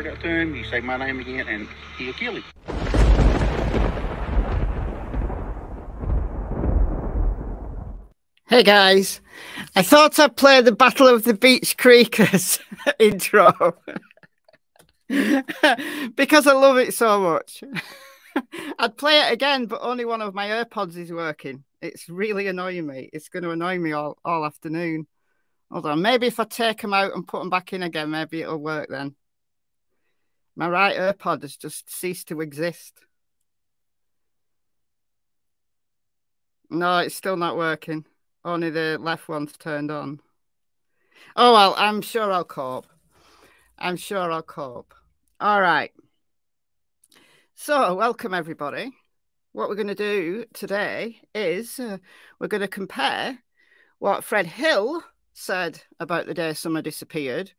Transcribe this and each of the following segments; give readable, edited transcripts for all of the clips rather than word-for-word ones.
word out to him, you say my name again, and he'll kill him. Hey guys, I thought I'd play the Battle of the Beach Creekers intro because I love it so much. I'd play it again, but only one of my AirPods is working. It's really annoying me. It's going to annoy me all afternoon. Hold on, maybe if I take them out and put them back in again, maybe it'll work then. My right AirPod has just ceased to exist. No, it's still not working. Only the left one's turned on. Oh, well, I'm sure I'll cope. I'm sure I'll cope. All right. So, welcome, everybody. What we're going to do today is we're going to compare what Fred Hill said about the day summer disappeared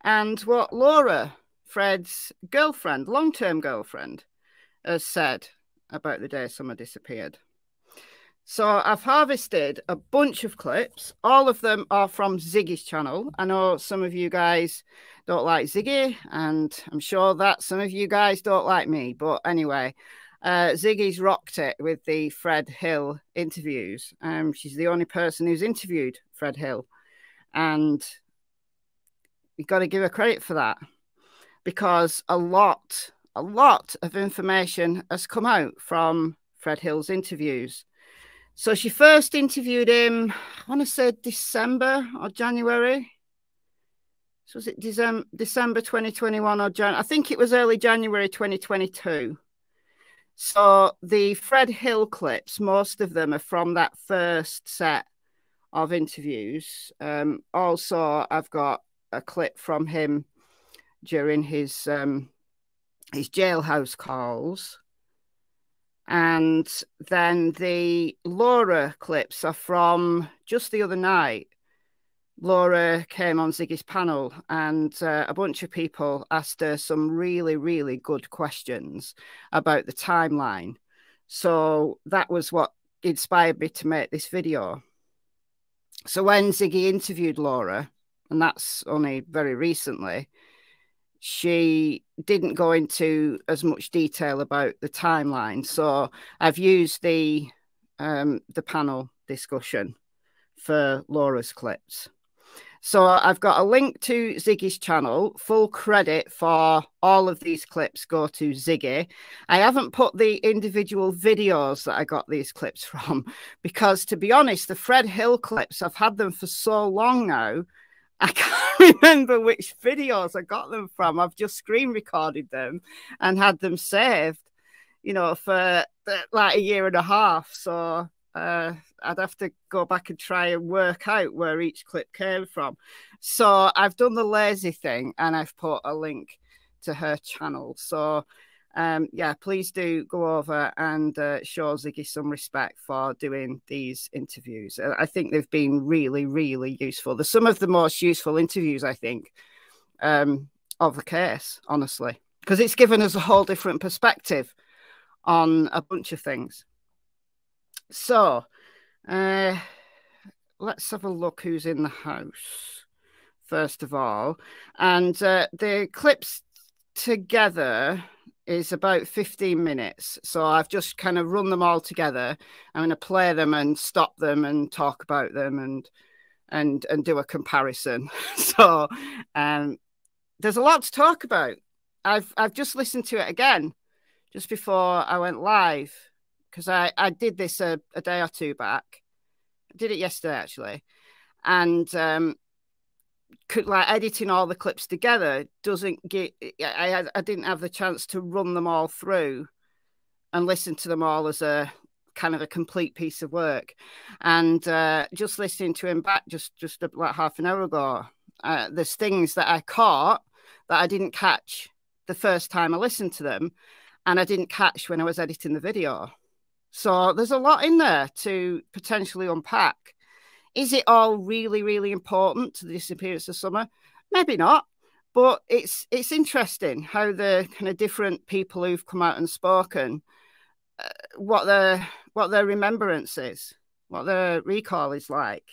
and what Lora, Fred's girlfriend, long-term girlfriend, has said about the day summer disappeared. So I've harvested a bunch of clips. All of them are from Ziggy's channel. I know some of you guys don't like Ziggy, and I'm sure that some of you guys don't like me. But anyway, Ziggy's rocked it with the Fred Hill interviews. She's the only person who's interviewed Fred Hill. And you've got to give her credit for that, because a lot of information has come out from Fred Hill's interviews. So she first interviewed him, I want to say December or January. So was it December 2021 or January? I think it was early January 2022. So the Fred Hill clips, most of them are from that first set of interviews. Also, I've got a clip from him during his jailhouse calls. And then the Lora clips are from just the other night. Lora came on Ziggy's panel and a bunch of people asked her some really, really good questions about the timeline. So that was what inspired me to make this video. So when Ziggy interviewed Lora, and that's only very recently, she didn't go into as much detail about the timeline. So I've used the panel discussion for Laura's clips. So I've got a link to Ziggy's channel. Full credit for all of these clips go to Ziggy. I haven't put the individual videos that I got these clips from, because to be honest, the Fred Hill clips, I've had them for so long now, I can't remember which videos I got them from. I've just screen recorded them and had them saved, you know, for like a year and a half. So I'd have to go back and try and work out where each clip came from. So I've done the lazy thing and I've put a link to her channel. So yeah, please do go over and show Ziggy some respect for doing these interviews. I think they've been really, really useful. They're some of the most useful interviews, I think, of the case, honestly, because it's given us a whole different perspective on a bunch of things. So let's have a look who's in the house, first of all. And the clips together is about 15 minutes. So I've just kind of run them all together. I'm going to play them and stop them and talk about them and do a comparison. So there's a lot to talk about. I've just listened to it again just before I went live, because I did this a day or two back. I did it yesterday, actually. And like editing all the clips together doesn't get, I didn't have the chance to run them all through and listen to them all as a kind of a complete piece of work. And just listening to him back just like half an hour ago, there's things that I caught that I didn't catch the first time I listened to them, and I didn't catch when I was editing the video. So there's a lot in there to potentially unpack. Is it all really, really important to the disappearance of summer? Maybe not, but it's interesting how the kind of different people who've come out and spoken, what their remembrance is, what their recall is like.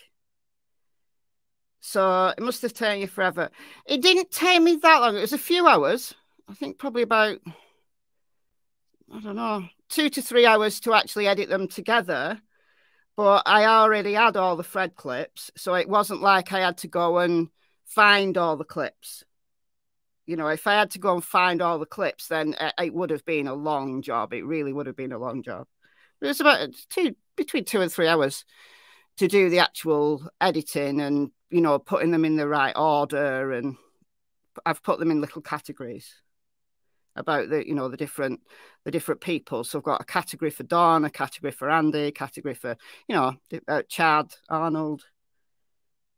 So it must have taken you forever. It didn't take me that long. It was a few hours. I think probably about, I don't know, 2 to 3 hours to actually edit them together. But I already had all the Fred clips, so it wasn't like I had to go and find all the clips. You know, if I had to go and find all the clips, then it would have been a long job. It really would have been a long job. It was about between 2 and 3 hours to do the actual editing and, you know, putting them in the right order. And I've put them in little categories about the, you know, the different people. So I've got a category for Dawn, a category for Andy, a category for, you know, Chad, Arnold.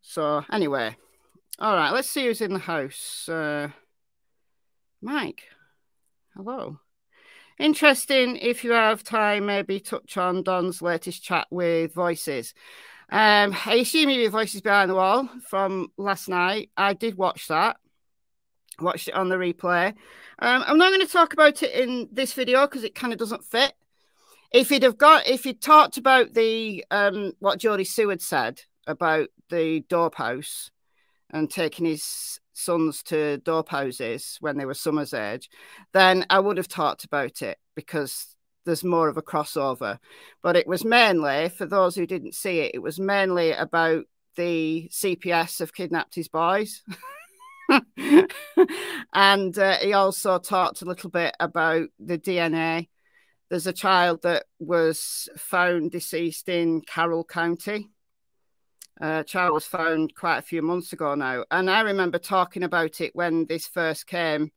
So anyway, all right, let's see who's in the house. Mike, hello. Interesting. If you have time, maybe touch on Don's latest chat with Voices. I assume you Voices Behind the Wall from last night. I did watch that. Watched it on the replay. I'm not going to talk about it in this video because it kind of doesn't fit. If he'd talked about the what Jodie Seward said about the dope house and taking his sons to dope houses when they were Summer's age, then I would have talked about it because there's more of a crossover. But it was mainly, for those who didn't see it, it was mainly about the CPS have kidnapped his boys. And he also talked a little bit about the DNA. There's a child that was found deceased in Carroll County. A child was found quite a few months ago now. And I remember talking about it when this first came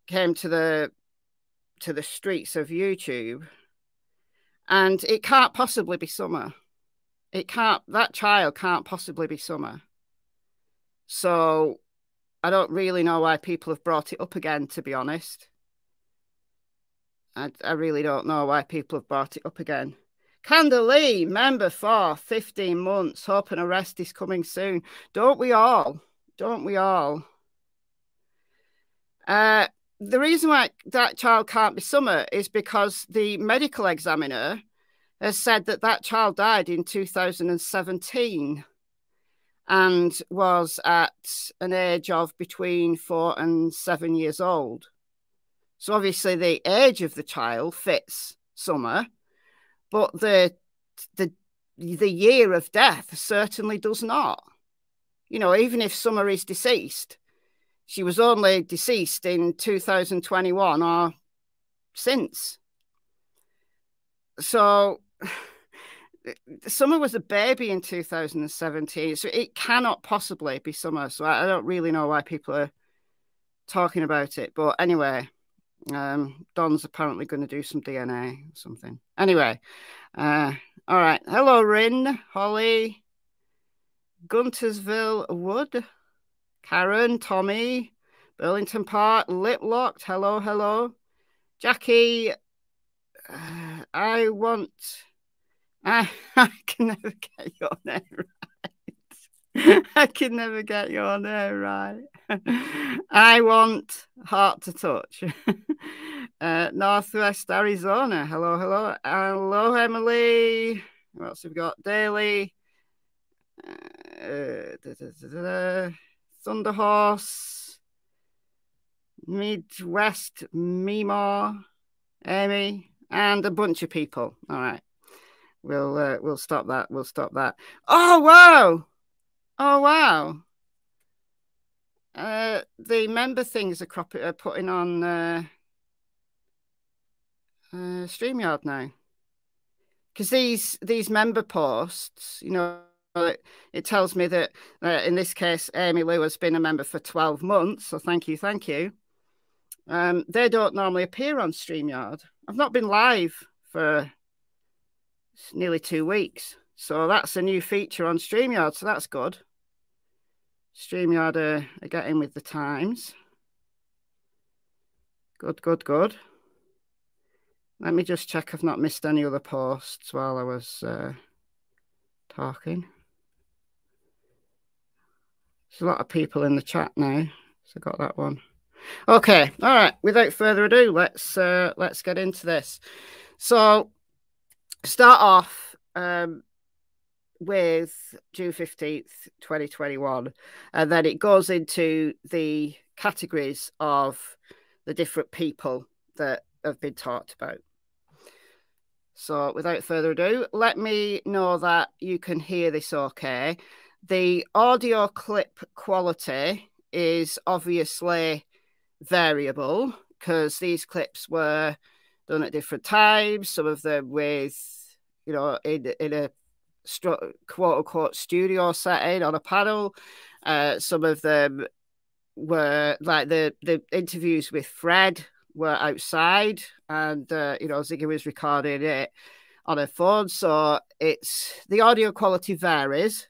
to the streets of YouTube. And it can't possibly be Summer. That child can't possibly be Summer. So I don't really know why people have brought it up again, to be honest. I really don't know why people have brought it up again. Candalee, member for 15 months. Hope an arrest is coming soon. Don't we all? Don't we all? The reason why that child can't be Summer is because the medical examiner has said that that child died in 2017 and was at an age of between 4 and 7 years old. So obviously the age of the child fits Summer, but the year of death certainly does not. You know, even if Summer is deceased, she was only deceased in 2021 or since. So Summer was a baby in 2017, so it cannot possibly be Summer. So I don't really know why people are talking about it. But anyway, Don's apparently going to do some DNA or something. Anyway, all right. Hello, Rin, Holly, Guntersville Wood, Karen, Tommy, Burlington Park, Liplocked. Hello, hello. Jackie, I can never get your name right. I can never get your name right. I want Heart to Touch. Northwest Arizona. Hello, hello. Hello, Emily. What else have we got? Daily. Thunderhorse. Midwest Mimo. Amy. And a bunch of people. All right. We'll stop that. We'll stop that. Oh, wow. Oh, wow. The member things are putting on StreamYard now. Because these member posts, you know, it tells me that in this case, Amy Lou has been a member for 12 months. So thank you, thank you. They don't normally appear on StreamYard. I've not been live for nearly 2 weeks. So that's a new feature on StreamYard. So that's good. StreamYard are getting with the times. Good, good, good. Let me just check I've not missed any other posts while I was talking. There's a lot of people in the chat now. So I got that one. Okay, all right. Without further ado, let's get into this. So start off with June 15th, 2021, and then it goes into the categories of the different people that have been talked about. So without further ado, let me know that you can hear this okay. The audio clip quality is obviously variable because these clips were done at different times, some of them with, in a quote unquote studio setting on a panel. Some of them were like the interviews with Fred were outside, and Ziggy was recording it on her phone, so it's the audio quality varies.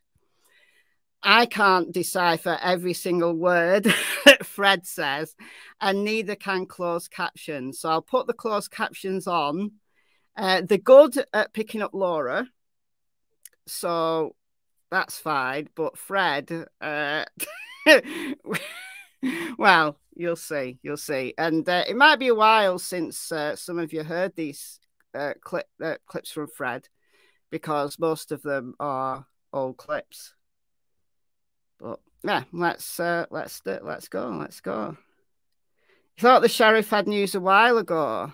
I can't decipher every single word that Fred says, and neither can closed captions. So I'll put the closed captions on. They're good at picking up Lora, so that's fine. But Fred, well, you'll see. And it might be a while since some of you heard these clips from Fred, because most of them are old clips. But yeah, let's go. You thought the sheriff had news a while ago.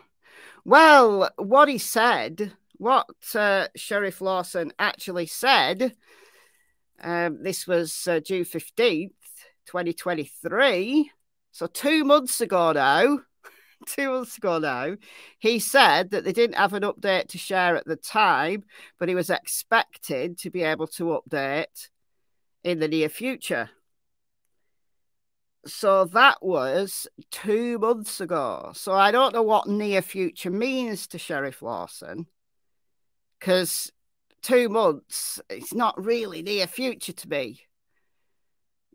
Well, what he said, what Sheriff Lawson actually said, this was June 15th, 2023. So 2 months ago now, 2 months ago now, he said that they didn't have an update to share at the time, but he was expected to be able to update in the near future. So that was 2 months ago. So I don't know what near future means to Sheriff Lawson, because 2 months, it's not really near future to me.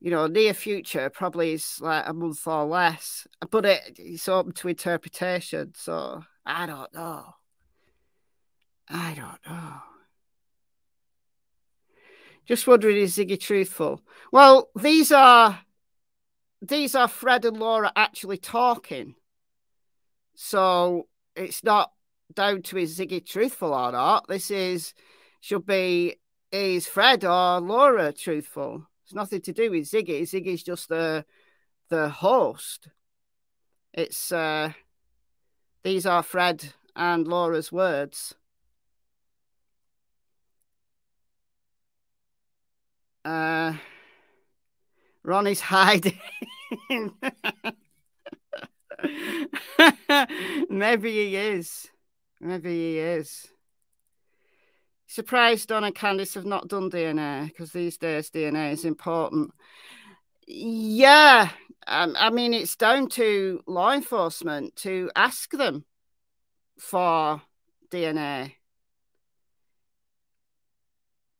Near future probably is like a month or less, but it's open to interpretation. So I don't know. Just wondering, is Ziggy truthful? Well, these are Fred and Lora actually talking. So it's not down to is Ziggy truthful or not. This is Fred or Lora truthful? It's nothing to do with Ziggy. Ziggy's just the host. It's these are Fred and Laura's words. Ronnie's hiding. Maybe he is. Surprised Don and Candice have not done DNA, because these days DNA is important. Yeah, I mean, it's down to law enforcement to ask them for DNA.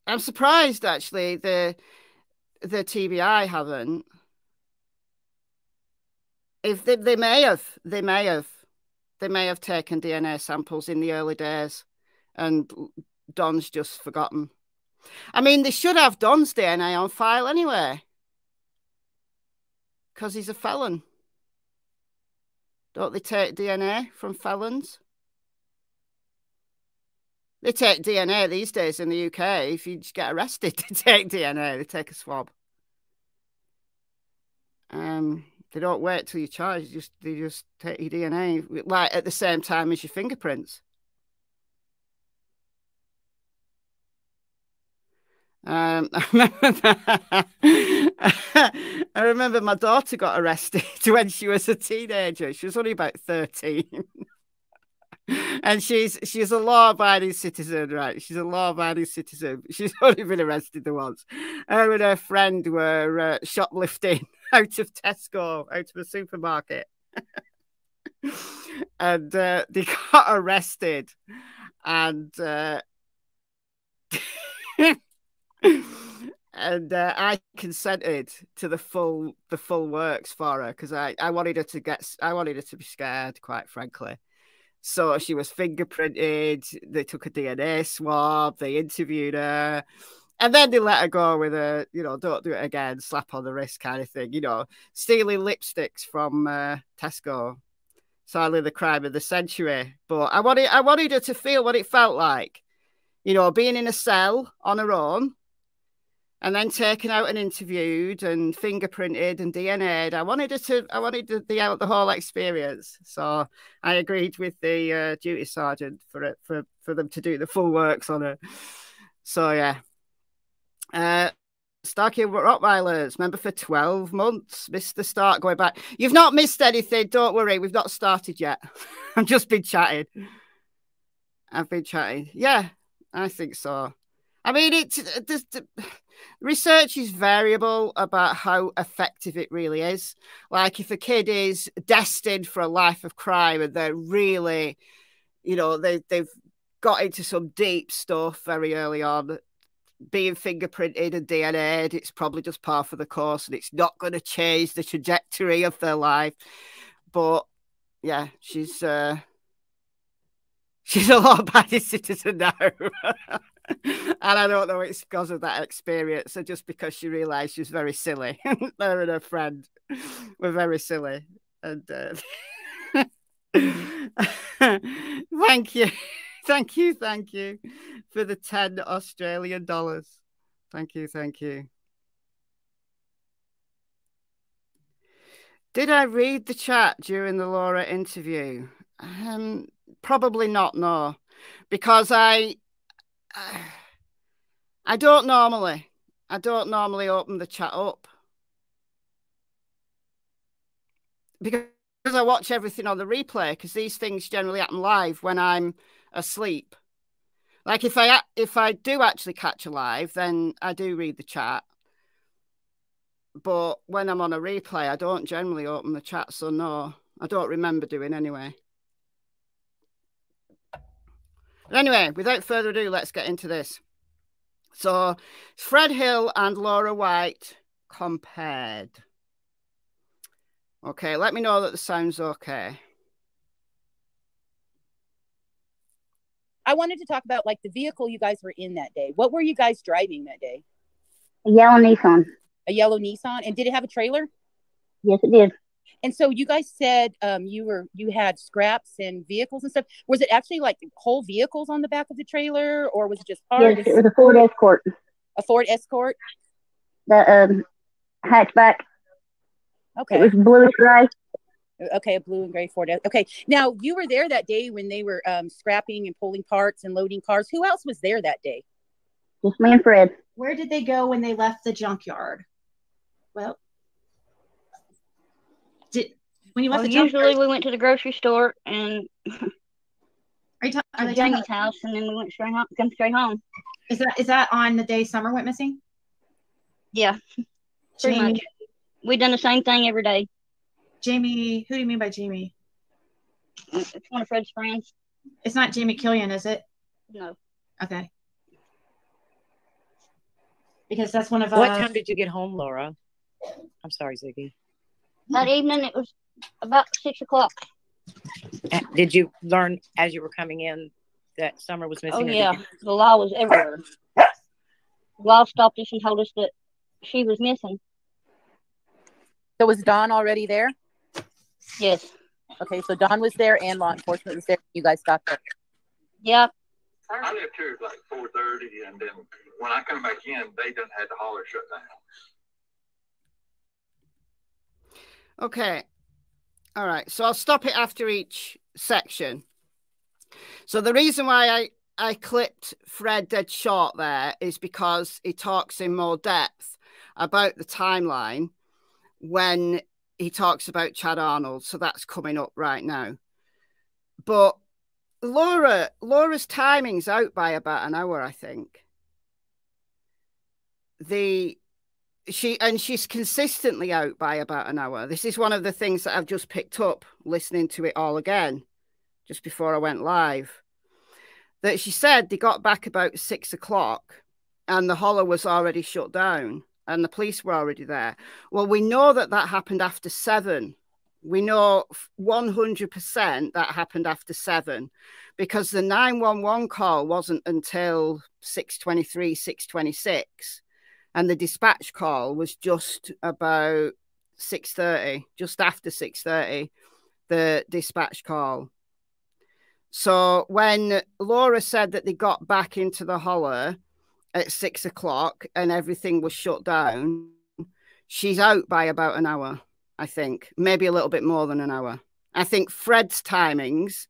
I'm surprised, actually, the TBI haven't. If they may have taken DNA samples in the early days, and Don's just forgotten. I mean, they should have Don's DNA on file anyway, because he's a felon. Don't they take DNA from felons? They take DNA these days in the UK. If you get arrested to take DNA, they take a swab. They don't wait till you're charged. They just take your DNA, like at the same time as your fingerprints. I remember my daughter got arrested when she was a teenager. She was only about 13. And she's a law-abiding citizen, right? She's a law-abiding citizen. She's only been arrested the once. Her and her friend were shoplifting out of Tesco, out of a supermarket. And they got arrested. And and I consented to the full works for her, because I wanted her to be scared, quite frankly. So she was fingerprinted. They took a DNA swab. They interviewed her, and then they let her go with a, don't do it again, slap on the wrist kind of thing. Stealing lipsticks from Tesco. Sadly, the crime of the century. But I wanted her to feel what it felt like, being in a cell on her own. and then taken out and interviewed and fingerprinted and DNA'd. I wanted the whole experience. So I agreed with the duty sergeant for them to do the full works on her. So yeah. Starkey Rottweilers, member for 12 months. Missed the start going back. You've not missed anything. Don't worry. We've not started yet. I've just been chatting. Yeah, I think so. I mean, research is variable about how effective it really is. Like if a kid is destined for a life of crime and they're really, you know, they've got into some deep stuff very early on, being fingerprinted and DNA'd, it's probably just par for the course and it's not going to change the trajectory of their life. But yeah, she's a law-abiding citizen now. And I don't know it's because of that experience or just because she realised she was very silly. Her and her friend were very silly. And thank you. Thank you for the $10 Australian. Thank you. Did I read the chat during the Lora interview? Probably not, no. Because I don't normally open the chat up. Because I watch everything on the replay, because these things generally happen live when I'm asleep. Like if I do actually catch a live, then I do read the chat. But when I'm on a replay, I don't generally open the chat, so no, I don't remember doing anyway. But anyway, without further ado, let's get into this. So Fred Hill and Lora White compared. Okay, let me know that the sound's okay. I wanted to talk about like the vehicle you guys were in that day. What were you guys driving that day? A yellow Nissan. A yellow Nissan. And did it have a trailer? Yes, it did. And so you guys said you had scraps and vehicles and stuff. Was it actually like whole vehicles on the back of the trailer, or was it just parts? Yes, it was a Ford Escort. A Ford Escort? The hatchback. Okay. It was bluish gray. Okay, a blue and gray Ford. Okay. Now, you were there that day when they were scrapping and pulling parts and loading cars. Who else was there that day? Just me and Fred. Where did they go when they left the junkyard? Well, usually we went to the grocery store and are Jamie's house, and then we went straight home. Is that on the day Summer went missing? Yeah, pretty much. We done the same thing every day. Jamie, who do you mean by Jamie? It's one of Fred's friends. It's not Jamie Killian, is it? No. Okay. Because that's one of What time did you get home, Lora? I'm sorry, Ziggy. That evening, it was about 6 o'clock. Did you learn as you were coming in that Summer was missing? Oh, yeah. The law was everywhere. The law stopped us and told us that she was missing. So was Dawn already there? Yes. Okay, so Dawn was there and law enforcement was there. You guys got there. Yeah. I left here at like 4:30, and then when I come back in, they done had the holler shut down. Okay. All right. So I'll stop it after each section. So the reason why I clipped Fred dead short there is because he talks in more depth about the timeline when he talks about Chad Arnold. So that's coming up right now. But Laura's timing's out by about an hour, I think. She's consistently out by about an hour. This is one of the things that I've just picked up listening to it all again just before I went live. That she said they got back about 6 o'clock and the holler was already shut down and the police were already there. Well, we know that happened after 7. We know 100% that happened after 7 because the 911 call wasn't until 6:23, 6:26. And the dispatch call was just about 6:30, just after 6:30, the dispatch call. So when Lora said that they got back into the holler at 6 o'clock and everything was shut down, she's out by about an hour, I think. Maybe a little bit more than an hour. I think Fred's timings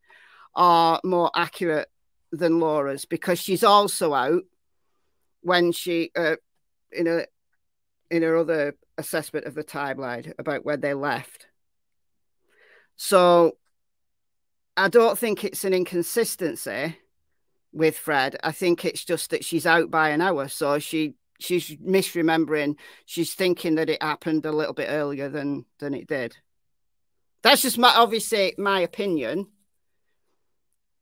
are more accurate than Laura's because she's also out when she, in her other assessment of the timeline about when they left. So I don't think it's an inconsistency with Fred. I think it's just that she's out by an hour. So she's misremembering. She's thinking that it happened a little bit earlier than it did. That's just obviously my opinion.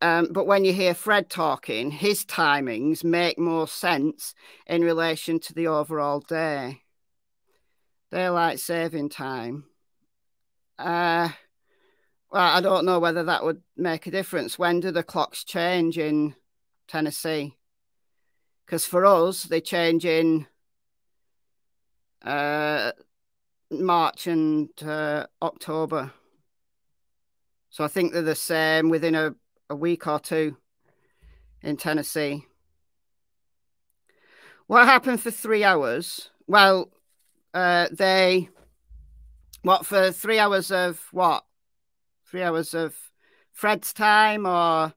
But when you hear Fred talking, his timings make more sense in relation to the overall day. Daylight saving time. Well, I don't know whether that would make a difference. When do the clocks change in Tennessee? Because for us, they change in March and October. So I think they're the same within a week or two in Tennessee. What happened for 3 hours? Well, for 3 hours of what? 3 hours of Fred's time or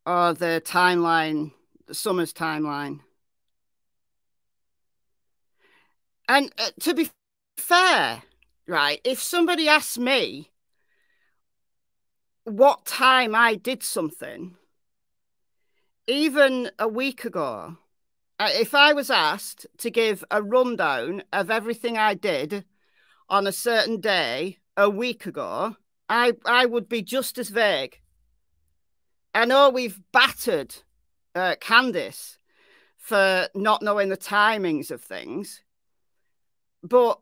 the timeline, the Summer's timeline. And to be fair, right, if somebody asked me what time I did something, even a week ago, if I was asked to give a rundown of everything I did on a certain day a week ago, I would be just as vague. I know we've battered Candice for not knowing the timings of things, but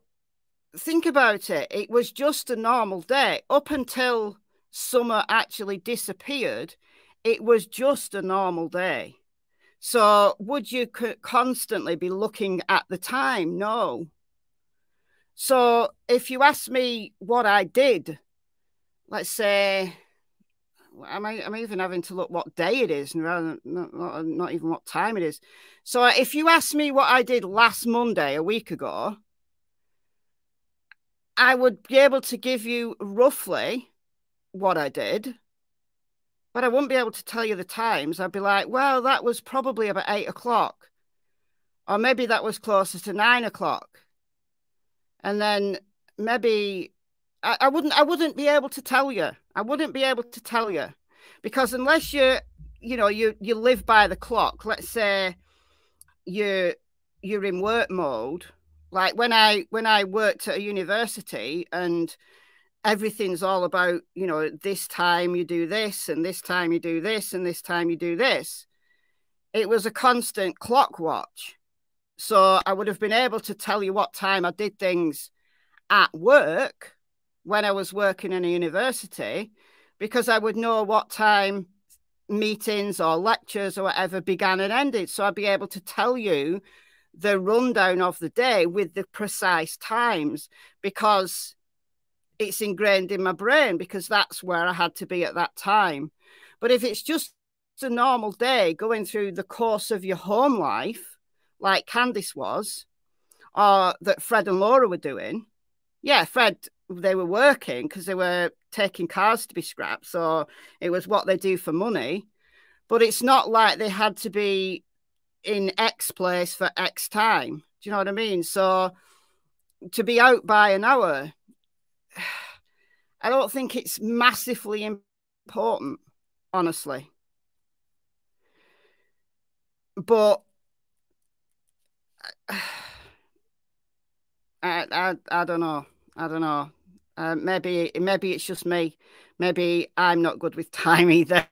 think about it. It was just a normal day. Up until Summer actually disappeared, it was just a normal day. So would you constantly be looking at the time? No. So if you ask me what I did, let's say, I'm even having to look what day it is, rather than not even what time it is. So if you ask me what I did last Monday, a week ago, I would be able to give you roughly what I did, but I wouldn't be able to tell you the times. I'd be like, well, that was probably about 8 o'clock, or maybe that was closer to 9 o'clock. And then maybe I wouldn't be able to tell you. I wouldn't be able to tell you, because unless you live by the clock, let's say you're in work mode, like when I worked at a university and everything's all about, this time you do this and this time you do this and this time you do this. It was a constant clock watch. So I would have been able to tell you what time I did things at work when I was working in a university, because I would know what time meetings or lectures or whatever began and ended. So I'd be able to tell you the rundown of the day with the precise times, because it's ingrained in my brain, because that's where I had to be at that time. But if it's just a normal day going through the course of your home life, like Candice was, or that Fred and Lora were doing, yeah, Fred, they were working because they were taking cars to be scrapped. So it was what they do for money. But it's not like they had to be in X place for X time. Do you know what I mean? So to be out by an hour, I don't think it's massively important, honestly. But I don't know. Maybe it's just me. Maybe I'm not good with time either.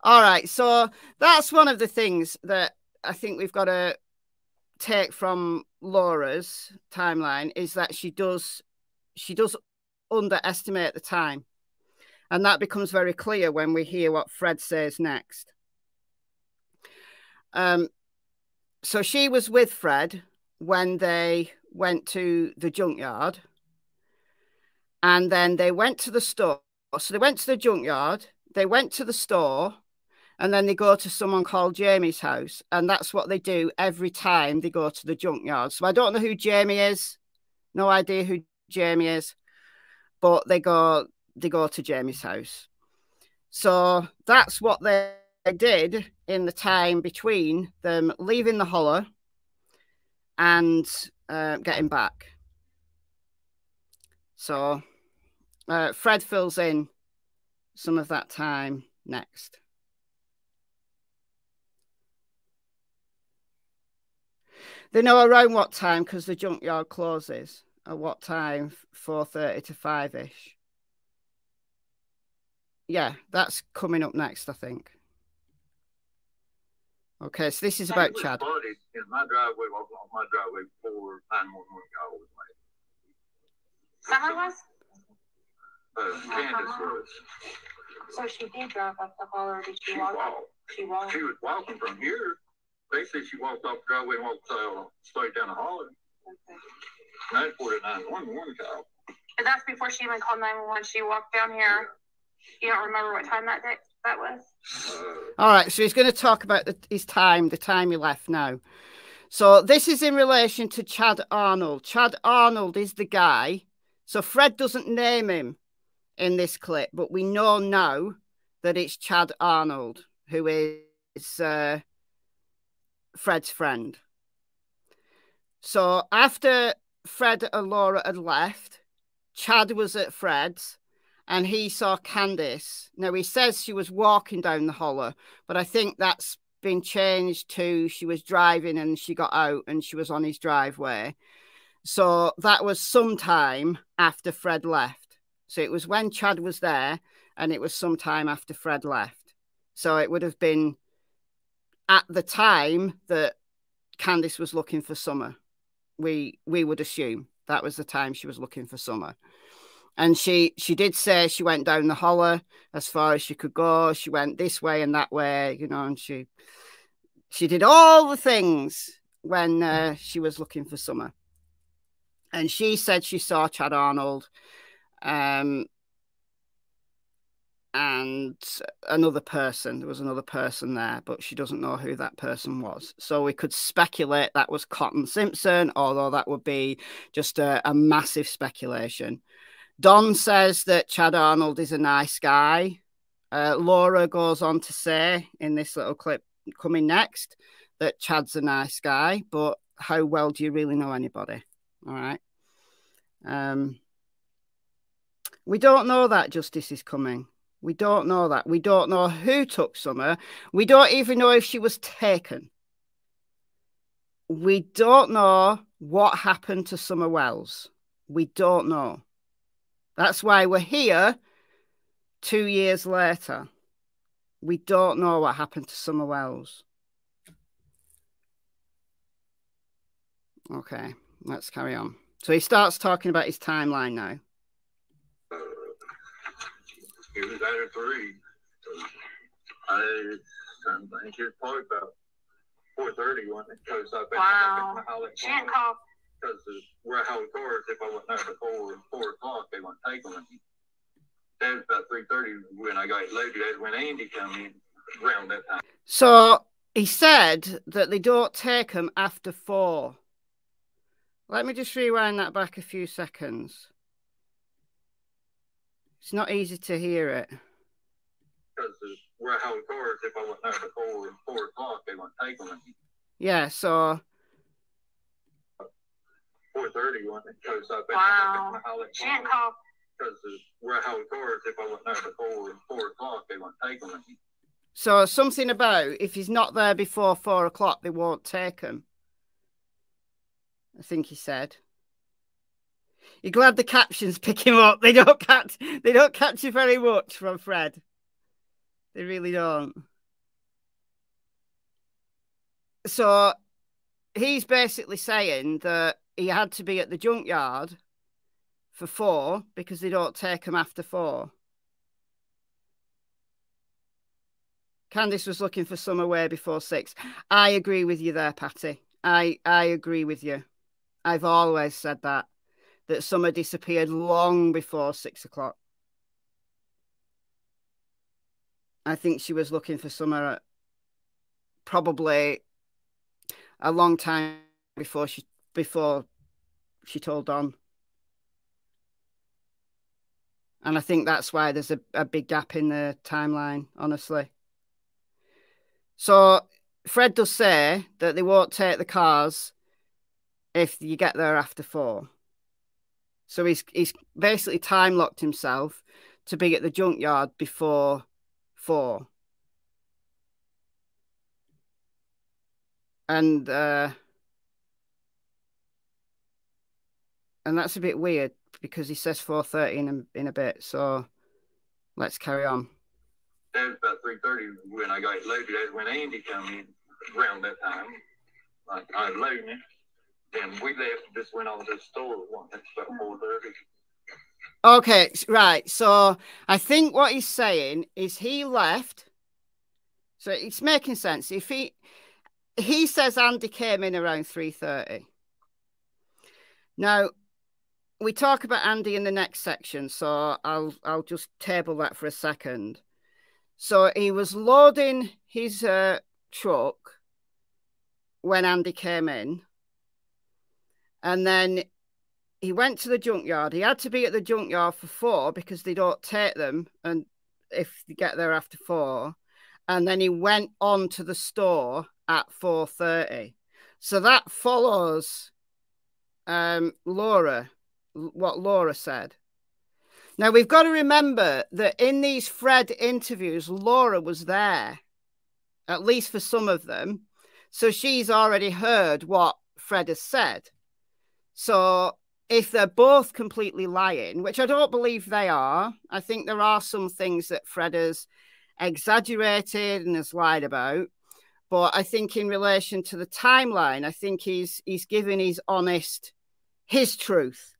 All right, so that's one of the things that I think we've got to take from Laura's timeline, is that she does underestimate the time, and that becomes very clear when we hear what Fred says next. So she was with Fred when they went to the junkyard, and then they went to the store. So they went to the junkyard, they went to the store, and then they go to someone called Jamie's house, and that's what they do every time they go to the junkyard. So I don't know who Jamie is, no idea who Jamie is, but they go to Jamie's house. So that's what they did in the time between them leaving the hollow and getting back. So Fred fills in some of that time next. They know around what time, because the junkyard closes. At what time? 4:30 to 5-ish. Yeah, that's coming up next, I think. Okay, so this is about Chad. In my driveway, on my driveway before 911 call was made. Someone was? Candace was. So she did drive up the hall, or did she walk? She walked. She was walking from here. They said she walked off the driveway and walked straight down the hall. Okay. And I reported 911 call. But that's before she even called 911. She walked down here. You don't remember what time that was? All right, so he's going to talk about the time he left now. So this is in relation to Chad Arnold. Chad Arnold is the guy. So Fred doesn't name him in this clip, but we know now that it's Chad Arnold, who is Fred's friend. So after Fred and Lora had left, Chad was at Fred's and he saw Candice. Now, he says she was walking down the hollow, but I think that's been changed to she was driving and she got out and she was on his driveway. So that was sometime after Fred left. So it was when Chad was there and it was sometime after Fred left. So it would have been at the time that Candice was looking for Summer. We would assume that was the time she was looking for Summer. And she did say she went down the hollow as far as she could go. She went this way and that way, you know, and she did all the things when she was looking for Summer. And she said she saw Chad Arnold and another person. There was another person there, but she doesn't know who that person was. So we could speculate that was Cotton Simpson, although that would be just a massive speculation. Don says that Chad Arnold is a nice guy. Lora goes on to say in this little clip coming next that Chad's a nice guy, but how well do you really know anybody? All right. We don't know that justice is coming. We don't know that. We don't know who took Summer. We don't even know if she was taken. We don't know what happened to Summer Wells. We don't know. That's why we're here 2 years later. We don't know what happened to Summer Wells. Okay, let's carry on. So he starts talking about his timeline now. He was out at 3. I think it was probably about 4:30 when it goes up. Wow. She didn't call. Because where I was cars, if I wasn't there before 4 o'clock, they wouldn't take them. That was about 3:30 when I got loaded. That's when Andy come in around that time. So he said that they don't take them after 4. Let me just rewind that back a few seconds. It's not easy to hear it. Because where I was cars, if I wasn't there before 4 o'clock, they wouldn't take them. Yeah, so 4:30 when it goes up. Wow. She didn't call. Because where I was cars, if I wasn't there before 4 o'clock, they wouldn't take them. So something about if he's not there before 4 o'clock, they won't take him. I think he said. You're glad the captions pick him up. They don't catch you very much from Fred. They really don't. So he's basically saying that he had to be at the junkyard for 4 because they don't take him after 4. Candice was looking for Summer way before 6. I agree with you there, Patty. I agree with you. I've always said that Summer disappeared long before 6 o'clock. I think she was looking for somewhere probably a long time before she told Don. And I think that's why there's a big gap in the timeline, honestly. So Fred does say that they won't take the cars if you get there after 4. So he's basically time locked himself to be at the junkyard before 4. And that's a bit weird because he says 4:30 in a bit. So let's carry on. That was about 3:30 when I got loaded. That's when Andy come in around that time. Like I was loading it. Then we left and just went on to the store. That's about 4:30. Okay, right. So I think what he's saying is he left. So it's making sense. If he says Andy came in around 3:30. Now we talk about Andy in the next section, so I'll just table that for a second. So he was loading his truck when Andy came in, and then he went to the junkyard. He had to be at the junkyard for 4 because they don't take them, and if they get there after 4, and then he went on to the store at 4:30. So that follows Lora, what Lora said. Now we've got to remember that in these Fred interviews, Lora was there, at least for some of them. So she's already heard what Fred has said. So if they're both completely lying, which I don't believe they are, I think there are some things that Fred has exaggerated and has lied about. But I think in relation to the timeline, I think he's giving his honest, his truth.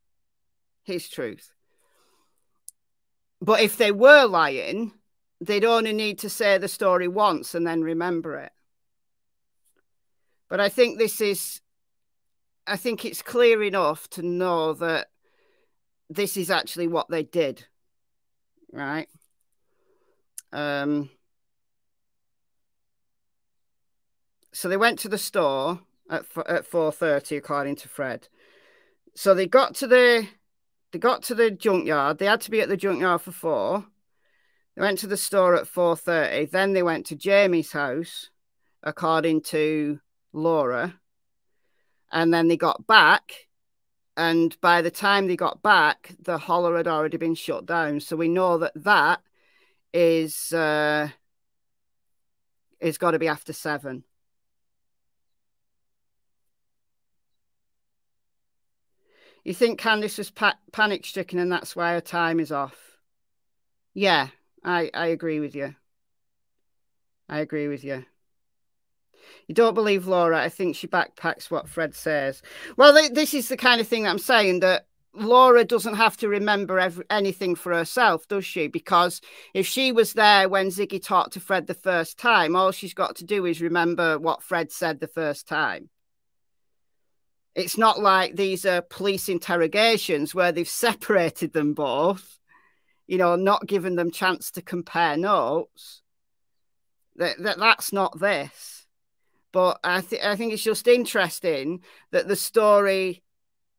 But if they were lying, they'd only need to say the story once and then remember it. But I think it's clear enough to know that this is actually what they did, right? So they went to the store at 4:30, according to Fred. So they got to the junkyard. They had to be at the junkyard for 4. They went to the store at 4:30. Then they went to Jamie's house, according to Lora. And then they got back. And by the time they got back, the holler had already been shut down. So we know that is got to be after 7. You think Candice was panic-stricken and that's why her time is off? Yeah, I agree with you. You don't believe Lora. I think she backpacks what Fred says. Well, this is the kind of thing that I'm saying, that Lora doesn't have to remember anything for herself, does she? Because if she was there when Ziggy talked to Fred the first time, all she's got to do is remember what Fred said the first time. It's not like these are police interrogations where they've separated them both, not given them chance to compare notes. That's not this. But I think it's just interesting that the story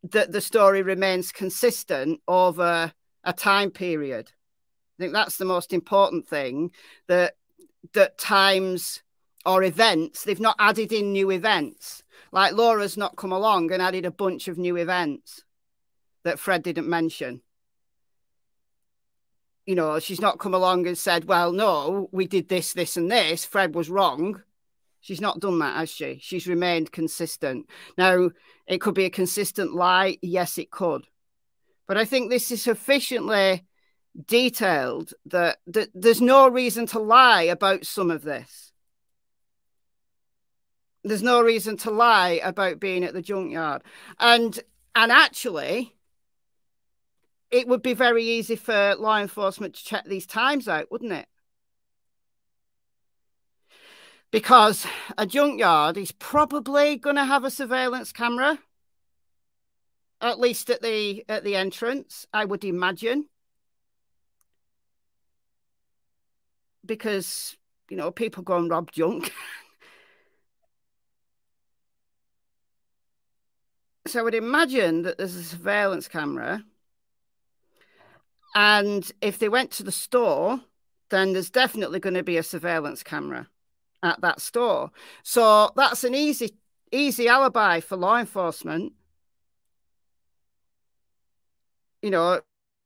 remains consistent over a time period. I think that's the most important thing, that times or events, they've not added in new events. Like Laura's not come along and added a bunch of new events that Fred didn't mention. She's not come along and said, well, no, we did this, this, and this. Fred was wrong. She's not done that, has she? She's remained consistent. Now, it could be a consistent lie. Yes, it could. But I think this is sufficiently detailed that there's no reason to lie about some of this. There's no reason to lie about being at the junkyard. And actually, it would be very easy for law enforcement to check these times out, wouldn't it? Because a junkyard is probably going to have a surveillance camera, at least at the entrance, I would imagine. because, you know, people go and rob junk. So I would imagine that there's a surveillance camera. And if they went to the store, then there's definitely going to be a surveillance camera at that store. So that's an easy alibi for law enforcement. You know,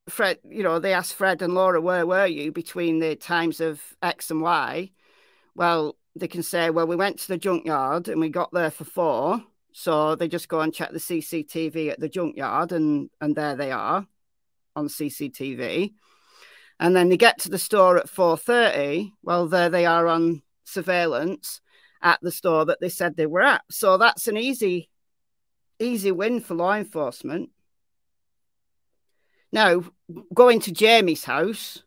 Fred, you know, they asked Fred and Lora, where were you between the times of X and Y? Well, they can say, well, we went to the junkyard and we got there for 4. So they just go and check the CCTV at the junkyard, and there they are on CCTV. And then they get to the store at 4:30. Well, there they are on surveillance at the store that they said they were at. So that's an easy win for law enforcement. Now, going to Jamie's house,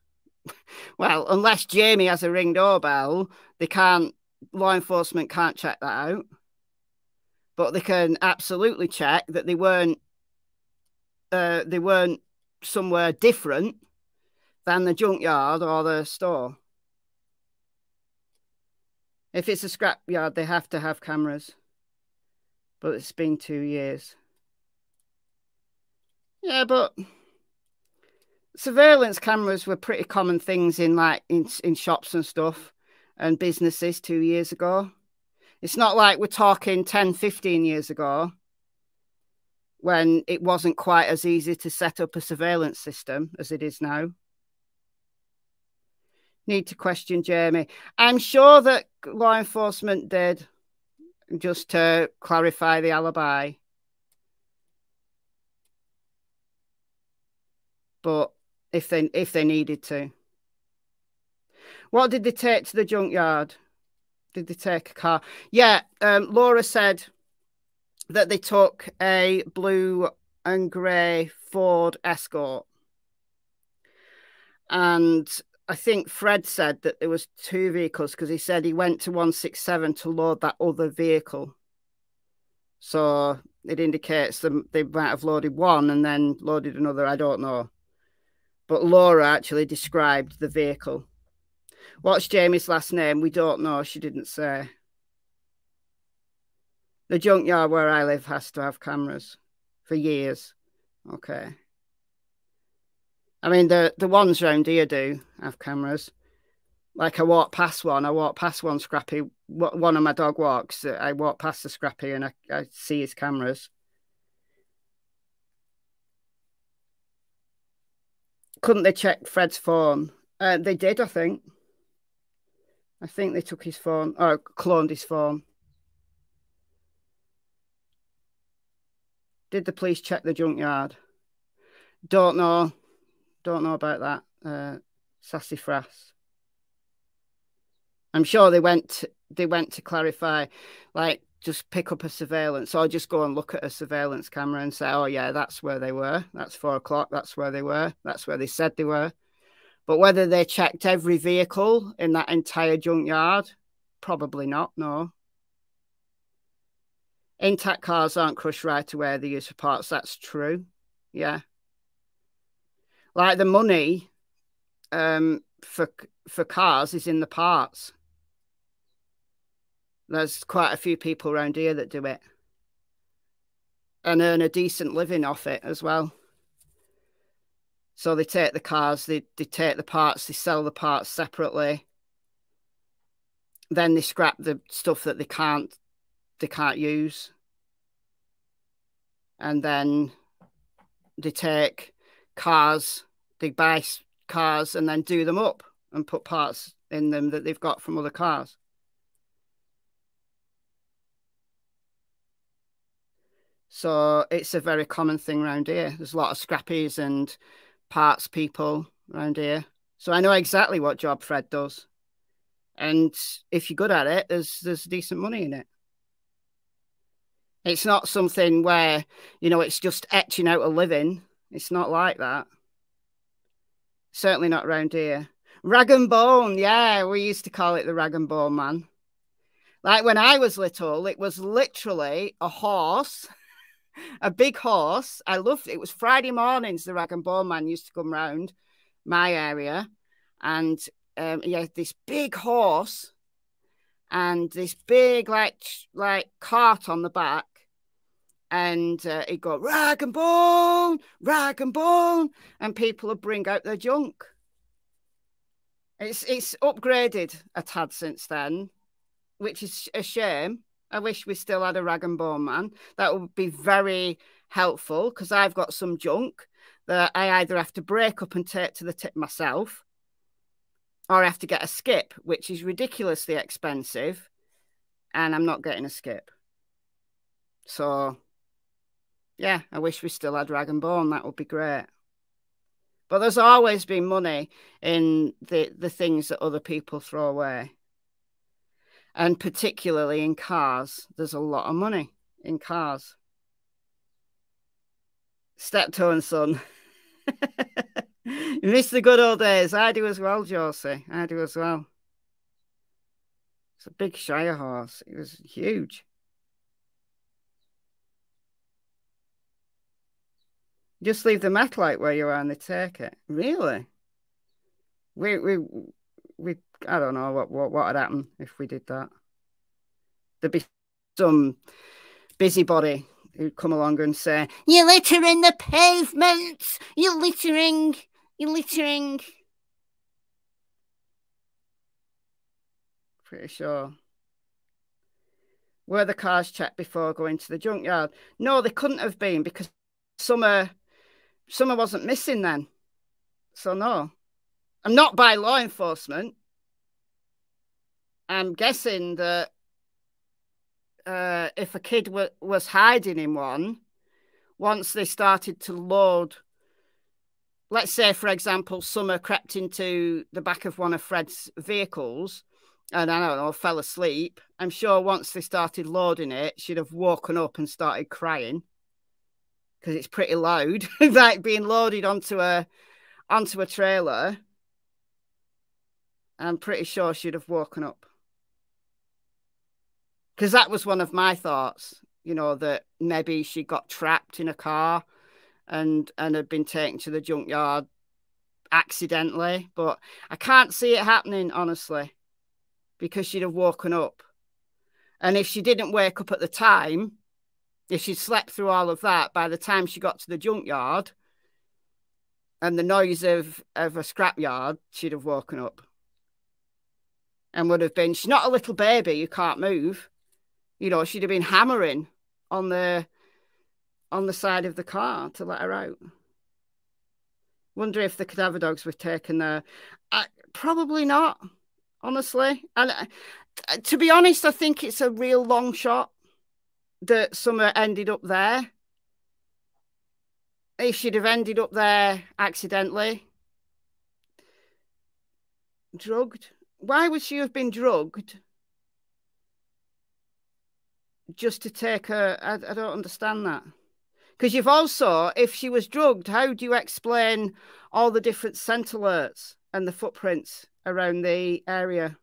well, unless Jamie has a Ring doorbell, law enforcement can't check that out. But they can absolutely check that they weren't somewhere different than the junkyard or the store. If it's a scrapyard, they have to have cameras. But it's been 2 years. Yeah, but surveillance cameras were pretty common things in shops and stuff and businesses 2 years ago. It's not like we're talking 10, 15 years ago when it wasn't quite as easy to set up a surveillance system as it is now. Need to question Jamie. I'm sure that law enforcement did, just to clarify the alibi. But if they needed to. What did they take to the junkyard? Did they take a car? Yeah, Lora said that they took a blue and grey Ford Escort. And I think Fred said that there was 2 vehicles because he said he went to 167 to load that other vehicle. So it indicates they might have loaded one and then loaded another. I don't know. But Lora actually described the vehicle. What's Jamie's last name? We don't know. She didn't say. The junkyard where I live has to have cameras for years. Okay. I mean, the ones round here do have cameras. Like I walked past one Scrappy. One of my dog walks. I walk past the Scrappy and I see his cameras. Couldn't they check Fred's phone? They did, I think. I think they took his phone, or cloned his phone. Did the police check the junkyard? Don't know. Don't know about that. Sassafras. I'm sure they went to clarify, like, just pick up a surveillance or just go and look at a surveillance camera and say, oh, yeah, that's where they were. That's 4 o'clock. That's where they were. That's where they said they were. But whether they checked every vehicle in that entire junkyard, probably not, no. Intact cars aren't crushed right away. They use for parts. That's true. Yeah. Like the money for cars is in the parts. There's quite a few people around here that do it and earn a decent living off it as well. So they take the cars, they take the parts, they sell the parts separately. Then they scrap the stuff that they can't use. And then they take cars, they buy cars and then do them up and put parts in them that they've got from other cars. So it's a very common thing around here. There's a lot of scrappies and parts people around here. So I know exactly what job Fred does. And if you're good at it, there's decent money in it. It's not something where, you know, it's just etching out a living. It's not like that. Certainly not around here. Rag and bone, yeah, we used to call it the rag and bone man. Like when I was little, it was literally a horse, a big horse. I loved it. It was Friday mornings, the rag and bone man used to come round my area, and he had this big horse and this big like cart on the back, and he'd go rag and bone, and people would bring out their junk. It's upgraded a tad since then, which is a shame. I wish we still had a rag and bone man. That would be very helpful, because I've got some junk that I either have to break up and take to the tip myself, or I have to get a skip, which is ridiculously expensive, and I'm not getting a skip. So, yeah, I wish we still had rag and bone. That would be great. But there's always been money in the things that other people throw away. And particularly in cars. There's a lot of money in cars. Steptoe and son. You miss the good old days. I do as well, Josie. I do as well. It's a big Shire horse. It was huge. Just leave the metalite where you are and they take it. Really? We I don't know what would happen if we did that. There'd be some busybody who'd come along and say, "You're littering the pavements! You're littering! You're littering!" Pretty sure. Were the cars checked before going to the junkyard? No, they couldn't have been, because Summer wasn't missing then. So no. I'm not by law enforcement. I'm guessing that if a kid was hiding in one, once they started to load, let's say, for example, Summer crept into the back of one of Fred's vehicles and, I don't know, fell asleep, I'm sure once they started loading it, she'd have woken up and started crying, because it's pretty loud, like being loaded onto a trailer. I'm pretty sure she'd have woken up. Because that was one of my thoughts, you know, that maybe she got trapped in a car and had been taken to the junkyard accidentally. But I can't see it happening, honestly, because she'd have woken up. And if she didn't wake up at the time, if she'd slept through all of that, by the time she got to the junkyard and the noise of a scrapyard, she'd have woken up. And would have been, she's not a little baby, you can't move. You know, she'd have been hammering on the side of the car to let her out. Wonder if the cadaver dogs were taken there. Probably not, honestly. And to be honest, I think it's a real long shot that Summer ended up there. If she'd have ended up there accidentally, drugged. Why would she have been drugged just to take her? I don't understand that. Because you've also, if she was drugged, how do you explain all the different scent alerts and the footprints around the area?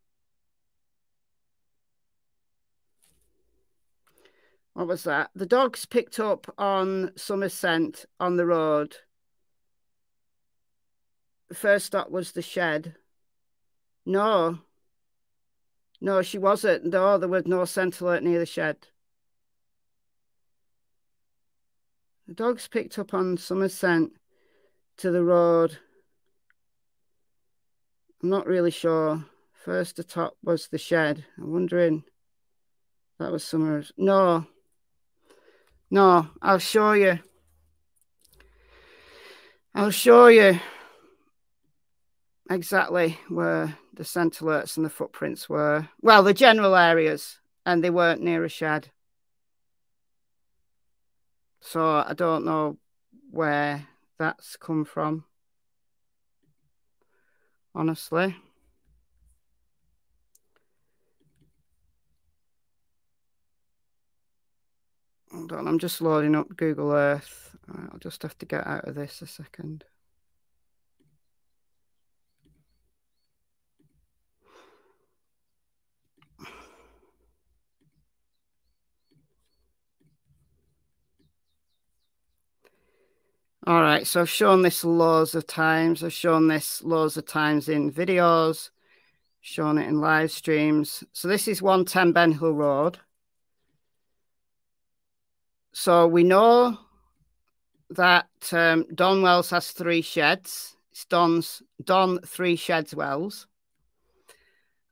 What was that? The dogs picked up on Summer's scent on the road. The first stop was the shed. No, she wasn't. No, there was no scent alert near the shed. The dogs picked up on Summer's scent to the road. I'm not really sure. First the top was the shed. I'm wondering. That was Summer's. No, I'll show you. Exactly where the scent alerts and the footprints were. Well, the general areas, and they weren't near a shed. So I don't know where that's come from, honestly. Hold on, I'm just loading up Google Earth. I'll just have to get out of this a second. All right, so I've shown this loads of times. I've shown this loads of times in videos. Showing it in live streams. So this is 110 Ben Hill Road. So we know that Don Wells has 3 sheds. It's Don 3 sheds Wells.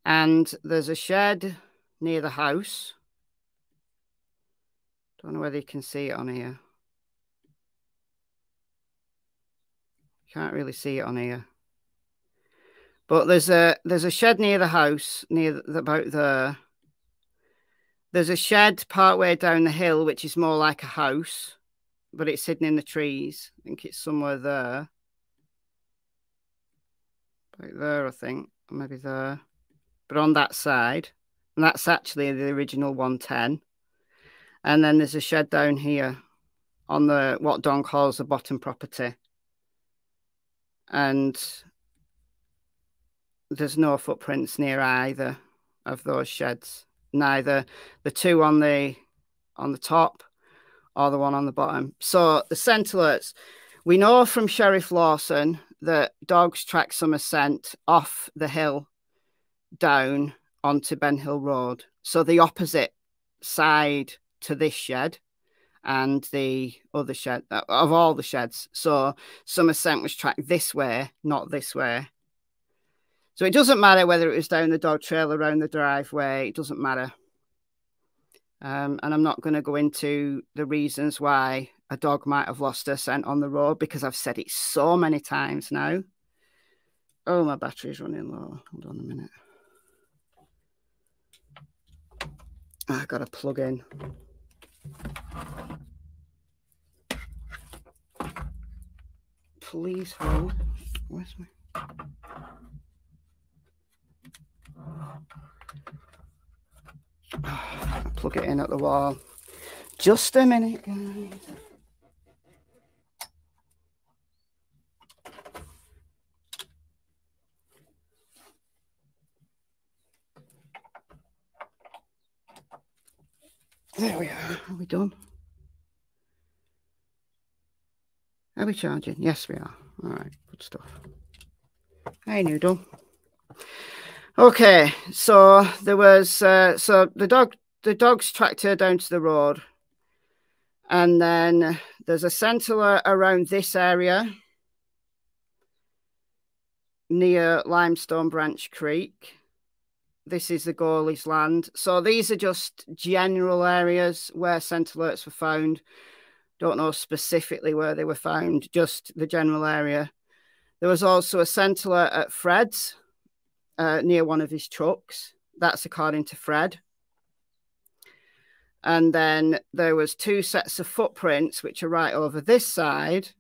And there's a shed near the house. Don't know whether you can see it on here. Can't really see it on here. But there's a shed near the house, about there. There's a shed partway down the hill, which is more like a house, but it's hidden in the trees. I think it's somewhere there. Right there, I think. Or maybe there. But on that side. And that's actually the original 110. And then there's a shed down here on the what Don calls the bottom property. And there's no footprints near either of those sheds. Neither the 2 on the top or the 1 on the bottom. So the scent alerts. We know from Sheriff Lawson that dogs track some scent off the hill down onto Ben Hill Road. So the opposite side to this shed and the other shed of all the sheds. So some scent was tracked this way, not this way. So it doesn't matter whether it was down the dog trail around the driveway. It doesn't matter. And I'm not going to go into the reasons why a dog might have lost her scent on the road because I've said it so many times now. Oh, my battery's running low. Hold on a minute. I've got to plug in. Please hold. Where's my... I'll plug it in at the wall. Just a minute, guys. There we are. Are we done? Are we charging? Yes, we are. All right, good stuff. Hey, Noodle. Okay, so there was so the dogs tracked her down to the road, and then there's a scent alert around this area near Limestone Branch Creek. This is the Goaley's land. So these are just general areas where scent alerts were found. Don't know specifically where they were found, just the general area. There was also a scent alert at Fred's. Near one of his trucks. That's according to Fred. And then there was 2 sets of footprints, which are right over this side.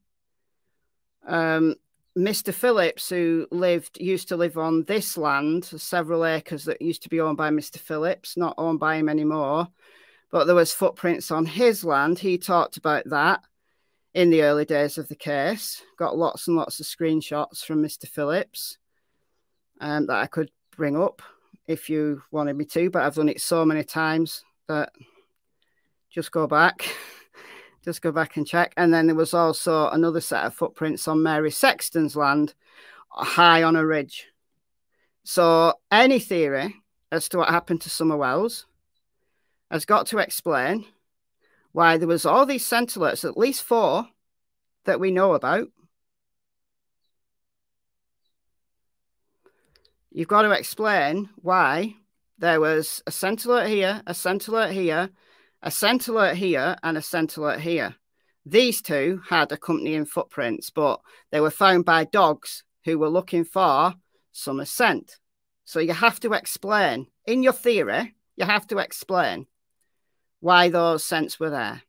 Mr. Phillips, who used to live on this land, several acres that used to be owned by Mr. Phillips, not owned by him anymore. But there was footprints on his land. He talked about that in the early days of the case. Got lots and lots of screenshots from Mr. Phillips. That I could bring up if you wanted me to, but I've done it so many times that just go back. Just go back and check. And then there was also another set of footprints on Mary Sexton's land, high on a ridge. So any theory as to what happened to Summer Wells has got to explain why there was all these scent alerts, at least 4 that we know about. You've got to explain why there was a scent alert here, a scent alert here, a scent alert here, and a scent alert here. These 2 had accompanying footprints, but they were found by dogs who were looking for some scent. So you have to explain, in your theory, you have to explain why those scents were there.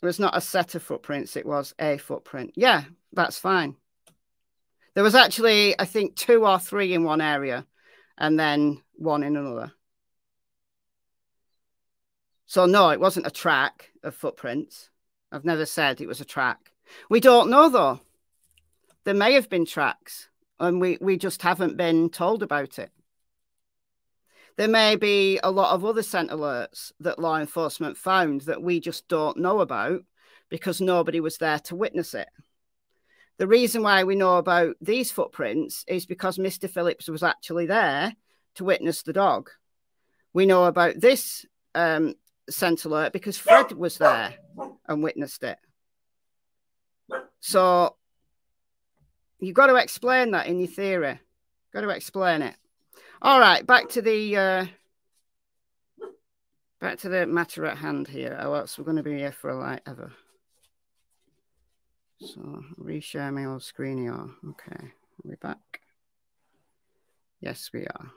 It was not a set of footprints, it was a footprint. Yeah, that's fine. There was actually, I think, 2 or 3 in one area and then 1 in another. So, no, it wasn't a track of footprints. I've never said it was a track. We don't know, though. There may have been tracks, and we just haven't been told about it. There may be a lot of other scent alerts that law enforcement found that we just don't know about because nobody was there to witness it. The reason why we know about these footprints is because Mr. Phillips was actually there to witness the dog. We know about this scent alert because Fred was there and witnessed it. So you've got to explain that in your theory. Got to explain it. All right, back to the matter at hand here. Oh, else we're going to be here for a light ever. So reshare my old screen here. Okay, are we back? Yes, we are.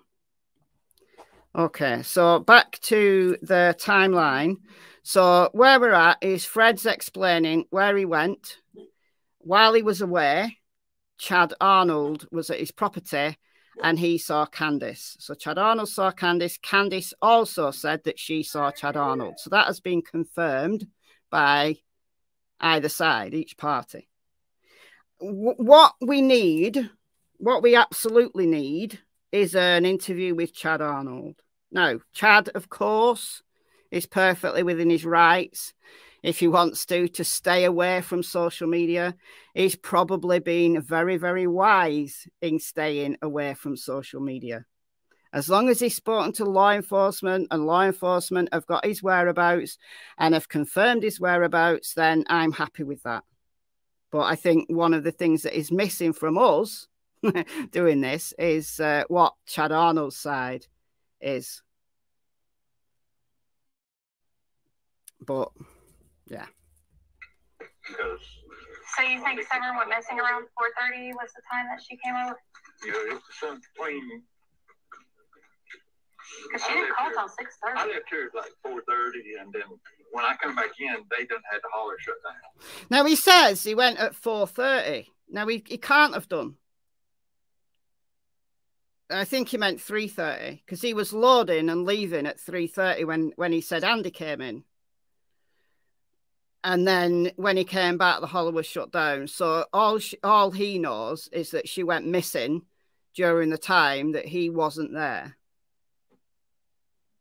Okay, so back to the timeline. So where we're at is Fred's explaining where he went. While he was away, Chad Arnold was at his property and he saw Candice. So Chad Arnold saw Candice. Candice also said that she saw Chad Arnold. So that has been confirmed by either side, each party. What we need, what we absolutely need, is an interview with Chad Arnold. Now, Chad, of course, is perfectly within his rights. If he wants to stay away from social media, he's probably been very, very wise in staying away from social media. As long as he's spoken to law enforcement and law enforcement have got his whereabouts and have confirmed his whereabouts, then I'm happy with that. But I think one of the things that is missing from us doing this is what Chad Arnold's side is. But, yeah. So you think Summer went missing around 4:30 was the time that she came over? Yeah, it's some between. Because she didn't call till 6:30. I left here at like 4:30, and then when I come back in, they done had the holler shut down. Now he says he went at 4:30. Now he can't have done. I think he meant 3:30 because he was loading and leaving at 3:30 when he said Andy came in. And then when he came back, the holler was shut down. So all he knows is that she went missing during the time that he wasn't there.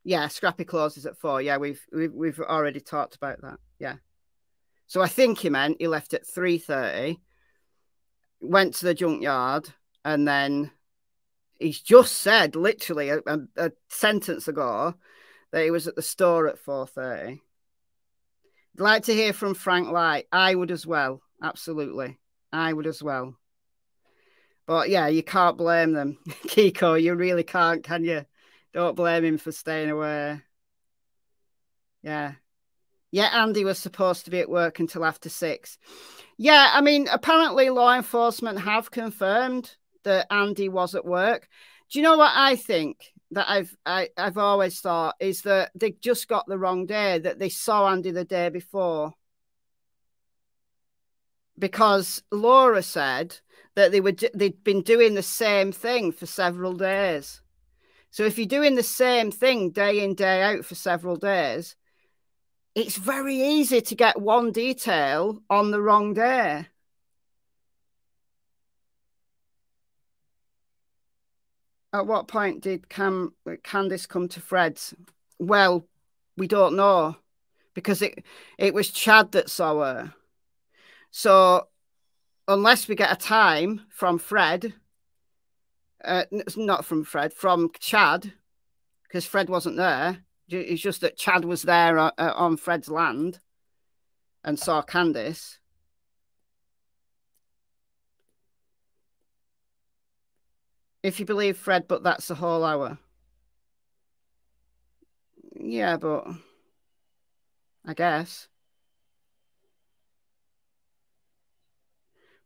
Yeah, Scrappy closes at 4. Yeah, we've already talked about that. Yeah. So I think he meant he left at 3:30, went to the junkyard, and then he's just said literally a sentence ago that he was at the store at 4:30. I'd like to hear from Frank Light. I would as well. Absolutely. I would as well. But yeah, you can't blame them. Kiko, you really can't, can you? Don't blame him for staying away. Yeah. Yeah, Andy was supposed to be at work until after 6. Yeah, I mean, apparently law enforcement have confirmed that Andy was at work. Do you know what I think that I've always thought is that they just got the wrong day, that they saw Andy the day before. Because Laura said that they'd been doing the same thing for several days. So if you're doing the same thing day in, day out for several days, it's very easy to get one detail on the wrong day. At what point did Candice come to Fred's? Well, we don't know because it was Chad that saw her. So unless we get a time from Fred, not from Fred, from Chad, because Fred wasn't there. It's just that Chad was there on Fred's land and saw Candice. If you believe Fred, but that's the whole hour. Yeah, but I guess.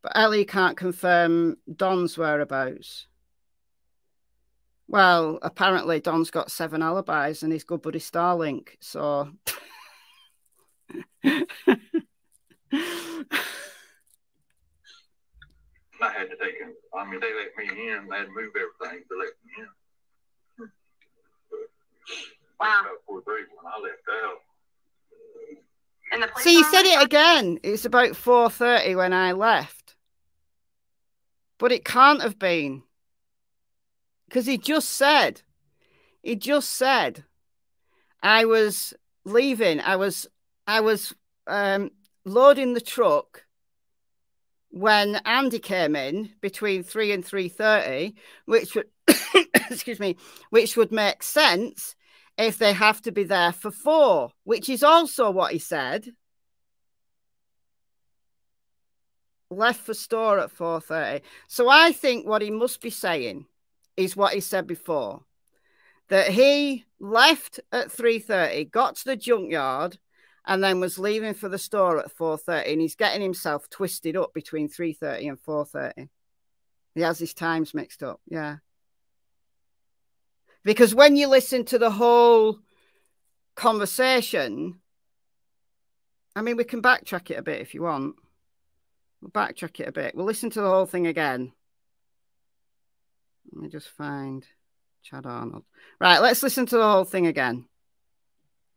But Ellie can't confirm Don's whereabouts. Well, apparently Don's got 7 alibis and his good buddy Starlink, so... I had to take him. I mean, they let me in. They had to move everything to let me in. Wow. About 4:30 when I left out. And the police See, you said it again. It's about 4:30 when I left. But it can't have been. Because he just said, I was leaving. I was loading the truck when Andy came in between 3 and 3:30, which would, excuse me, which would make sense if they have to be there for 4, which is also what he said. Left for store at 4:30. So I think what he must be saying is what he said before, that he left at 3:30, got to the junkyard, and then was leaving for the store at 4:30, and he's getting himself twisted up between 3:30 and 4:30. He has his times mixed up, yeah. Because when you listen to the whole conversation, I mean, we can backtrack it a bit if you want. We'll backtrack it a bit. We'll listen to the whole thing again. Let me just find Chad Arnold. Right, let's listen to the whole thing again.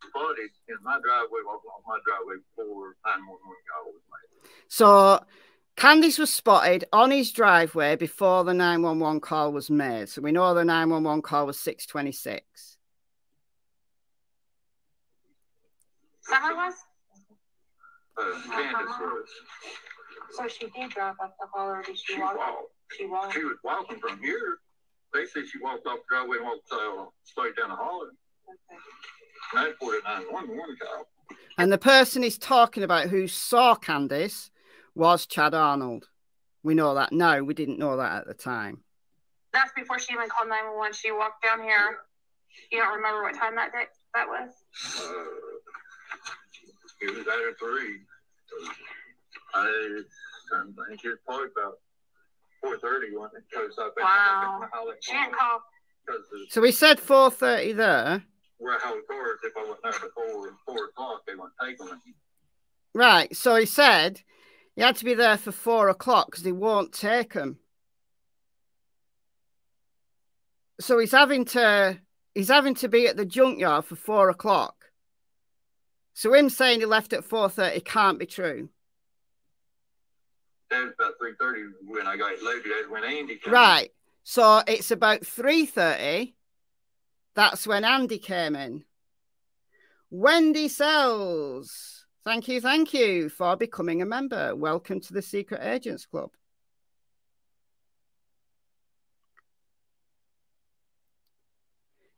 Spotted in my driveway, on my driveway before 911 call was made. So Candice was spotted on his driveway before the 911 call was made. So we know the 911 call was 6:26. Summer was? Candace was. So she did drive up the hall, or did she walk? She walked. She was walking from here. They said she walked off the driveway and walked straight down the hall. Okay. And I reported 911 call. And the person he's talking about who saw Candice was Chad Arnold. We know that now. We didn't know that at the time. That's before she even called 911. She walked down here. You don't remember what time that was? It was after 3. I think it was probably about 4:30 when it goes up. Wow. She didn't call. So we said 4:30 there. Where how it goes, if I went there before 4 o'clock, they wouldn't take them. Right. So he said he had to be there for 4 o'clock because they won't take him. So he's having to be at the junkyard for 4 o'clock. So him saying he left at 4:30 can't be true. That was about 3:30 when I got loaded. That's when Andy came. Right. So it's about 3:30. That's when Andy came in. Wendy Sells. Thank you for becoming a member. Welcome to the Secret Agents Club.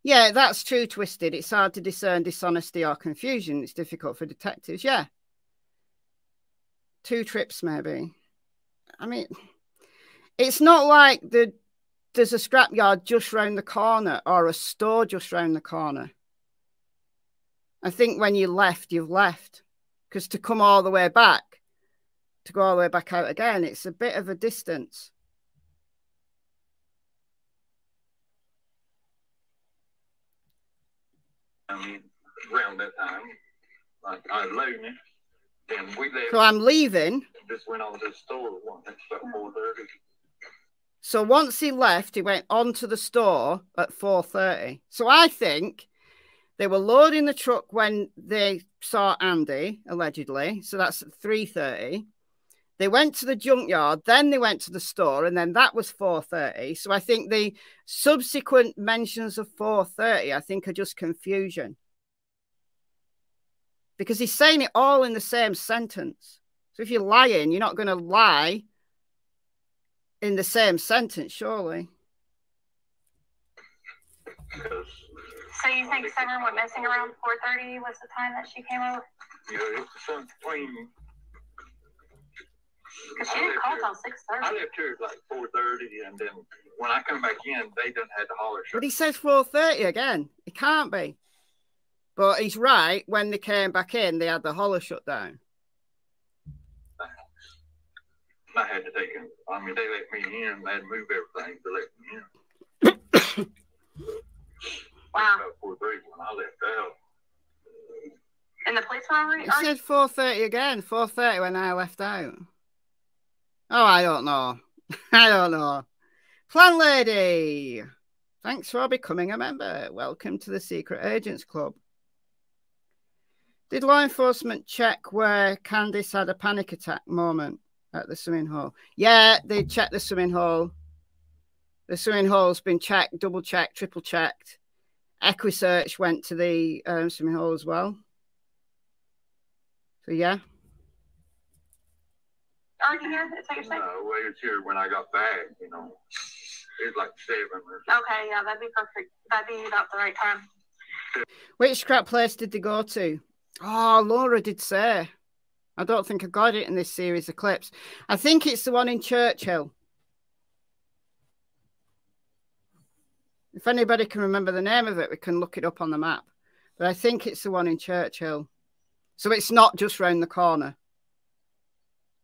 Yeah, that's true, Twisted. It's hard to discern dishonesty or confusion. It's difficult for detectives. Yeah. 2 trips, maybe. I mean, it's not like there's a scrapyard just round the corner or a store just round the corner. I think when you left, you've left. Because to come all the way back, to go all the way back out again, it's a bit of a distance. I mean, around that time, like I was leaving, then we left. So I'm leaving. Just went on to the store at about 4:30. So once he left, he went on to the store at 4:30. So I think they were loading the truck when they saw Andy, allegedly. So that's at 3:30. They went to the junkyard, then they went to the store, and then that was 4:30. So I think the subsequent mentions of 4:30, I think, are just confusion. Because he's saying it all in the same sentence. So if you're lying, you're not going to lie in the same sentence, surely. So you think Summer went missing around 4:30 was the time that she came over? Yeah, it's some between. Because she didn't call till 6:30. I left here at like 4:30, and then when I come back in, they done had the holler shut. But he says 4:30 again. It can't be. But he's right. When they came back in, they had the holler shut down. I had to take him. I mean, they let me in. They had to move everything to let me in. Wow. About 4:30 when I left out. And the police were already. He said 4:30 again. 4:30 when I left out. Oh, I don't know. I don't know. Plan Lady. Thanks for becoming a member. Welcome to the Secret Agents Club. Did law enforcement check where Candice had a panic attack moment at the swimming hole? Yeah, they checked the swimming hole. The swimming hole's been checked, double checked, triple checked. Equisearch went to the swimming hole as well. So, yeah. already here? Is that what you're saying? No, well, it's here when I got back, you know. It was like 7 or something. Okay, yeah, that'd be perfect. That'd be about the right time. Which scrap place did they go to? Oh, Laura did say. I don't think I got it in this series of clips. I think it's the one in Churchill. If anybody can remember the name of it, we can look it up on the map. But I think it's the one in Churchill. So it's not just round the corner.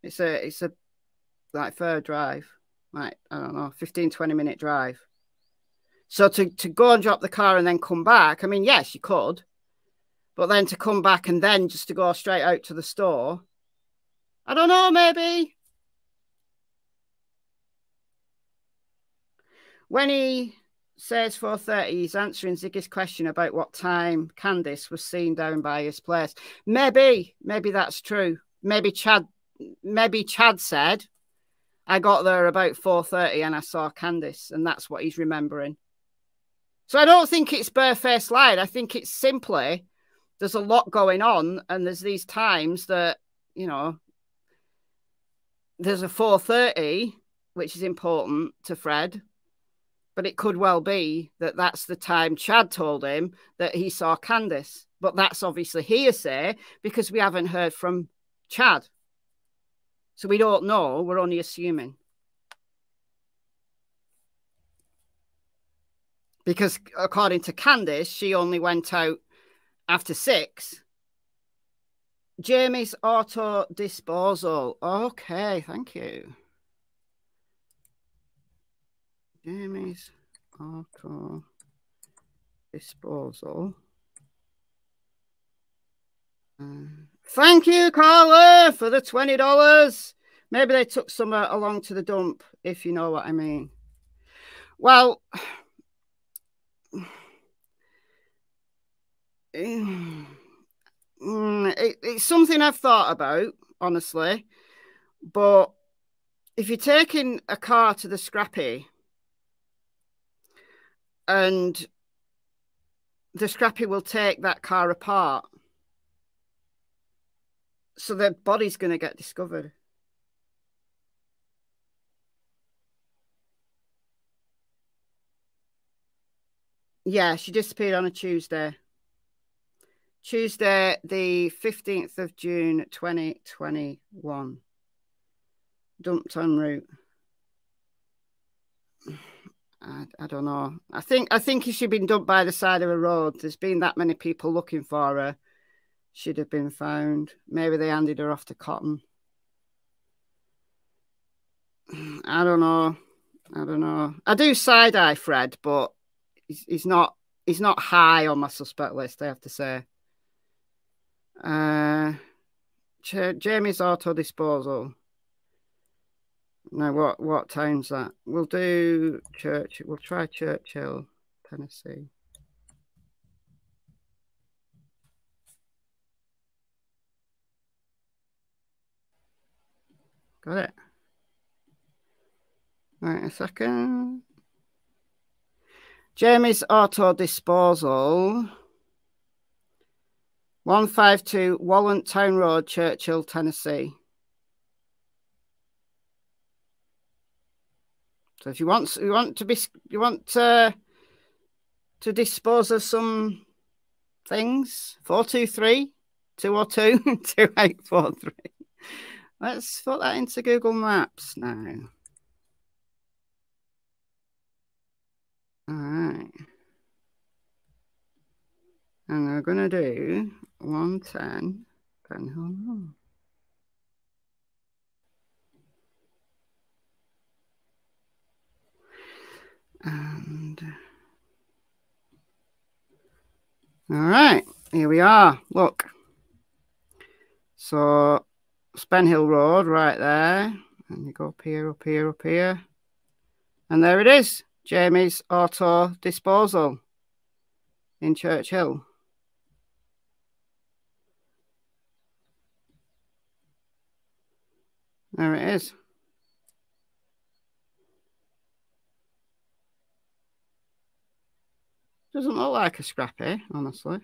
It's a like fair drive. Like, I don't know, 15, 20-minute drive. So to go and drop the car and then come back, I mean, yes, you could. But then to come back and then just to go straight out to the store, I don't know, maybe. When he says 4:30, he's answering Ziggy's question about what time Candice was seen down by his place. Maybe that's true. Maybe Chad said, I got there about 4:30 and I saw Candice, and that's what he's remembering. So I don't think it's barefaced lied. I think it's simply there's a lot going on, and there's these times that, you know, there's a 4:30, which is important to Fred, but it could well be that that's the time Chad told him that he saw Candice. But that's obviously hearsay because we haven't heard from Chad. So we don't know. We're only assuming. Because according to Candice, she only went out after 6. Jamie's auto disposal. Okay, thank you. Jamie's auto disposal. Thank you, Carla, for the $20. Maybe they took some along to the dump, if you know what I mean. Well, it's something I've thought about, honestly. But if you're taking a car to the scrappy and the scrappy will take that car apart, so the body's going to get discovered. Yeah, she disappeared on a Tuesday. Tuesday, the 15th of June, 2021. Dumped en route. I don't know. I think she'd been dumped by the side of a road. There's been that many people looking for her. She'd have been found. Maybe they handed her off to Cotton. I don't know. I do side-eye Fred, but he's not high on my suspect list, I have to say. Jamie's auto disposal. Now, what time's that? We'll do Church. We'll try Churchill, Tennessee. Got it. Right, a second. Jamie's auto disposal. 152 Wallant Town Road, Churchill, Tennessee. So if you want to dispose of some things, 423 202 2843. Let's put that into Google Maps now. All right. And we're going to do 110 Penhill Road. And all right, here we are. Look. So Spenhill Road right there. And you go up here, up here, up here. And there it is. Jamie's auto disposal in Churchill. There it is. Doesn't look like a scrappy, honestly.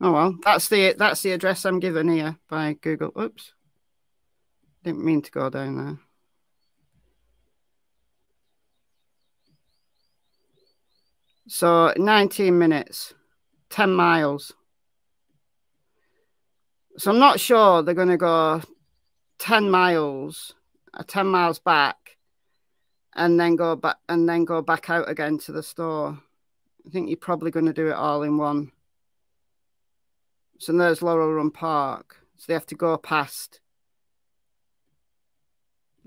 Oh well, that's the address I'm given here by Google. Oops, didn't mean to go down there. So 19 minutes, 10 miles. So I'm not sure they're going to go 10 miles back and then go back out again to the store. I think you're probably going to do it all in one. So there's Laurel Run Park. So they have to go past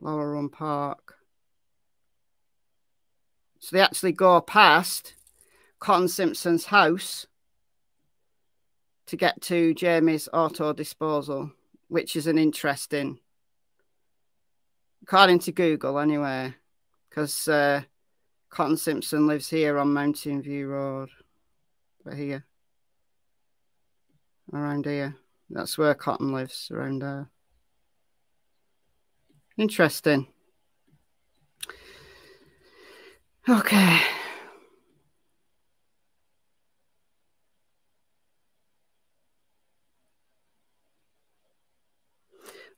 Laurel Run Park. So they actually go past Cotton Simpson's house to get to Jamie's auto disposal, which is an interesting, according to Google anyway, because Cotton Simpson lives here on Mountain View Road. But here. Around here. That's where Cotton lives, around there. Interesting. Okay.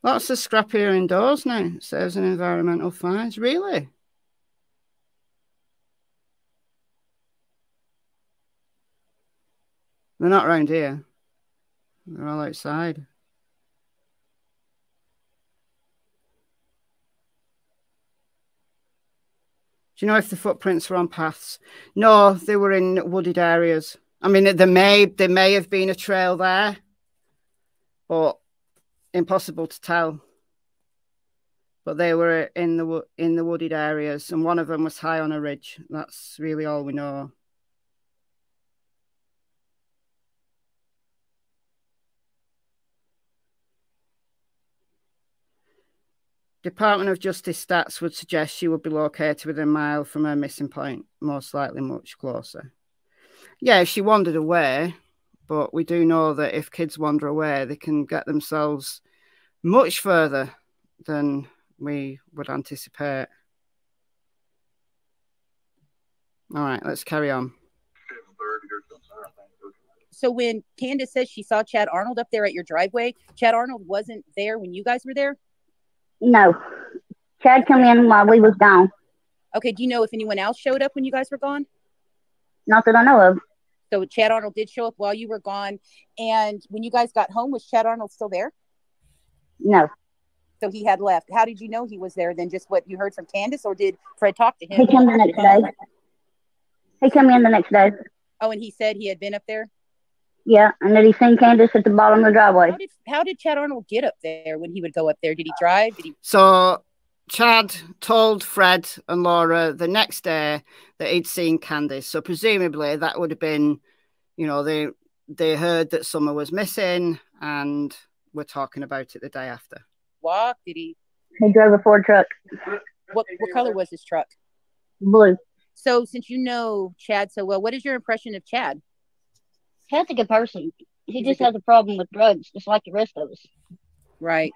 Lots of scrappier indoors now, it says, in environmental fines. Really? They're not around here. They're all outside. Do you know if the footprints were on paths? No, they were in wooded areas. I mean, there may have been a trail there, but impossible to tell. But they were in the wooded areas, and one of them was high on a ridge. That's really all we know. Department of Justice stats would suggest she would be located within a mile from her missing point, most likely much closer. Yeah, if she wandered away, but we do know that if kids wander away, they can get themselves much further than we would anticipate. All right, let's carry on. So when Candace says she saw Chad Arnold up there at your driveway, Chad Arnold wasn't there when you guys were there? No. Chad come in while we was gone. Okay, do you know if anyone else showed up when you guys were gone? Not that I know of. So Chad Arnold did show up while you were gone. And when you guys got home, was Chad Arnold still there? No. So he had left. How did you know he was there then? Just what you heard from Candace, or did Fred talk to him? He came the next day. He came in the next day. Oh, and he said he had been up there? Yeah, and then he seen Candace at the bottom of the driveway. How did Chad Arnold get up there when he would go up there? Did he drive? So Chad told Fred and Lora the next day that he'd seen Candace. So presumably that would have been, you know, they heard that Summer was missing and were talking about it the day after. Walk? Did he? He drove a Ford truck. What color was his truck? Blue. So since you know Chad so well, what is your impression of Chad? Chad's a good person. He just has a problem with drugs, just like the rest of us. Right.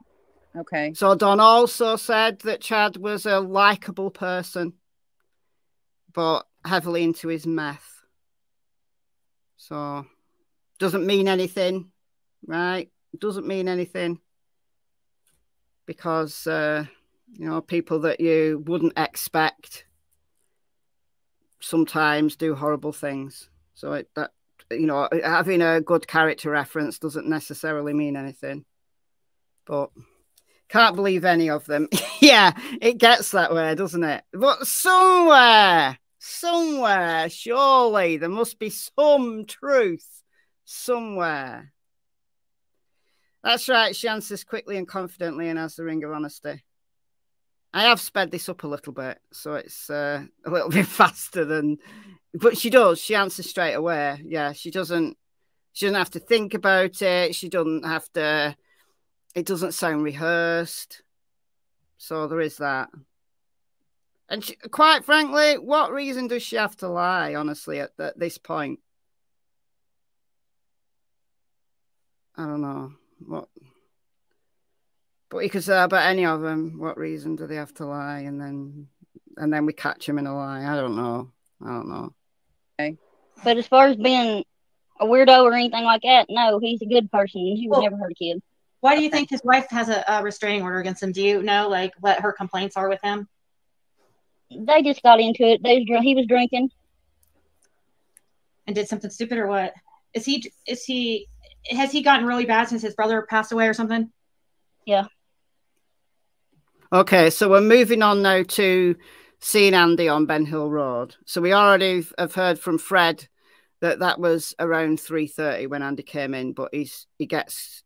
Okay. So Don also said that Chad was a likable person, but heavily into his meth. So doesn't mean anything, right? Doesn't mean anything. Because, you know, people that you wouldn't expect sometimes do horrible things. So that, you know, having a good character reference doesn't necessarily mean anything. But can't believe any of them. Yeah, it gets that way, doesn't it? But somewhere, surely there must be some truth somewhere. That's right, she answers quickly and confidently and has the ring of honesty. I have sped this up a little bit, so it's a little bit faster than... But she does. She answers straight away. Yeah, she doesn't have to think about it. She doesn't have to... It doesn't sound rehearsed. So there is that. And she, quite frankly, what reason does she have to lie, honestly, at this point? I don't know. What? But you could say about any of them, what reason do they have to lie? And then we catch them in a lie. I don't know. Okay. But as far as being a weirdo or anything like that. No, he's a good person. He would Well, never hurt a kid. Why do you think his wife has a restraining order against him? Do you know, like, what her complaints are with him? They just got into it. He was drinking. And did something stupid or what? Has he gotten really bad since his brother passed away or something? Yeah. Okay, so we're moving on now to seeing Andy on Ben Hill Road. So we already have heard from Fred that was around 3:30 when Andy came in, but he gets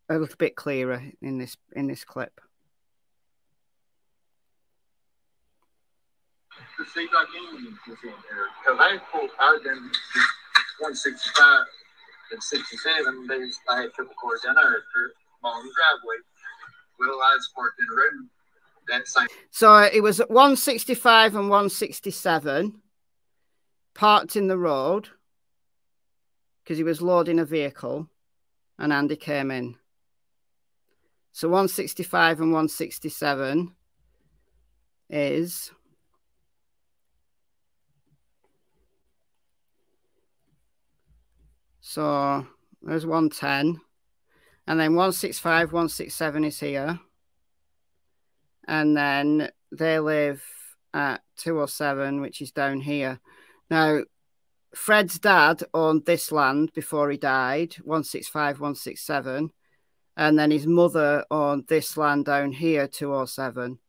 a little bit clearer in this clip. The seat like Indian was in there. Because I done 165 and 67 days. I had triple cars down there along the driveway. Well, I was parked in the road. That same. So it was at 165 and 167, parked in the road because he was loading a vehicle, and Andy came in. So 165 and 167 is so there's 110, and then 165, 167 is here. And then they live at 207, which is down here. Now, Fred's dad owned this land before he died, 165, 167. And then his mother owned this land down here, 207.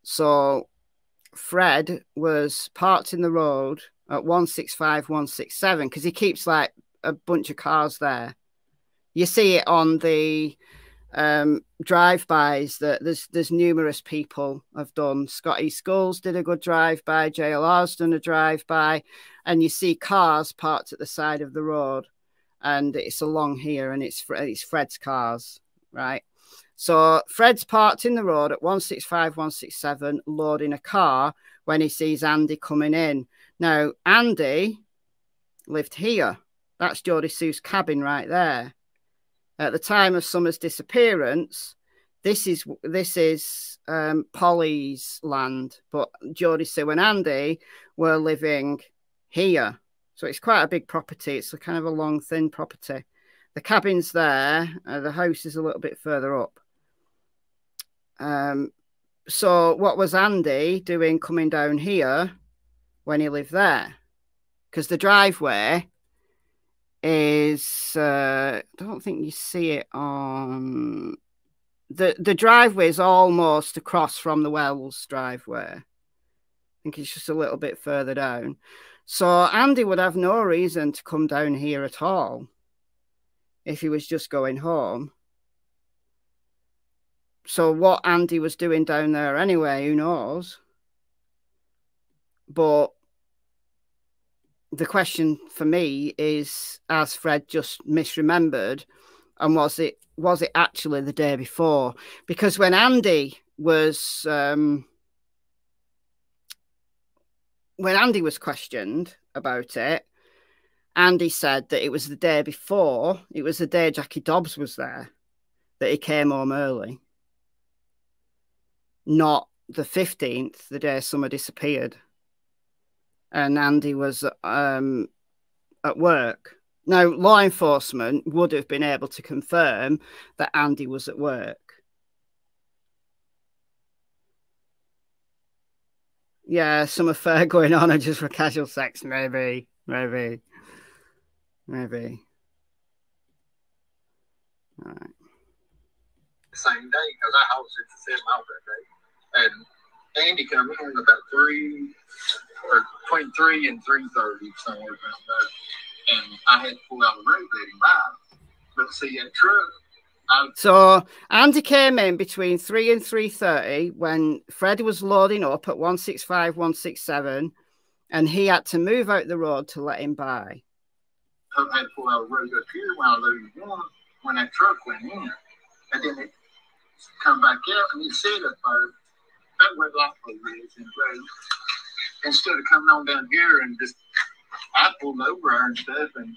So Fred was parked in the road at 165, 167, because he keeps like a bunch of cars there. You see it on the drive-bys that there's numerous people have done. Scotty Skulls did a good drive-by, JLR's done a drive-by, and you see cars parked at the side of the road, and it's along here, and it's Fred's cars, right? So Fred's parked in the road at 165, 167, loading a car when he sees Andy coming in. Now, Andy lived here. That's Jodie Sue's cabin right there. At the time of Summer's disappearance, this is Polly's land, but Jodie Sue and Andy were living here. So it's quite a big property. It's a kind of a long, thin property. The cabin's there. The house is a little bit further up. So what was Andy doing coming down here when he lived there? Because the driveway is I don't think you see it on the driveway is almost across from the Wells driveway. I think it's just a little bit further down. So Andy would have no reason to come down here at all if he was just going home. So what Andy was doing down there anyway, who knows? But the question for me is, has Fred just misremembered, and was it actually the day before? Because when Andy was questioned about it, Andy said that it was the day before. It was the day Jackie Dobbs was there that he came home early, not the 15th, the day Summer disappeared. And Andy was at work. Now, law enforcement would have been able to confirm that Andy was at work. Yeah, some affair going on, or just for casual sex, maybe. All right. Same day, because I was 67 miles that day. And Andy come in about between 3 and 3:30 somewhere around there. And I had to pull out the road, let him by. But see, that truck. So Andy came in between 3 and 3:30 when Fred was loading up at 165, 167, and he had to move out the road to let him by. I had to pull out the road up here when I loaded one when that truck went in. And then it come back out and he said up there, that went likely is in the road. Instead of coming on down here and just, I pulled over her and stuff, and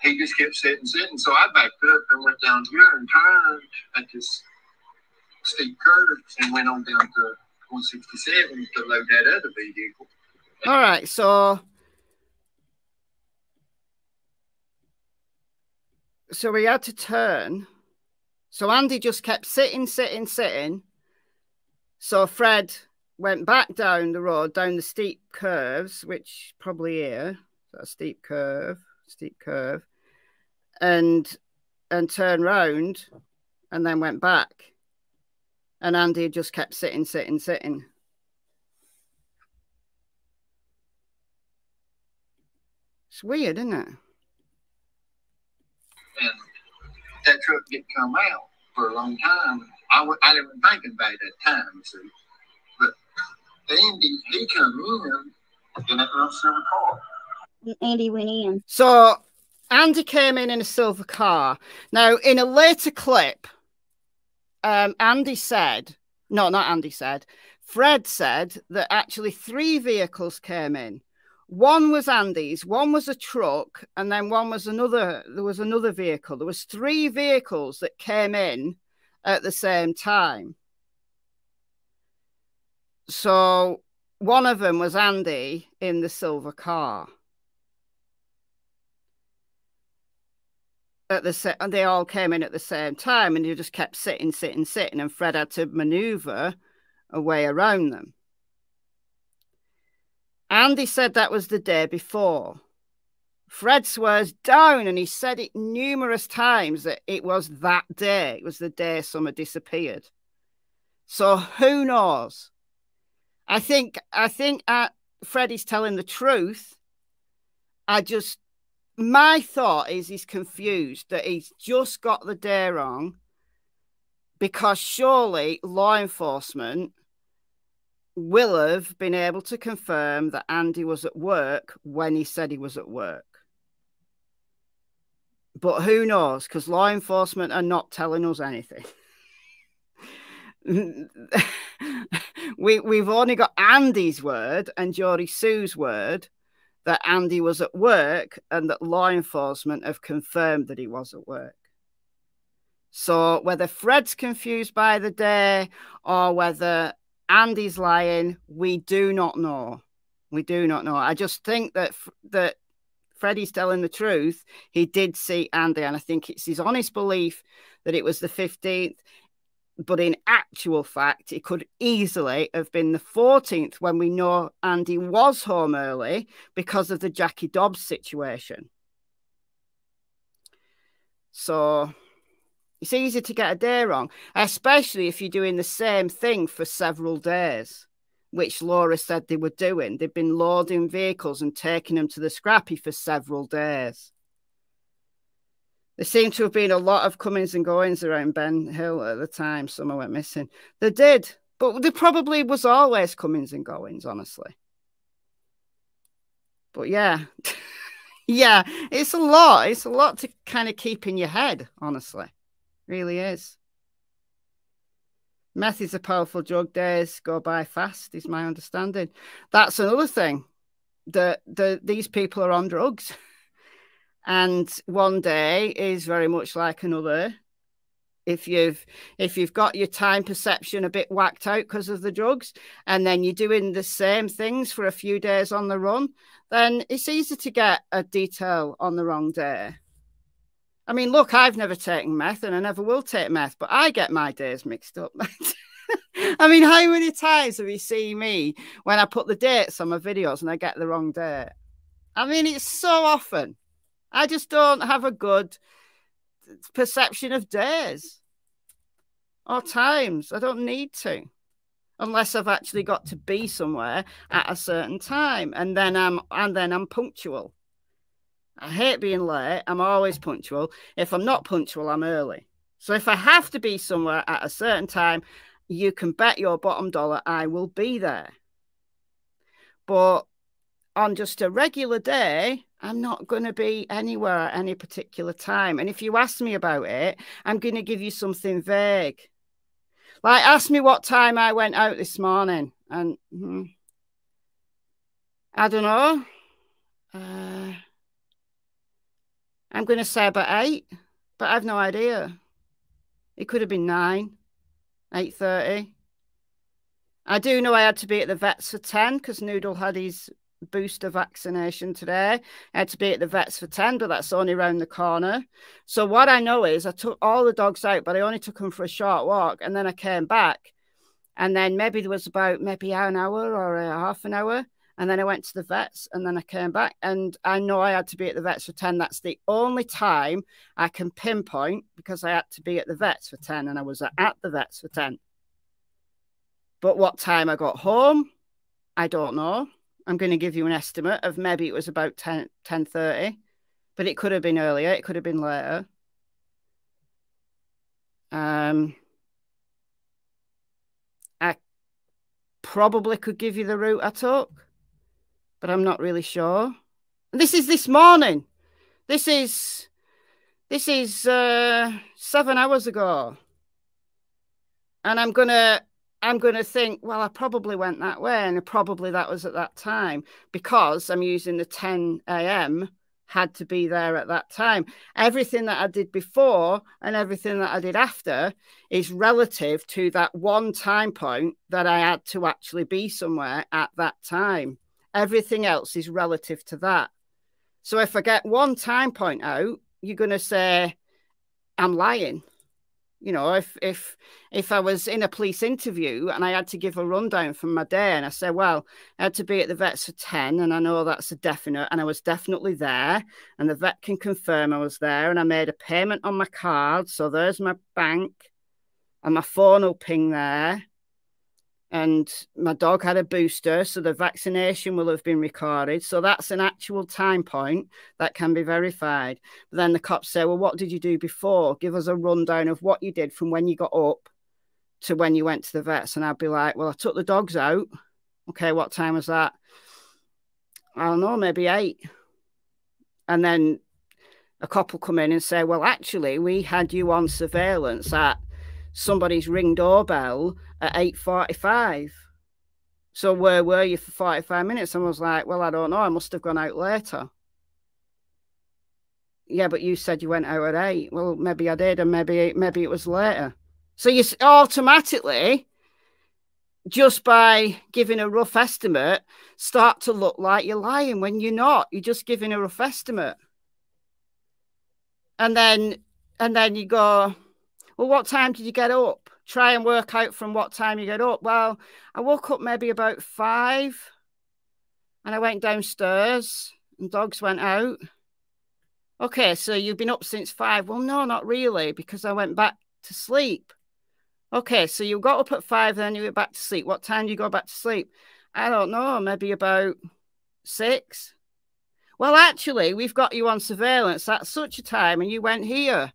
he just kept sitting. So I backed up and went down here and turned at this steep curve and went on down to 167 to load that other vehicle. All right, so So we had to turn. So Andy just kept sitting. So Fred went back down the road, down the steep curves, which probably here, so a steep curve, and turned round and then went back. And Andy just kept sitting. It's weird, isn't it? And that truck didn't come out for a long time. I didn't even think about it at that time, you see. But Andy, he come in that little silver car. Andy went in. So Andy came in a silver car. Now, in a later clip, Andy said, no, not Andy said, Fred said that actually 3 vehicles came in. One was Andy's, one was a truck, and then one was another. There was another vehicle. There was 3 vehicles that came in at the same time. So one of them was Andy in the silver car. And they all came in at the same time, and they just kept sitting, and Fred had to maneuver a way around them. Andy said that was the day before. Fred swears down, and he said it numerous times, that it was that day. It was the day Summer disappeared. So who knows? I think Freddie's telling the truth. My thought is he's confused, that he's just got the day wrong, because surely law enforcement will have been able to confirm that Andy was at work when he said he was at work. But who knows? Because law enforcement are not telling us anything. We've only got Andy's word and Jory Sue's word that Andy was at work, and that law enforcement have confirmed that he was at work. So whether Fred's confused by the day or whether Andy's lying, we do not know. We do not know. I just think that Freddie's telling the truth. He did see Andy, and I think it's his honest belief that it was the 15th. But in actual fact, it could easily have been the 14th, when we know Andy was home early because of the Jackie Dobbs situation. So it's easy to get a day wrong, especially if you're doing the same thing for several days, which Laura said they were doing. They've been loading vehicles and taking them to the scrappy for several days. There seemed to have been a lot of comings and goings around Ben Hill at the time Summer went missing. They did, but there probably was always comings and goings, honestly. But yeah, yeah, it's a lot. It's a lot to kind of keep in your head, honestly. It really is. Meth is a powerful drug. Days go by fast, is my understanding. That's another thing. These people are on drugs. And one day is very much like another. If you've got your time perception a bit whacked out because of the drugs, and then you're doing the same things for a few days on the run, then it's easy to get a detail on the wrong day. I mean, look, I've never taken meth, and I never will take meth, but I get my days mixed up. I mean, how many times have you seen me when I put the dates on my videos and I get the wrong date? I mean, it's so often. I just don't have a good perception of days or times. I don't need to, unless I've actually got to be somewhere at a certain time, and then I'm punctual. I hate being late. I'm always punctual. If I'm not punctual, I'm early. So if I have to be somewhere at a certain time, you can bet your bottom dollar I will be there. But on just a regular day, I'm not going to be anywhere at any particular time. And if you ask me about it, I'm going to give you something vague. Like, ask me what time I went out this morning. And I don't know. I'm going to say about 8, but I've no idea. It could have been 9, 8:30. I do know I had to be at the vets for 10 because Noodle had his booster vaccination today. I had to be at the vets for 10, but that's only around the corner. So what I know is I took all the dogs out, but I only took them for a short walk, and then I came back, and then maybe there was about maybe an hour or a half an hour, and then I went to the vets, and then I came back, and I know I had to be at the vets for 10. That's the only time I can pinpoint, because I had to be at the vets for 10, and I was at the vets for 10. But what time I got home, I don't know. I'm going to give you an estimate of maybe it was about 10:30, but it could have been earlier. It could have been later. I probably could give you the route I took, but I'm not really sure. This is this morning. This is 7 hours ago. And I'm gonna think, well, I probably went that way, and probably that was at that time, because I'm using the 10 a.m. had to be there at that time. Everything that I did before and everything that I did after is relative to that one time point that I had to actually be somewhere at that time. Everything else is relative to that. So if I get one time point out, you're going to say I'm lying. You know, if I was in a police interview and I had to give a rundown from my day, and I say, well, I had to be at the vets for 10, and I know that's a definite, and I was definitely there, and the vet can confirm I was there, and I made a payment on my card, so there's my bank, and my phone will ping there, and my dog had a booster, so the vaccination will have been recorded. So that's an actual time point that can be verified. But then the cops say, well, what did you do before? Give us a rundown of what you did from when you got up to when you went to the vets. And I'd be like, well, I took the dogs out. Okay, what time was that? I don't know, maybe 8. And then a cop will come in and say, well, actually, we had you on surveillance at somebody's ring doorbell at 8:45. So where were you for 45 minutes? And I was like, well, I don't know. I must have gone out later. Yeah, but you said you went out at 8. Well, maybe I did, and maybe it was later. So you automatically, just by giving a rough estimate, start to look like you're lying when you're not. You're just giving a rough estimate. And then you go, well, what time did you get up? Try and work out from what time you get up. Well, I woke up maybe about 5, and I went downstairs and dogs went out. Okay, so you've been up since 5. Well, no, not really, because I went back to sleep. Okay, so you got up at 5, then you went back to sleep. What time do you go back to sleep? I don't know, maybe about 6. Well, actually, we've got you on surveillance at such a time, and you went here.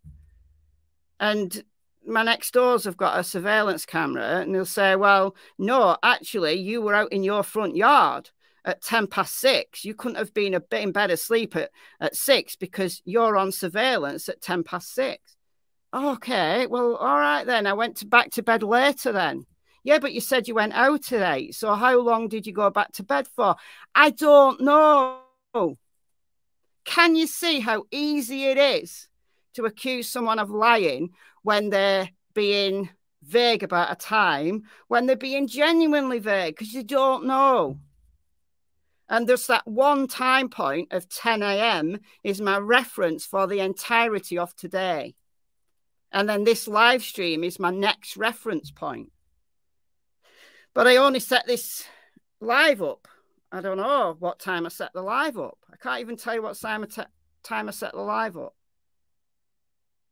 And my next doors have got a surveillance camera, and they'll say, well, no, actually, you were out in your front yard at 6:10. You couldn't have been a bit in bed asleep at 6 because you're on surveillance at 6:10. Okay, well, all right then. I went back to bed later then. Yeah, but you said you went out at 8. So how long did you go back to bed for? I don't know. Can you see how easy it is to accuse someone of lying when they're being vague about a time, when they're being genuinely vague, because you don't know? And there's that one time point of 10 a.m. is my reference for the entirety of today. And then this live stream is my next reference point. But I only set this live up. I don't know what time I set the live up. I can't even tell you what time I set the live up.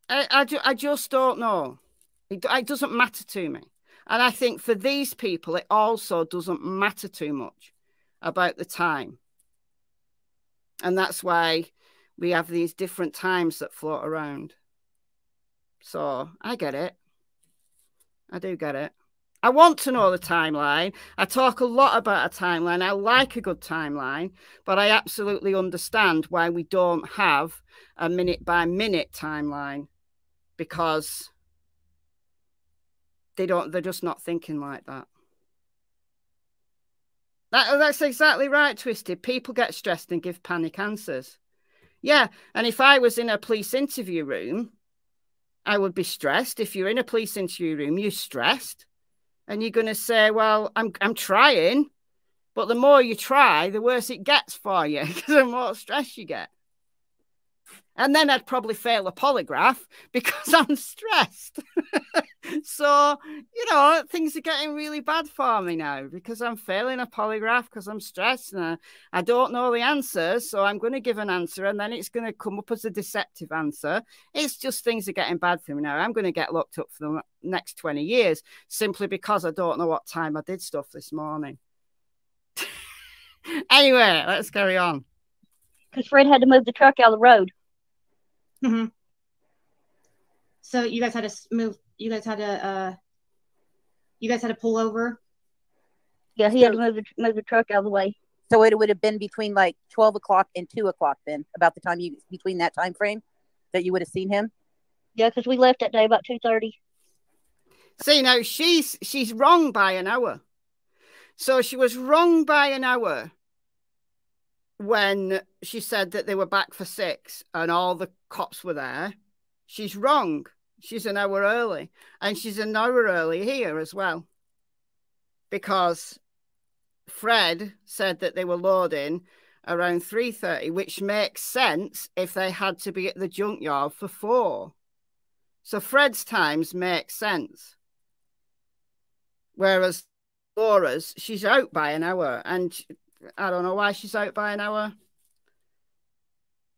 I just don't know. It doesn't matter to me. And I think for these people, it also doesn't matter too much about the time. And that's why we have these different times that float around. So I get it. I do get it. I want to know the timeline. I talk a lot about a timeline. I like a good timeline, but I absolutely understand why we don't have a minute-by-minute timeline, because they're just not thinking like that. That's exactly right, Twisted. People get stressed and give panic answers. Yeah, and if I was in a police interview room, I would be stressed. If you're in a police interview room, you're stressed. And you're going to say, well, I'm trying, But the more you try, the worse it gets for you, because the more stress you get. And then I'd probably fail a polygraph because I'm stressed. So, you know, things are getting really bad for me now because I'm failing a polygraph because I'm stressed and I don't know the answers. So I'm going to give an answer and then it's going to come up as a deceptive answer. It's just things are getting bad for me now. I'm going to get locked up for the next 20 years simply because I don't know what time I did stuff this morning. Anyway, let's carry on. Because Fred had to move the truck out of the road. Mm-hmm. So you guys had to move. You guys had to pull over. Yeah, he had to move the truck out of the way. So it would have been between like 12 o'clock and 2 o'clock then, about the time between that time frame that you would have seen him. Yeah, because we left that day about 2:30. See, now she's wrong by an hour. So she was wrong by an hour when she said that they were back for 6 and all the cops were there. She's wrong. She's an hour early. And she's an hour early here as well. Because Fred said that they were loading around 3:30, which makes sense if they had to be at the junkyard for 4. So Fred's times make sense. Whereas Laura's, she's out by an hour. And I don't know why she's out by an hour.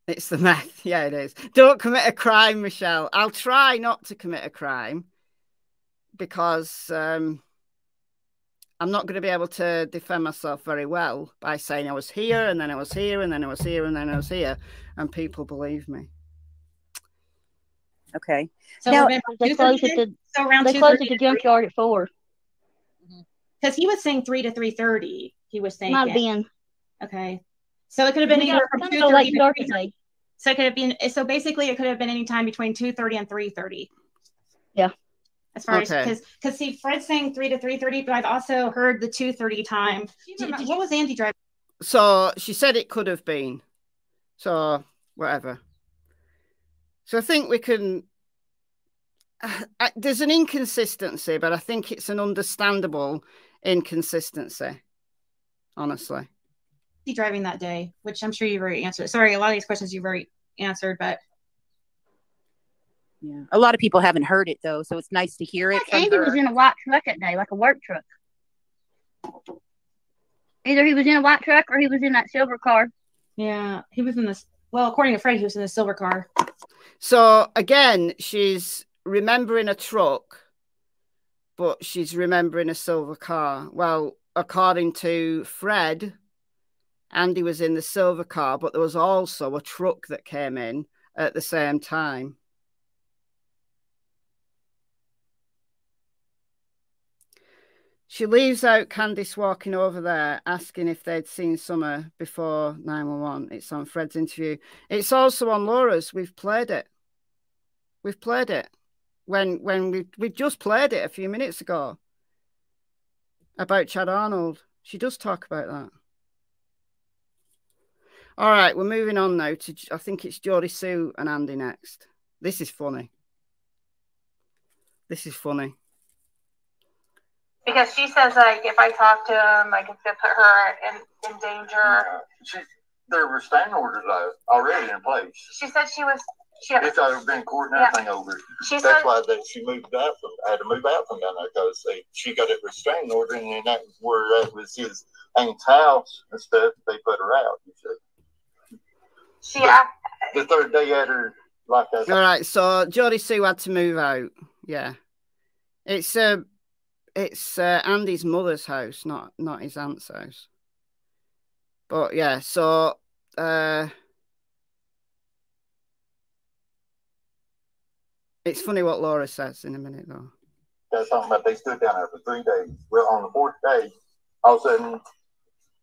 It's the meth. Yeah, it is. Don't commit a crime, Michelle. I'll try not to commit a crime because I'm not going to be able to defend myself very well by saying I was here and then I was here and then I was here and then I was here and people believe me. Okay. So Now, remember, they closed at the junkyard at 4. Because he was saying 3 to 3:30. He was saying Might have been. Okay. So it could have been either from 2:30 like to dark 3:30. So it could have been. So basically, it could have been any time between 2:30 and 3:30. Yeah. As far as because see, Fred's saying 3 to 3:30, but I've also heard the 2:30 time. What was Andy driving? So she said it could have been. So whatever. So I think we can. There's an inconsistency, but I think it's an understandable inconsistency. Honestly. Driving that day, which I'm sure you've already answered. Sorry, a lot of these questions you've already answered, but yeah, a lot of people haven't heard it though, so it's nice to hear it. Andy was in a white truck that day, like a work truck. Either he was in a white truck or he was in that silver car. Yeah, he was in this. Well, according to Fred, he was in the silver car. So again, she's remembering a truck, but she's remembering a silver car. Well, according to Fred, Andy was in the silver car, but there was also a truck that came in at the same time. She leaves out Candice walking over there, asking if they'd seen Summer before 911. It's on Fred's interview. It's also on Laura's. We've played it. We've played it. When we've just played it a few minutes ago about Chad Arnold. She does talk about that. All right, we're moving on now to, I think it's Jodie Sue and Andy next. This is funny. This is funny. Because she says, like, if I talk to him, like, it's going to put her in danger. There were restraining orders already in place. She said she was... It's already been court and everything over it. That's why she moved out had to move out from down there because she got a restraining order and then that was where that was his aunt's house and stuff. They put her out. The third day had her like that. All right, so Jodie Sue had to move out. Yeah, it's Andy's mother's house, not his aunt's house. But yeah, so it's funny what Laura says in a minute though. That's talking about they stood down there for 3 days. Well, on the 4th day, all of a sudden,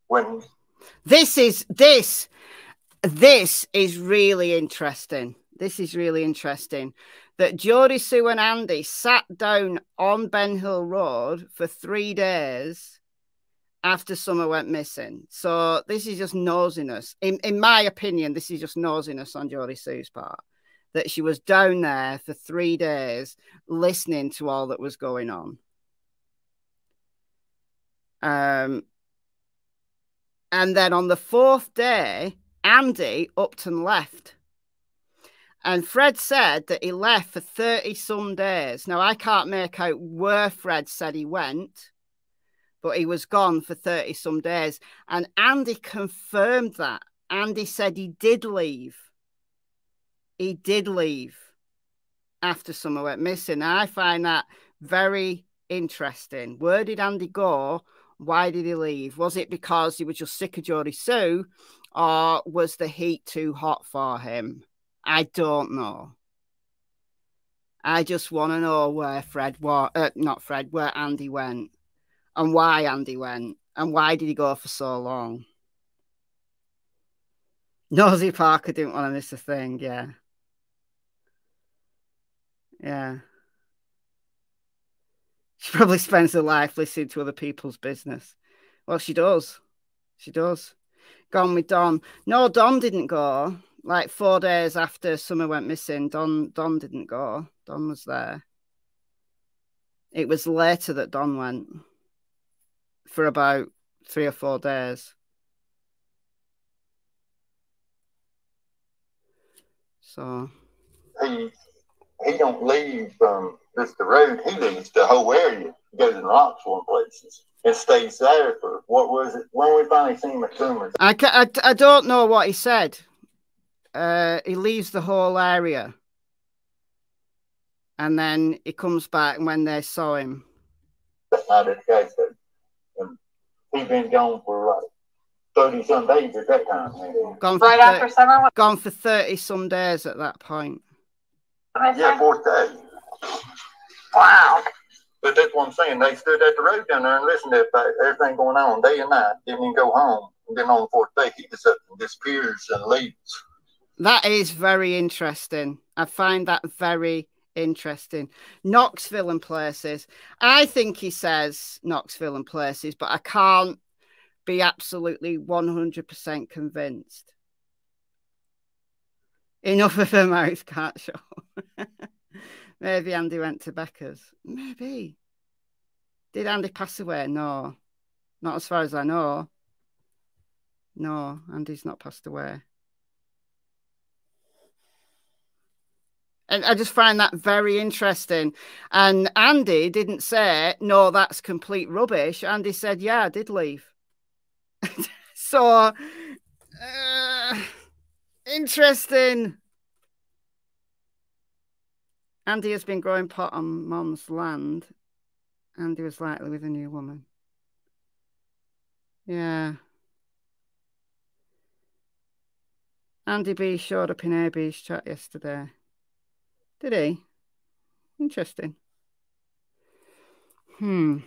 when this is really interesting. This is really interesting that Jodie Sue and Andy sat down on Ben Hill Road for 3 days after Summer went missing. So this is just nosiness. In my opinion, this is just nosiness on Jodie Sue's part. That she was down there for 3 days listening to all that was going on. And then on the 4th day, Andy upped and left. And Fred said that he left for 30-some days. Now, I can't make out where Fred said he went, but he was gone for 30-some days. And Andy confirmed that. Andy said he did leave. He did leave after Summer went missing. I find that very interesting. Where did Andy go? Why did he leave? Was it because he was just sick of Geordie Sue, or was the heat too hot for him? I don't know. I just want to know where where Andy went, and why Andy went, and why did he go for so long? Nosy Parker didn't want to miss a thing, yeah. Yeah. She probably spends her life listening to other people's business. Well, she does. She does. Gone with Don. No, Don didn't go. Like 4 days after Summer went missing, Don didn't go. Don was there. It was later that Don went for about 3 or 4 days. So he don't leave just the road. He leaves the whole area. He goes in Roxville places and stays there for, what was it? When we finally seen McCoomers. I don't know what he said. He leaves the whole area. And then he comes back when they saw him. How did the guy say? He'd been gone for like 30-some days at that time. Right after summer? Gone for 30-some days at that point. Yeah, 4th day. Wow. But that's what I'm saying. They stood at the road down there and listened to everything going on day and night. Didn't even go home. And then on the 4th day, he just up and disappears and leaves. That is very interesting. I find that very interesting. Knoxville and places. I think he says Knoxville and places, but I can't be absolutely 100% convinced. Enough of her mouth can't show. Maybe Andy went to Becca's. Maybe. Did Andy pass away? No. Not as far as I know. No, Andy's not passed away. And I just find that very interesting. And Andy didn't say, no, that's complete rubbish. Andy said, yeah, I did leave. So, interesting. Andy has been growing pot on Mom's land. Andy was likely with a new woman. Yeah. Andy B showed up in AB's chat yesterday. Did he? Interesting. They don't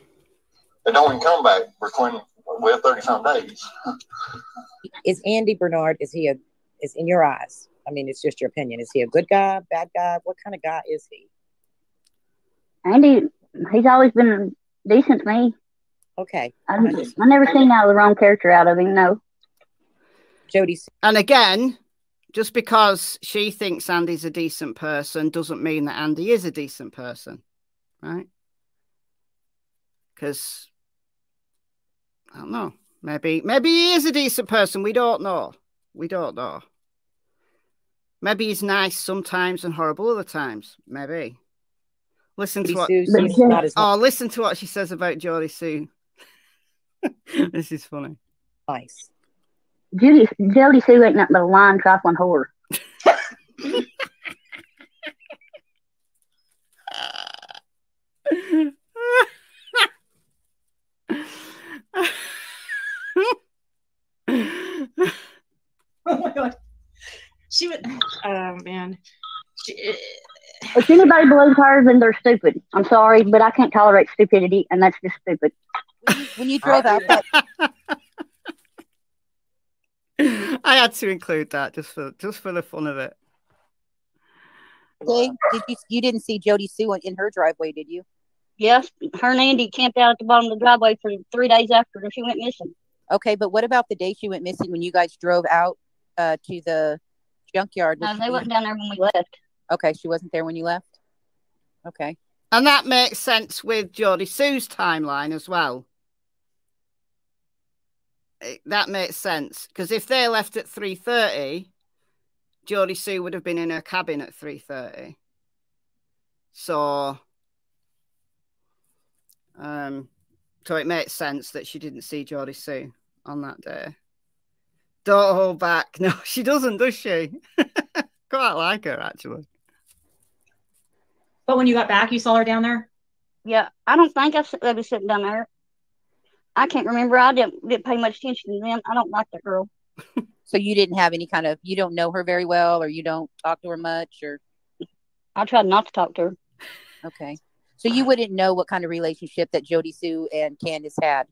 even come back for 30-some days. Is Andy Bernard, is in your eyes? I mean, it's just your opinion. Is he a good guy, bad guy? What kind of guy is he? Andy, he's always been decent to me. Okay. I never seen out the wrong character out of him, no. Jody. And again, just because she thinks Andy's a decent person doesn't mean that Andy is a decent person, right? Because, I don't know. Maybe he is a decent person. We don't know. We don't know. Maybe he's nice sometimes and horrible other times. Maybe. Listen to listen to what she says about Geordie Sue. This is funny. Nice. Jody Sue ain't nothing but a lying, trifling whore. Oh my God. She would, oh man. If anybody believes her, then they're stupid. I'm sorry, but I can't tolerate stupidity, and that's just stupid. When you drove out that, I had to include that just for the fun of it. you didn't see Jody Sue in her driveway, did you? Yes, her and Andy camped out at the bottom of the driveway for 3 days after she went missing. Okay, but what about the day she went missing when you guys drove out to the junkyard? No, they wasn't down there when we left. Okay, she wasn't there when you left? Okay. And that makes sense with Geordie Sue's timeline as well. that makes sense. Because if they left at 3:30, Jodie Sue would have been in her cabin at 3:30. So it makes sense that she didn't see Jodie Sue on that day. Don't hold back. No, she doesn't, does she? Quite like her, actually. But when you got back, you saw her down there? Yeah, I don't think I was sitting down there. I can't remember. I didn't pay much attention to them. I don't like that girl. So you didn't have any kind of, you don't know her very well, or you don't talk to her much, or? I tried not to talk to her. Okay. So you wouldn't know what kind of relationship that Jodie Sue and Candace had.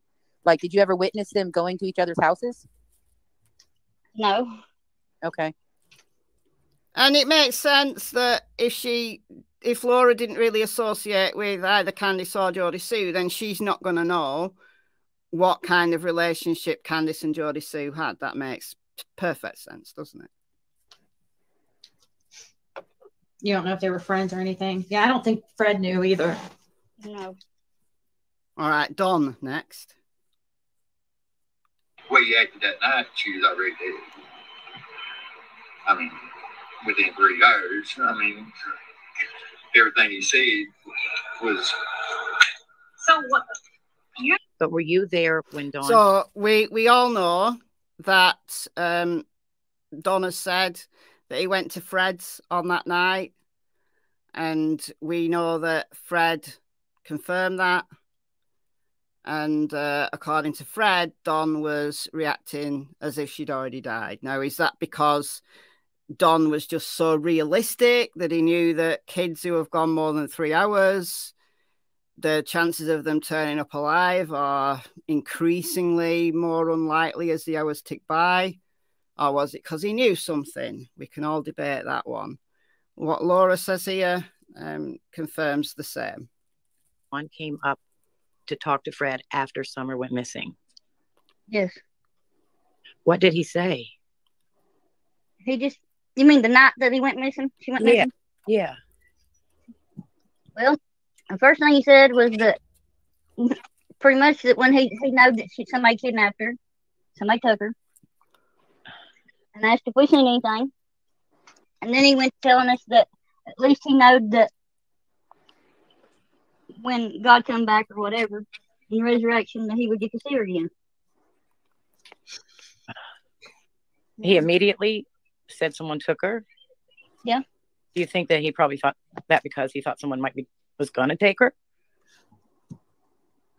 Like, did you ever witness them going to each other's houses? No. Okay. And it makes sense that if Laura didn't really associate with either Candice or Jodie Sue, then she's not going to know what kind of relationship Candice and Jodie Sue had. That makes perfect sense, doesn't it? You don't know if they were friends or anything. Yeah, I don't think Fred knew either. No. All right, Dawn next. The way you acted that night, she was already dead. I mean, within 3 hours. I mean, everything he said was. So what? But were you there when Dawn? So we all know that Donna said that he went to Fred's on that night, and we know that Fred confirmed that. And according to Fred, Dawn was reacting as if she'd already died. Now, is that because Dawn was just so realistic that he knew that kids who have gone more than 3 hours, the chances of them turning up alive are increasingly more unlikely as the hours tick by? Or was it because he knew something? We can all debate that one. What Laura says here confirms the same. One came up to talk to Fred after Summer went missing. Yes. What did he say? He just, you mean the night that he went missing? She went missing? Yeah. Well, the first thing he said was that pretty much that when he knew that somebody kidnapped her, somebody took her, and asked if we seen anything. And then he went telling us that at least he knowed that when God come back or whatever in resurrection, that he would get to see her again. He immediately said someone took her? Yeah. Do you think that he probably thought that because he thought someone was going to take her?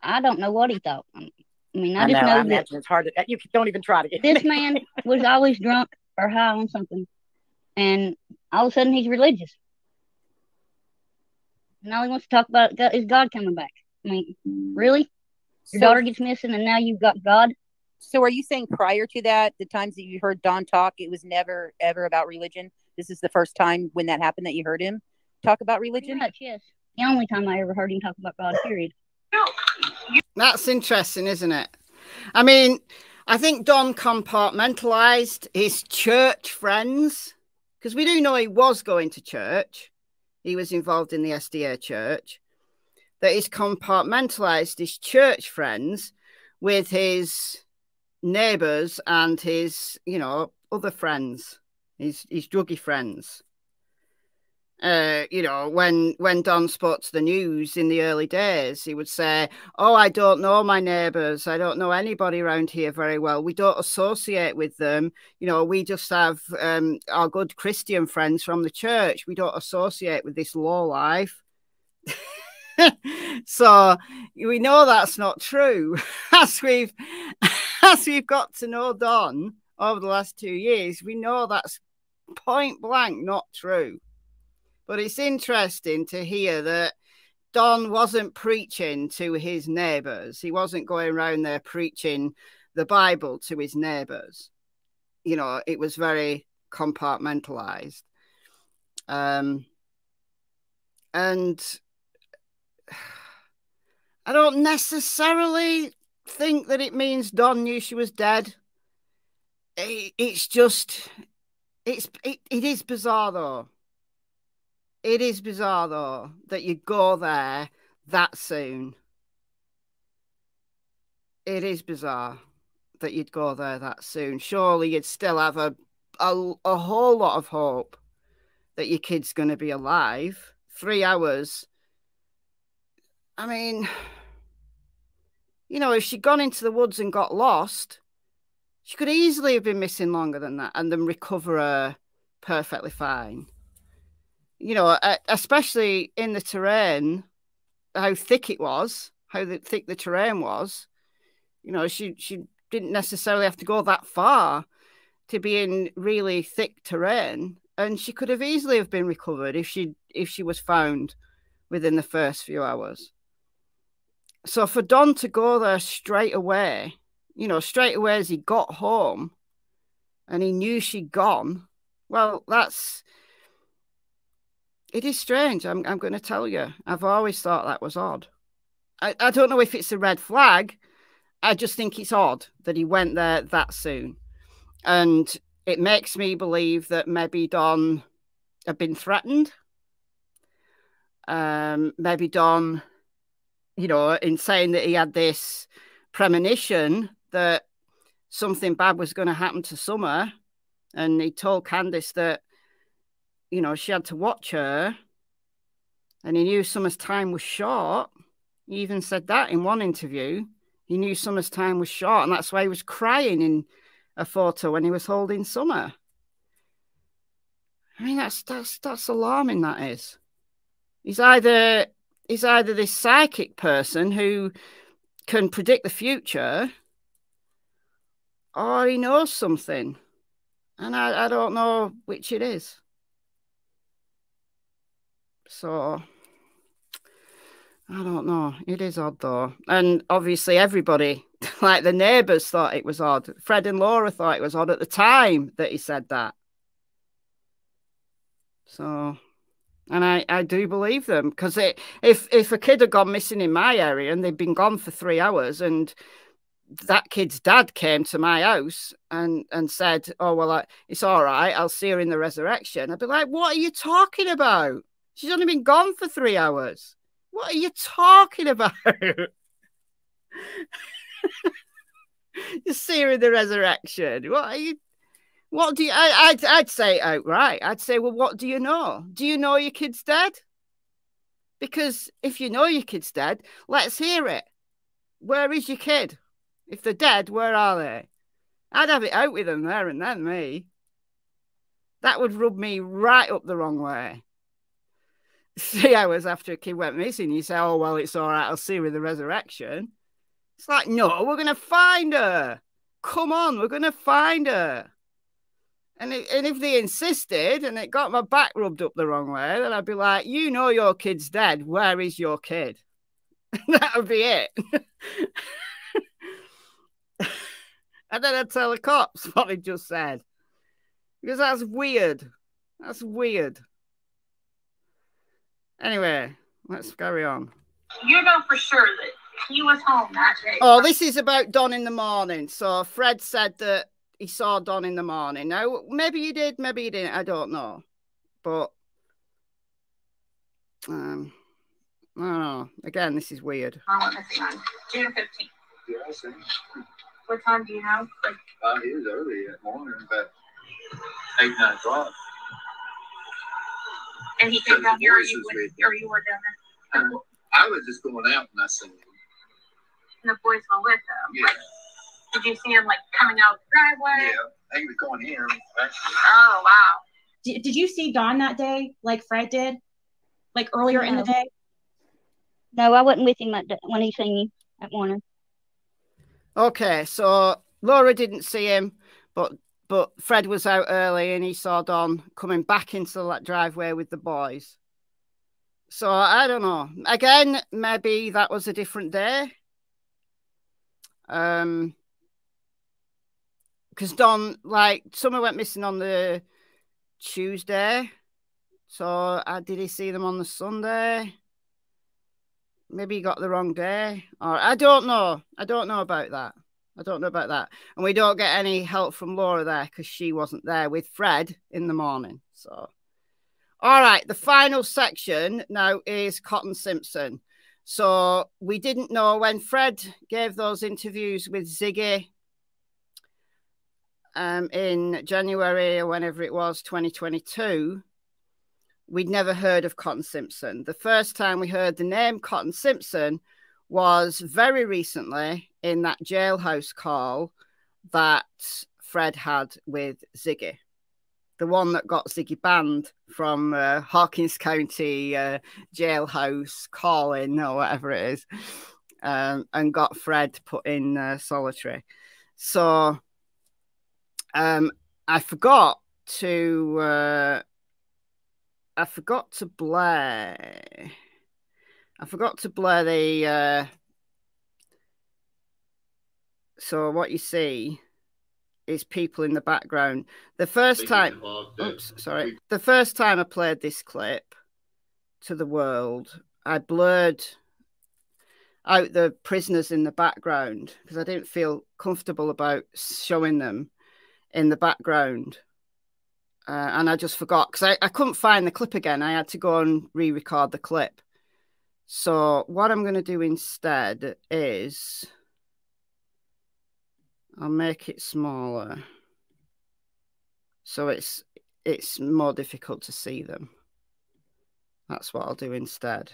I don't know what he thought. I mean, I just know I that imagine it's hard to, you don't even try to get this man was always drunk or high on something, and all of a sudden he's religious. And all he wants to talk about is God coming back. I mean, really? Your daughter gets missing, and now you've got God? So are you saying prior to that, the times that you heard Don talk, it was never, ever about religion? This is the first time when that happened that you heard him talk about religion? Pretty much, yes. The only time I ever heard him talk about God, period. That's interesting, isn't it? I mean, I think Don compartmentalized his church friends, because we do know he was going to church. He was involved in the SDA church. That he's compartmentalized his church friends with his neighbours and his, other friends, his druggy friends. When Don spoke to the news in the early days, he would say, "Oh, I don't know my neighbours. I don't know anybody around here very well. We don't associate with them. We just have our good Christian friends from the church. We don't associate with this low life." So we know that's not true. As we've got to know Don over the last 2 years, we know that's point blank not true. But it's interesting to hear that Don wasn't preaching to his neighbours. He wasn't going around there preaching the Bible to his neighbours. It was very compartmentalized. And I don't necessarily think that it means Don knew she was dead. It is bizarre, though. It is bizarre, though, that you go there that soon. It is bizarre that you'd go there that soon. Surely you'd still have a whole lot of hope that your kid's going to be alive. 3 hours. I mean, you know, if she'd gone into the woods and got lost, she could easily have been missing longer than that and then recover her perfectly fine. You know, especially in the terrain, how thick it was, how thick the terrain was. You know, she didn't necessarily have to go that far to be in really thick terrain, and she could have easily have been recovered if she was found within the first few hours. So for Don to go there straight away, you know, straight away as he got home and he knew she'd gone, well, it is strange. I'm going to tell you. I've always thought that was odd. I don't know if it's a red flag. I just think it's odd that he went there that soon. And it makes me believe that maybe Don had been threatened. Maybe Don, you know, in saying that he had this premonition that something bad was going to happen to Summer, and he told Candice that, you know, she had to watch her, and he knew Summer's time was short. He even said that in one interview. He knew Summer's time was short, and that's why he was crying in a photo when he was holding Summer. I mean, that's alarming, that is. He's either this psychic person who can predict the future, or he knows something. And I don't know which it is. So, I don't know. It is odd, though. And obviously everybody, like the neighbours, thought it was odd. Fred and Lora thought it was odd at the time that he said that. So, and I do believe them. Because if a kid had gone missing in my area and they'd been gone for 3 hours, and that kid's dad came to my house and said, oh, well, it's all right, I'll see her in the resurrection, I'd be like, what are you talking about? She's only been gone for 3 hours. What are you talking about? You see her in the resurrection. What do you, I'd say it outright. I'd say, well, what do you know? Do you know your kid's dead? Because if you know your kid's dead, let's hear it. Where is your kid? If they're dead, where are they? I'd have it out with them there and then, me. That would rub me right up the wrong way. 3 hours after a kid went missing, you say, oh, well, it's all right, I'll see her in the resurrection. It's like, no, we're going to find her. Come on, we're going to find her. And if they insisted and it got my back rubbed up the wrong way, then I'd be like, you know your kid's dead. Where is your kid? That would be it. And then I'd tell the cops what he just said. Because that's weird. That's weird. Anyway, let's carry on. You know for sure that he was home that day. Oh, this is about Don in the morning. So Fred said that he saw Don in the morning. Now, maybe he did, maybe he didn't. I don't know. But, I don't know. Again, this is weird. I want to see on June 15th. Yeah, I see. What time do you know? It was early that morning, about 8, 9 o'clock. And he came down here, or you were down there? I was just going out and I seen him. And the boys were with him? Yeah. Like, did you see him, like, coming out the driveway? Yeah, he was going in, actually. Oh, wow. Did you see Don that day, like Fred did? Like, earlier in the day? No, I wasn't with him when he seen me that morning. Okay, so Lora didn't see him, but Fred was out early and he saw Don coming back into that driveway with the boys. So I don't know. Again, maybe that was a different day. Because Don, like, Summer went missing on the Tuesday. So did he see them on the Sunday? Maybe he got the wrong day. Or I don't know. I don't know about that. And we don't get any help from Lora there because she wasn't there with Fred in the morning. So, all right. The final section now is Cotton Simpson. So we didn't know when Fred gave those interviews with Ziggy in January or whenever it was, 2022, we'd never heard of Cotton Simpson. The first time we heard the name Cotton Simpson was very recently in that jailhouse call that Fred had with Ziggy, the one that got Ziggy banned from Hawkins County jailhouse calling or whatever it is, and got Fred put in solitary. So I forgot to blare. I forgot to blur the. So what you see is people in the background. The first time, the first time I played this clip to the world, I blurred out the prisoners in the background because I didn't feel comfortable about showing them in the background. And I just forgot because I couldn't find the clip again. I had to go and re-record the clip. So what I'm going to do instead is I'll make it smaller so it's more difficult to see them. That's what I'll do instead.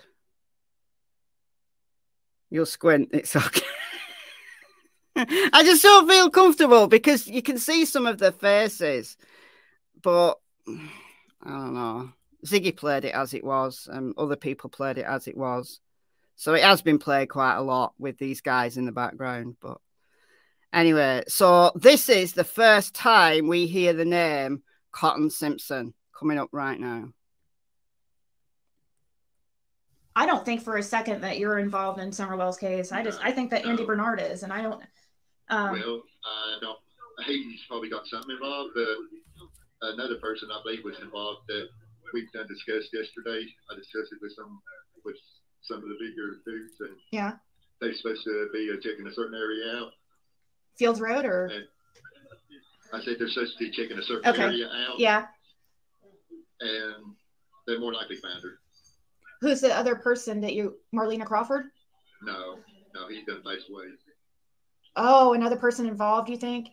You'll squint, it's okay. I just don't feel comfortable because you can see some of their faces, but I don't know. Ziggy played it as it was, and other people played it as it was. So it has been played quite a lot with these guys in the background. But anyway, so this is the first time we hear the name Cotton Simpson coming up right now. I don't think for a second that you're involved in Summerwell's case. I think that Andy Bernard is, and I don't. Well, no, he's probably got something involved, but another person I believe was involved that we've done discussed yesterday. I discussed it with some of the bigger dudes, and yeah, they're supposed to be checking a certain area out. Fields Road, or and I said they're supposed to be checking a certain area out. Yeah, and they more likely found her. Who's the other person that you, Marlena Crawford? No, he's done passed away. Oh, another person involved, you think?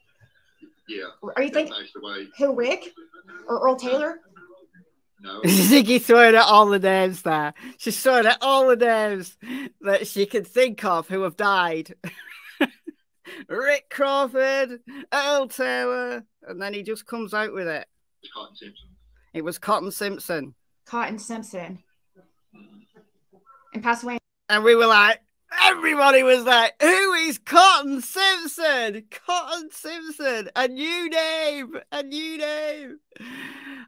Yeah. Are you thinking who, Rick or Earl Taylor? No. Ziggy throwing out all the names there. She's throwing out all the names that she can think of who have died. Rick Crawford, Earl Taylor, and then he just comes out with it. Cotton Simpson. It was Cotton Simpson. Cotton Simpson. And passed away. And we were like, everybody was like, who is Cotton Simpson? Cotton Simpson. A new name. A new name.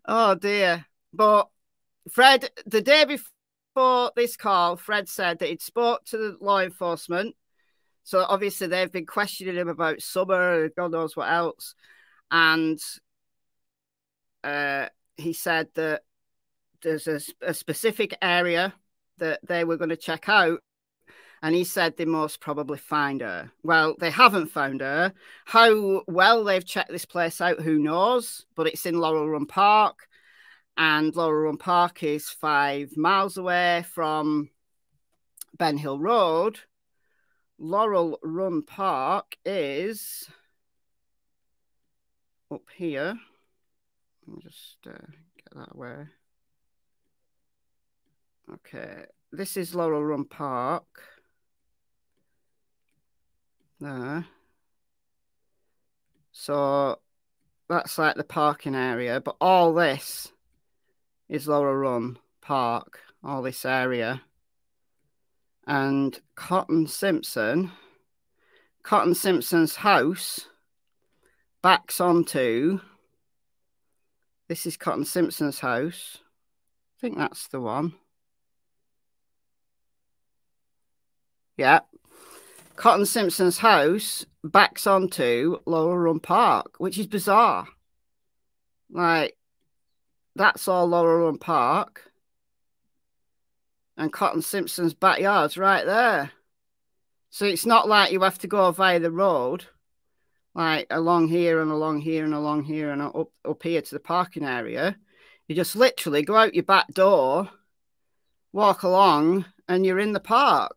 Oh, dear. But Fred, the day before this call, Fred said that he'd spoke to the law enforcement. So obviously they've been questioning him about Summer, God knows what else. And he said that there's a specific area that they were going to check out. And he said they most probably find her. Well, they haven't found her. How well they've checked this place out, who knows? But it's in Laurel Run Park. And Laurel Run Park is 5 miles away from Ben Hill Road. Laurel Run Park is up here. Let me just get that away. Okay, this is Laurel Run Park. There. So that's like the parking area, but all this is Laurel Run Park, all this area. And Cotton Simpson's house backs onto, this is Cotton Simpson's house. I think that's the one. Yeah. Cotton Simpson's house backs onto Laurel Run Park, which is bizarre. Like, that's all Laurel Run Park. And Cotton Simpson's backyard's right there. So it's not like you have to go via the road, like along here and along here and along here and up here to the parking area. You just literally go out your back door, walk along, and you're in the park.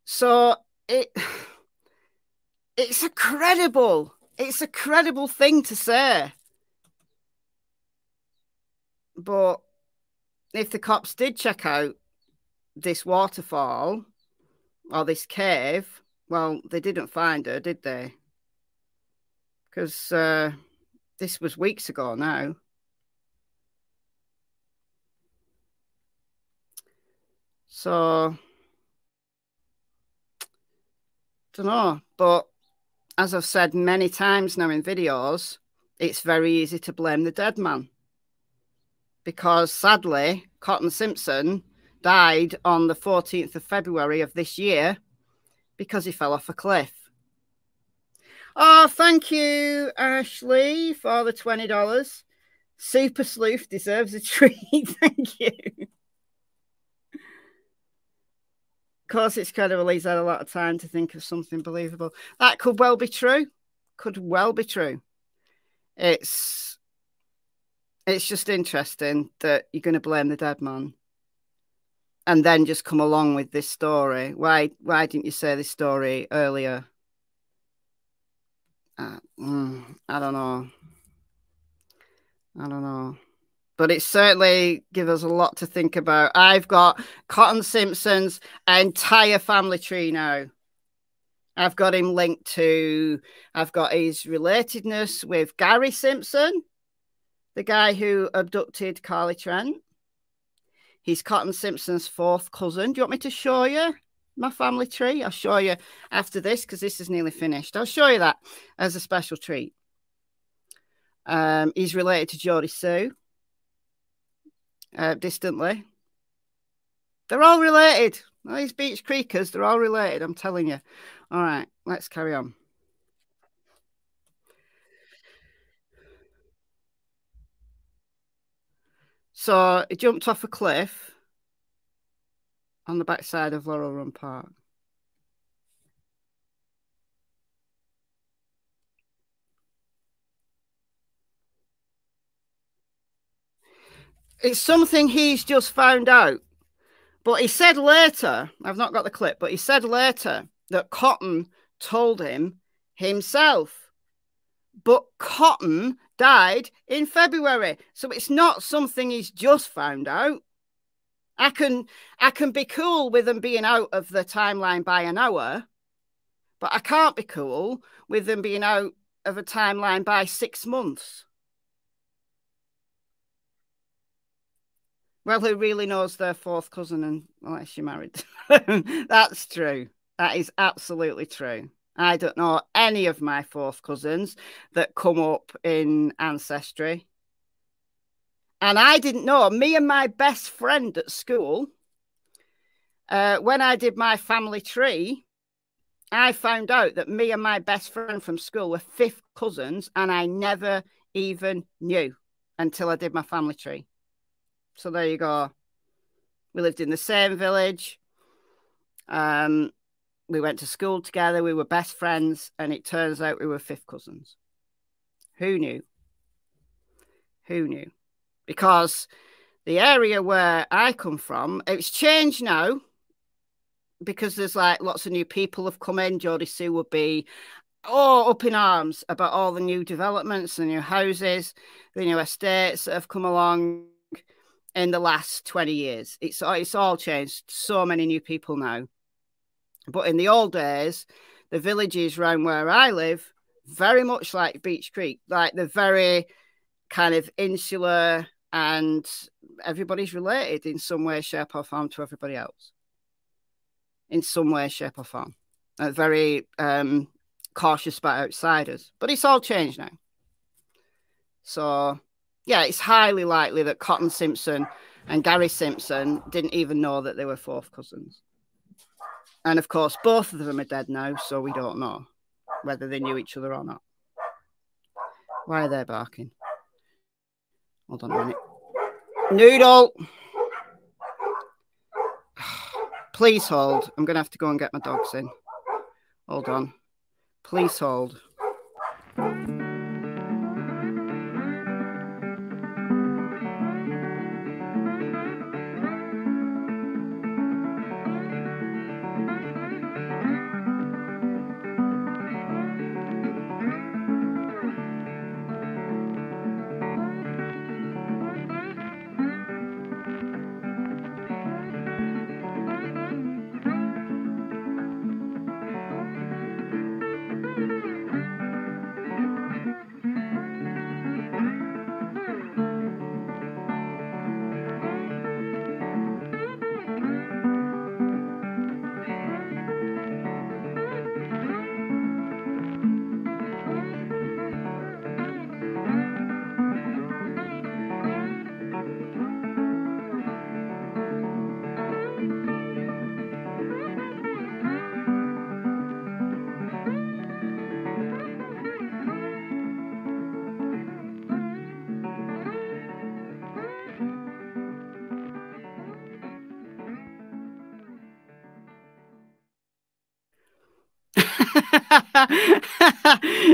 So it's a credible It's a credible thing to say. But if the cops did check out this waterfall or this cave, well, they didn't find her, did they? Because this was weeks ago now. So, don't know. But as I've said many times now in videos, it's very easy to blame the dead man. Because sadly, Cotton Simpson died on the 14th of February of this year because he fell off a cliff. Oh, thank you, Ashley, for the $20. Super Sleuth deserves a treat. Thank you. Of course, it's credible. He's had a lot of time to think of something believable. That could well be true. Could well be true. It's just interesting that you're going to blame the dead man and then just come along with this story. Why didn't you say this story earlier? I don't know. I don't know. But it certainly gives us a lot to think about. I've got Cotton Simpson's entire family tree now. I've got him linked to, I've got his relatedness with Gary Simpson, the guy who abducted Carly Trent. He's Cotton Simpson's fourth cousin. Do you want me to show you my family tree? I'll show you after this because this is nearly finished. I'll show you that as a special treat. He's related to Jodie Sue. Distantly. They're all related. Well, these Beach Creekers, they're all related, I'm telling you. All right, let's carry on. So he jumped off a cliff on the backside of Laurel Run Park. It's something he's just found out. But he said later, I've not got the clip, but he said later that Cotton told him himself. But Cotton died in February. So it's not something he's just found out. I can be cool with them being out of the timeline by an hour, but I can't be cool with them being out of a timeline by 6 months. Well, who really knows their fourth cousin unless you're married? That's true. That is absolutely true. I don't know any of my fourth cousins that come up in Ancestry. And I didn't know. Me and my best friend at school, when I did my family tree, I found out that me and my best friend from school were fifth cousins, and I never even knew until I did my family tree. So there you go. We lived in the same village. We went to school together. We were best friends. And it turns out we were fifth cousins. Who knew? Who knew? Because the area where I come from, it's changed now. Because there's like lots of new people have come in. Jodie Sue would be up in arms about all the new developments, the new houses, the new estates that have come along in the last 20 years. It's all changed. So many new people now. But in the old days, the villages around where I live, very much like Beach Creek, like they're very kind of insular and everybody's related in some way, shape or form to everybody else. In some way, shape or form. Very cautious about outsiders. But it's all changed now. So yeah, it's highly likely that Cotton Simpson and Gary Simpson didn't even know that they were fourth cousins. And of course, both of them are dead now, so we don't know whether they knew each other or not. Why are they barking? Hold on a minute. Noodle! Please hold. I'm going to have to go and get my dogs in. Hold on. Please hold.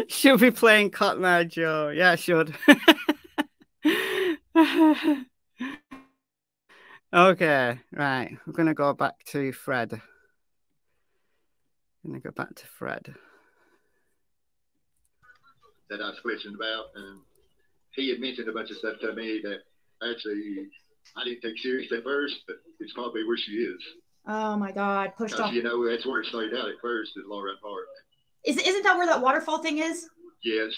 Should be playing Cotton Eye Joe. Yeah, I should. Okay, right. We're going to go back to Fred. That I was questioned about, and he had mentioned a bunch of stuff to me that actually I didn't take seriously at first, but it's probably where she is. Oh my God, pushed off. You know, that's where it started out at first, is Laura Park. Isn't that where that waterfall thing is? Yes.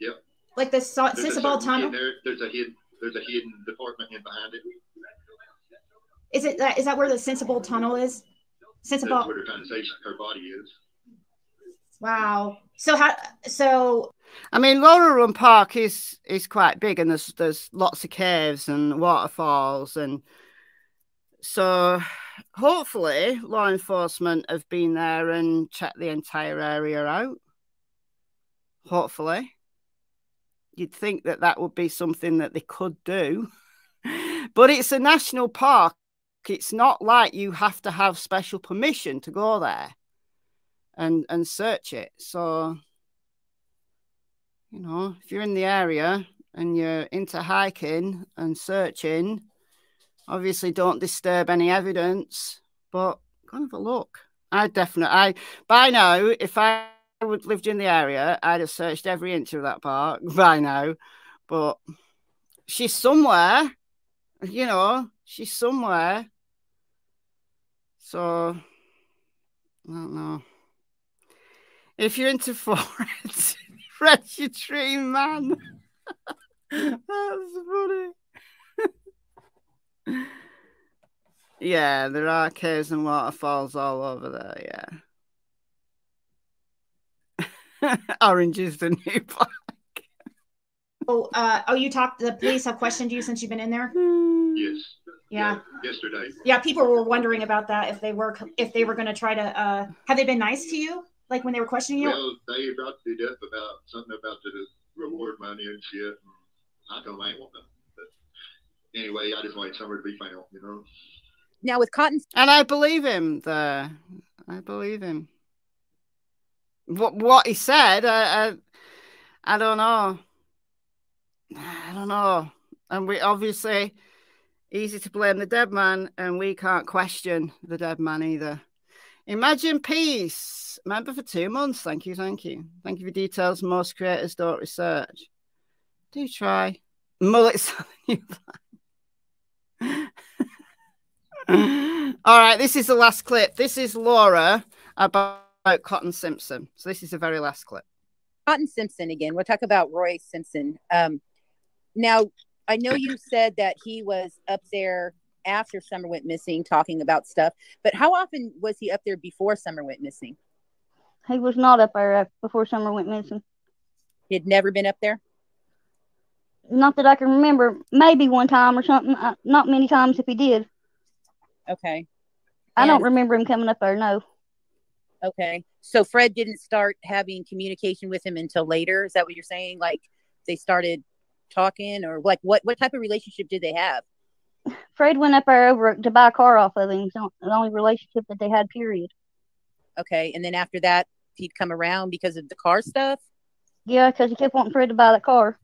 Yep. Like the Sensibel tunnel. There's a hidden department in behind it. Is that where the Sensibel tunnel is? That's where they're trying to say her body is. Wow. I mean, Laura Run Park is quite big, and there's lots of caves and waterfalls, and so hopefully law enforcement have been there and checked the entire area out. Hopefully. You'd think that would be something that they could do. But it's a national park. It's not like you have to have special permission to go there and search it. So, you know, if you're in the area and you're into hiking and searching, obviously don't disturb any evidence, but go and have a look. By now, if I would lived in the area, I'd have searched every inch of that park by now. But she's somewhere, you know, she's somewhere. So, I don't know. If you're into foreheads, Fred's your dream man. That's funny. Yeah, there are caves and waterfalls all over there, yeah. Orange is the new black. The police have questioned you since you've been in there? Yes. Yeah. Yesterday. Yeah, people were wondering about that, if they were going to try to have they been nice to you, like when they were questioning you? Well, they brought it up about something about the reward money and shit. And I told them I ain't want nothing. But anyway, I just wanted somewhere to be found, you know. Now with Cotton, and I believe him there. I believe him. What he said, I don't know. I don't know. And we obviously easy to blame the dead man, and we can't question the dead man either. Imagine Peace. Member for 2 months. Thank you. Thank you for details. Most creators don't research. Do try. Mullets on the new plan. All right, this is the last clip. This is Laura about Cotton Simpson. So this is the very last clip. Cotton Simpson again. We'll talk about Roy Simpson. Now, I know you said that he was up there after Summer went missing talking about stuff, but how often was he up there before Summer went missing? He was not up there before Summer went missing. He had never been up there? Not that I can remember. Maybe one time or something. Not many times if he did. Okay. I don't remember him coming up there, no. Okay. So Fred didn't start having communication with him until later? Is that what you're saying? Like they started talking, or like what type of relationship did they have? Fred went up there over to buy a car off of him. It's the only relationship that they had, period. Okay. And then after that, he'd come around because of the car stuff? Yeah, because he kept wanting Fred to buy that car.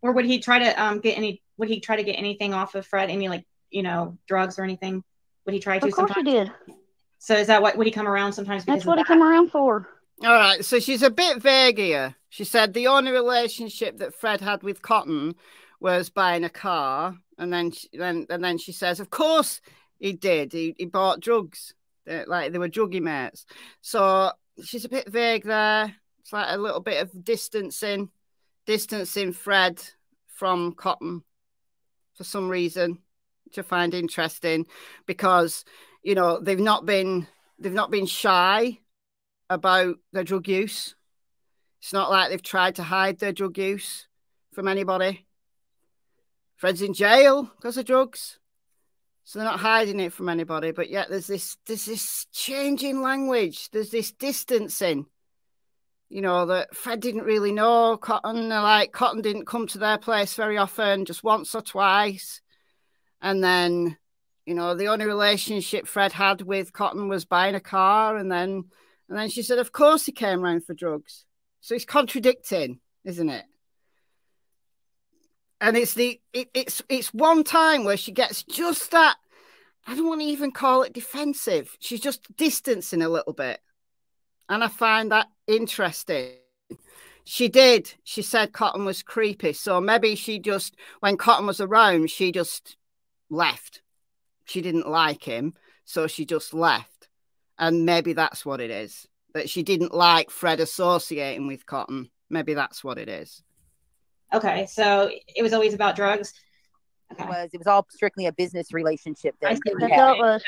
Or would he try to get anything off of Fred? Any, like, you know, drugs or anything? Would he try to? Of course he did. So is that would he come around sometimes? That's what he come around for. All right, so she's a bit vague here. She said the only relationship that Fred had with Cotton was buying a car, and then she says, of course he did. He bought drugs, like they were druggy mates. So she's a bit vague there. It's like a little bit of distancing Fred from Cotton for some reason, which I find interesting, because you know they've not been shy about their drug use. It's not like they've tried to hide their drug use from anybody. Fred's in jail because of drugs, so they're not hiding it from anybody. But yet there's this change in language. There's this distancing. You know, that Fred didn't really know Cotton. Like Cotton didn't come to their place very often, just once or twice. And then, you know, the only relationship Fred had with Cotton was buying a car, and then And then she said, of course he came round for drugs. So it's contradicting, isn't it? And it's one time where she gets just that, I don't want to even call it defensive. She's just distancing a little bit. And I find that interesting. She said Cotton was creepy. So maybe she just, when Cotton was around, she just left. She didn't like him. So she just left. And maybe that's what it is. That she didn't like Fred associating with Cotton. Maybe that's what it is. Okay, so it was always about drugs. Okay. It was all strictly a business relationship. That's all it was.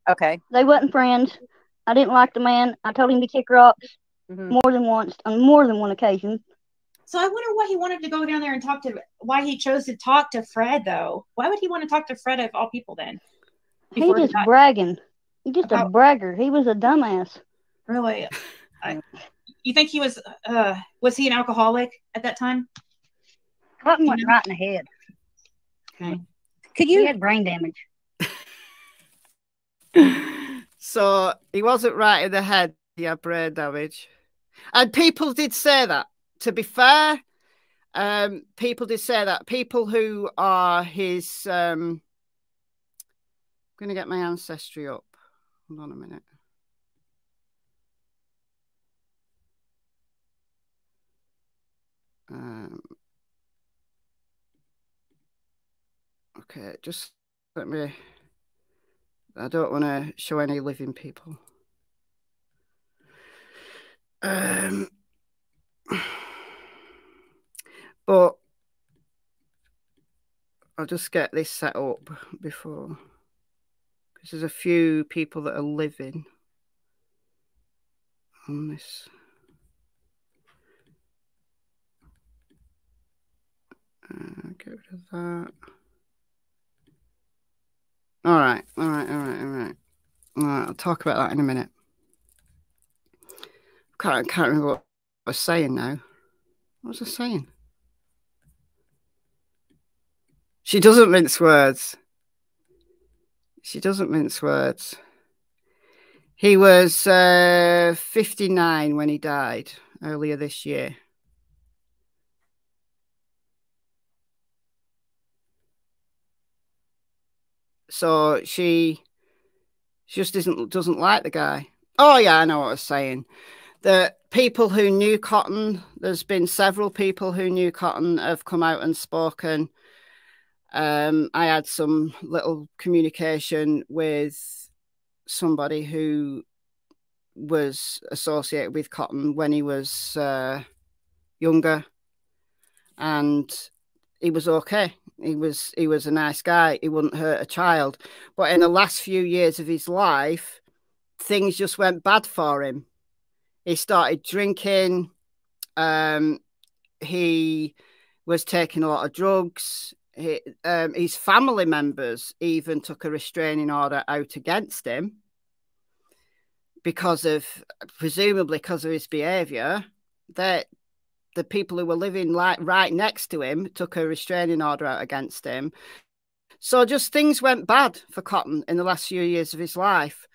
Okay. They wasn't friends. I didn't like the man. I told him to kick rocks more than once, on more than one occasion. So I wonder why he wanted to go down there and talk to, why he chose to talk to Fred, though. Why would he want to talk to Fred of all people then? He just bragging. He's just a bragger. He was a dumbass. Really? You think he was he an alcoholic at that time? Cotton went right in the head. Okay. He had brain damage. So he wasn't right in the head. He had brain damage. And people did say that. To be fair, people did say that. People who are his... I'm going to get my ancestry up. Hold on a minute. Okay, just let me... I don't want to show any living people. But I'll just get this set up before, because there's a few people that are living on this. Get rid of that. All right. I'll talk about that in a minute. Can't remember what I was saying now. What was I saying? She doesn't mince words. She doesn't mince words. He was 59 when he died earlier this year. So she just doesn't like the guy. Oh yeah, I know what I was saying. The people who knew Cotton, there's been several people who knew Cotton have come out and spoken. I had some little communication with somebody who was associated with Cotton when he was younger, and he was okay. He was a nice guy. He wouldn't hurt a child. But in the last few years of his life, things just went bad for him. He started drinking. He was taking a lot of drugs. His family members even took a restraining order out against him presumably because of his behaviour. That the people who were living right next to him took a restraining order out against him. So just things went bad for Cotton in the last few years of his life.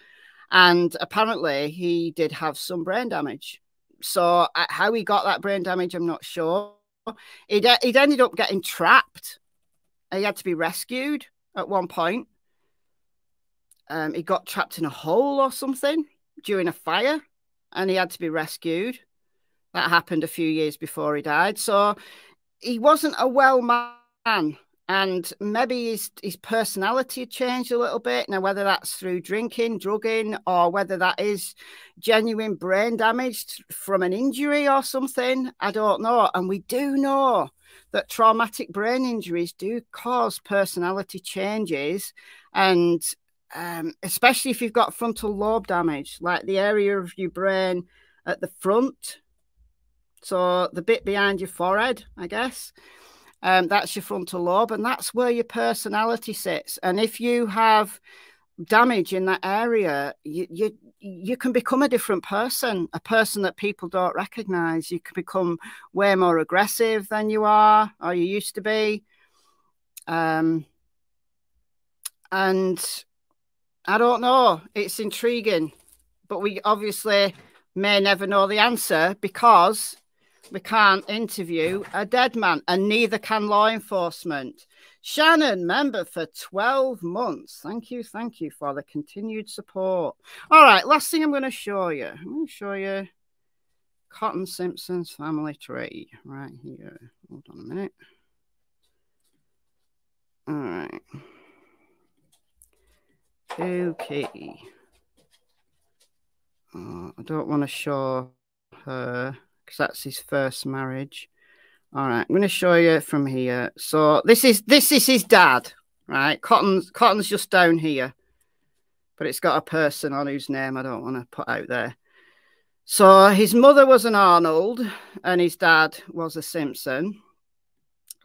And apparently he did have some brain damage. So how he got that brain damage, I'm not sure. He'd ended up getting trapped. He had to be rescued at one point. He got trapped in a hole or something during a fire, and he had to be rescued. That happened a few years before he died. So he wasn't a well man. And maybe his personality had changed a little bit. Now, whether that's through drinking, drugging, or whether that is genuine brain damage from an injury or something, I don't know. And we do know that traumatic brain injuries do cause personality changes. And especially if you've got frontal lobe damage, like the area of your brain at the front. So the bit behind your forehead, I guess. That's your frontal lobe, and that's where your personality sits. And if you have damage in that area, you can become a different person, a person that people don't recognize. You can become way more aggressive than you are, or you used to be. And I don't know, it's intriguing, but we obviously may never know the answer because we can't interview a dead man, and neither can law enforcement. Shannon, member for 12 months. Thank you for the continued support. All right, last thing I'm going to show you. I'm going to show you Cotton Simpson's family tree right here. Hold on a minute. All right. Okay. I don't want to show her because that's his first marriage. All right, I'm going to show you from here. So this is his dad, right? Cotton's just down here, but it's got a person on whose name I don't want to put out there. So his mother was an Arnold and his dad was a Simpson.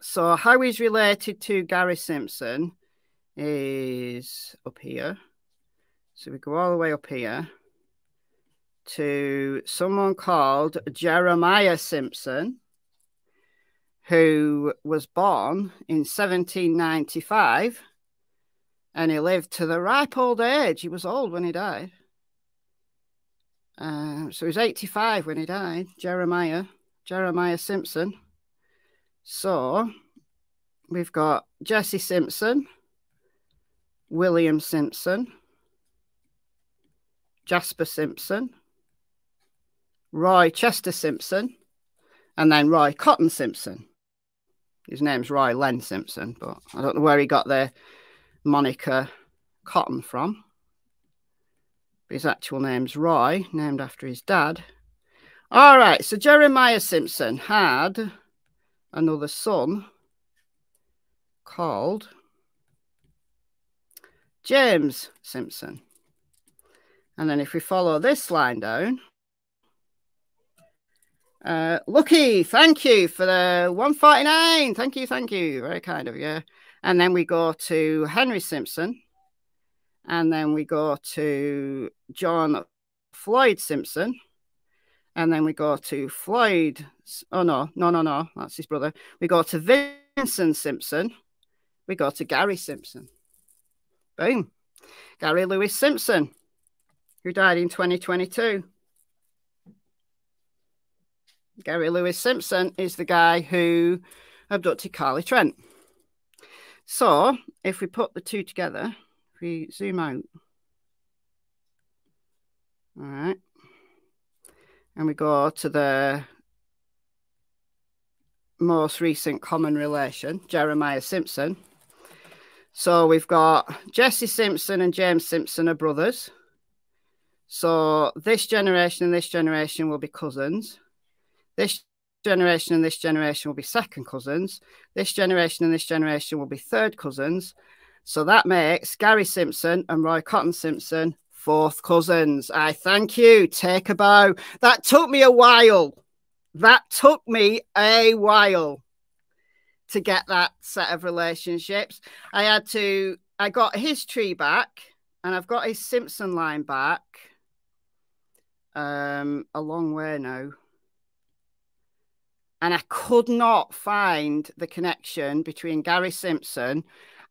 So how he's related to Gary Simpson is up here. So we go all the way up here to someone called Jeremiah Simpson, who was born in 1795, and he lived to the ripe old age. He was old when he died. So he was 85 when he died, Jeremiah Simpson. So we've got Jesse Simpson, William Simpson, Jasper Simpson, Roy Chester Simpson, and then Roy Cotton Simpson. His name's Roy Len Simpson, but I don't know where he got the moniker Cotton from. But his actual name's Roy, named after his dad. All right, so Jeremiah Simpson had another son called James Simpson. And then if we follow this line down, Lucky, thank you for the 149. Thank you. Very kind of you. And then we go to Henry Simpson. And then we go to John Floyd Simpson. And then we go to Floyd. Oh, no. That's his brother. We go to Vincent Simpson. We go to Gary Simpson. Boom. Gary Lewis Simpson, who died in 2022. Gary Lewis Simpson is the guy who abducted Carly Trent. So if we put the two together, if we zoom out, all right, and we go to the most recent common relation, Jeremiah Simpson. So we've got Jesse Simpson and James Simpson are brothers. So this generation and this generation will be cousins. This generation and this generation will be second cousins. This generation and this generation will be third cousins. So that makes Gary Simpson and Roy Cotton Simpson fourth cousins. I thank you. Take a bow. That took me a while. To get that set of relationships. I got his tree back, and I've got his Simpson line back a long way now. And I could not find the connection between Gary Simpson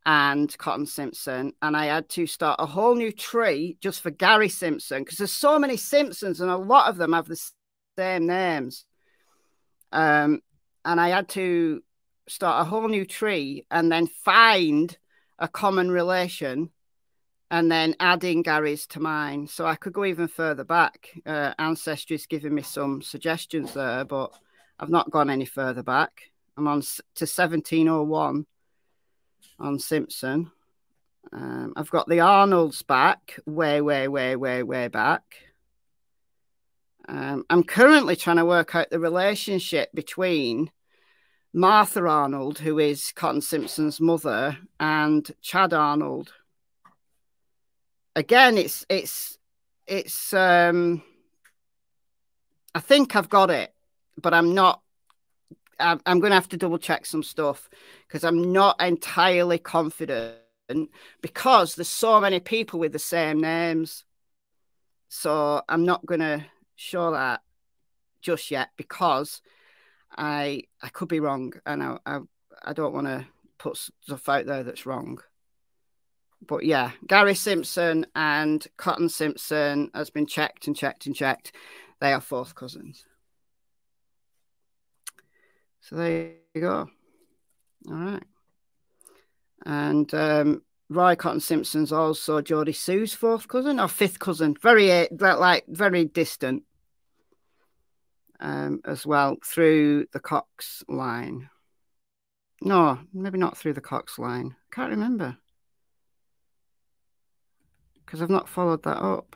and Cotton Simpson. And I had to start a whole new tree just for Gary Simpson, because there's so many Simpsons and a lot of them have the same names. And I had to start a whole new tree and then find a common relation and then adding Gary's to mine. So I could go even further back. Ancestry's giving me some suggestions there, but I've not gone any further back. I'm on to 1701 on Simpson. I've got the Arnolds back, way back. I'm currently trying to work out the relationship between Martha Arnold, who is Cotton Simpson's mother, and Chad Arnold. Again, it's I think I've got it, but I'm not. I'm going to have to double check some stuff because I'm not entirely confident because there's so many people with the same names. So I'm not going to show that just yet because I could be wrong, and I don't want to put stuff out there that's wrong. But yeah, Gary Simpson and Cotton Simpson has been checked and checked and checked. They are fourth cousins. So there you go. All right. And Roy Cotton Simpson's also Geordie Sue's fourth cousin or fifth cousin. Very distant as well, through the Cox line. No, maybe not through the Cox line. Can't remember. Because I've not followed that up.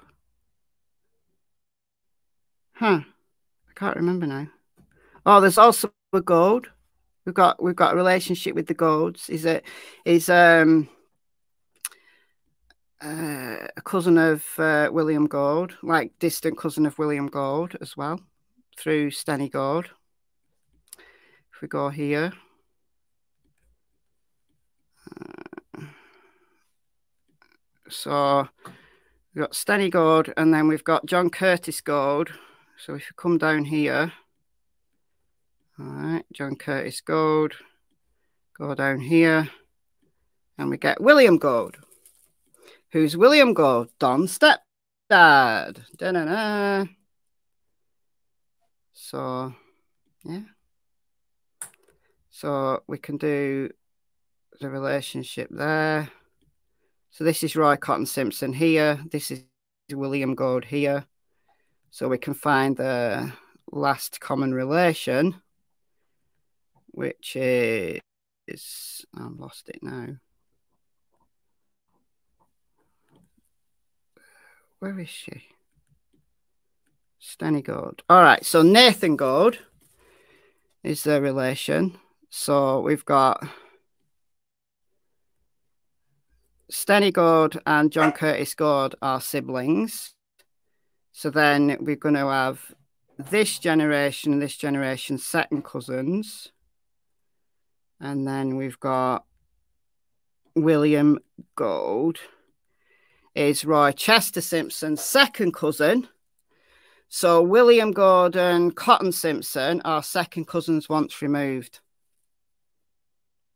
Huh. I can't remember now. Oh, there's also a Gold. We've got a relationship with the Golds. He's a cousin of William Gold, like distant cousin of William Gold as well, through Stenny Gold. If we go here. So we've got Stenny Gold, and then we've got John Curtis Gold. So if you come down here, all right, John Curtis Gold, go down here, and we get William Gold. Who's William Gold? Don's stepdad. Da-na-na. So, yeah. So we can do the relationship there. So this is Roy Cotton Simpson here. This is William Gold here. So we can find the last common relation, which is, I've lost it now. Where is she? Stenny Gold. All right, so Nathan Gold is the relation. So we've got Stenny Gold and John Curtis Gold are siblings. So then we're going to have this generation and this generation second cousins. And then we've got William Gold is Roy Chester Simpson's second cousin. So William Gold and Cotton Simpson are second cousins once removed.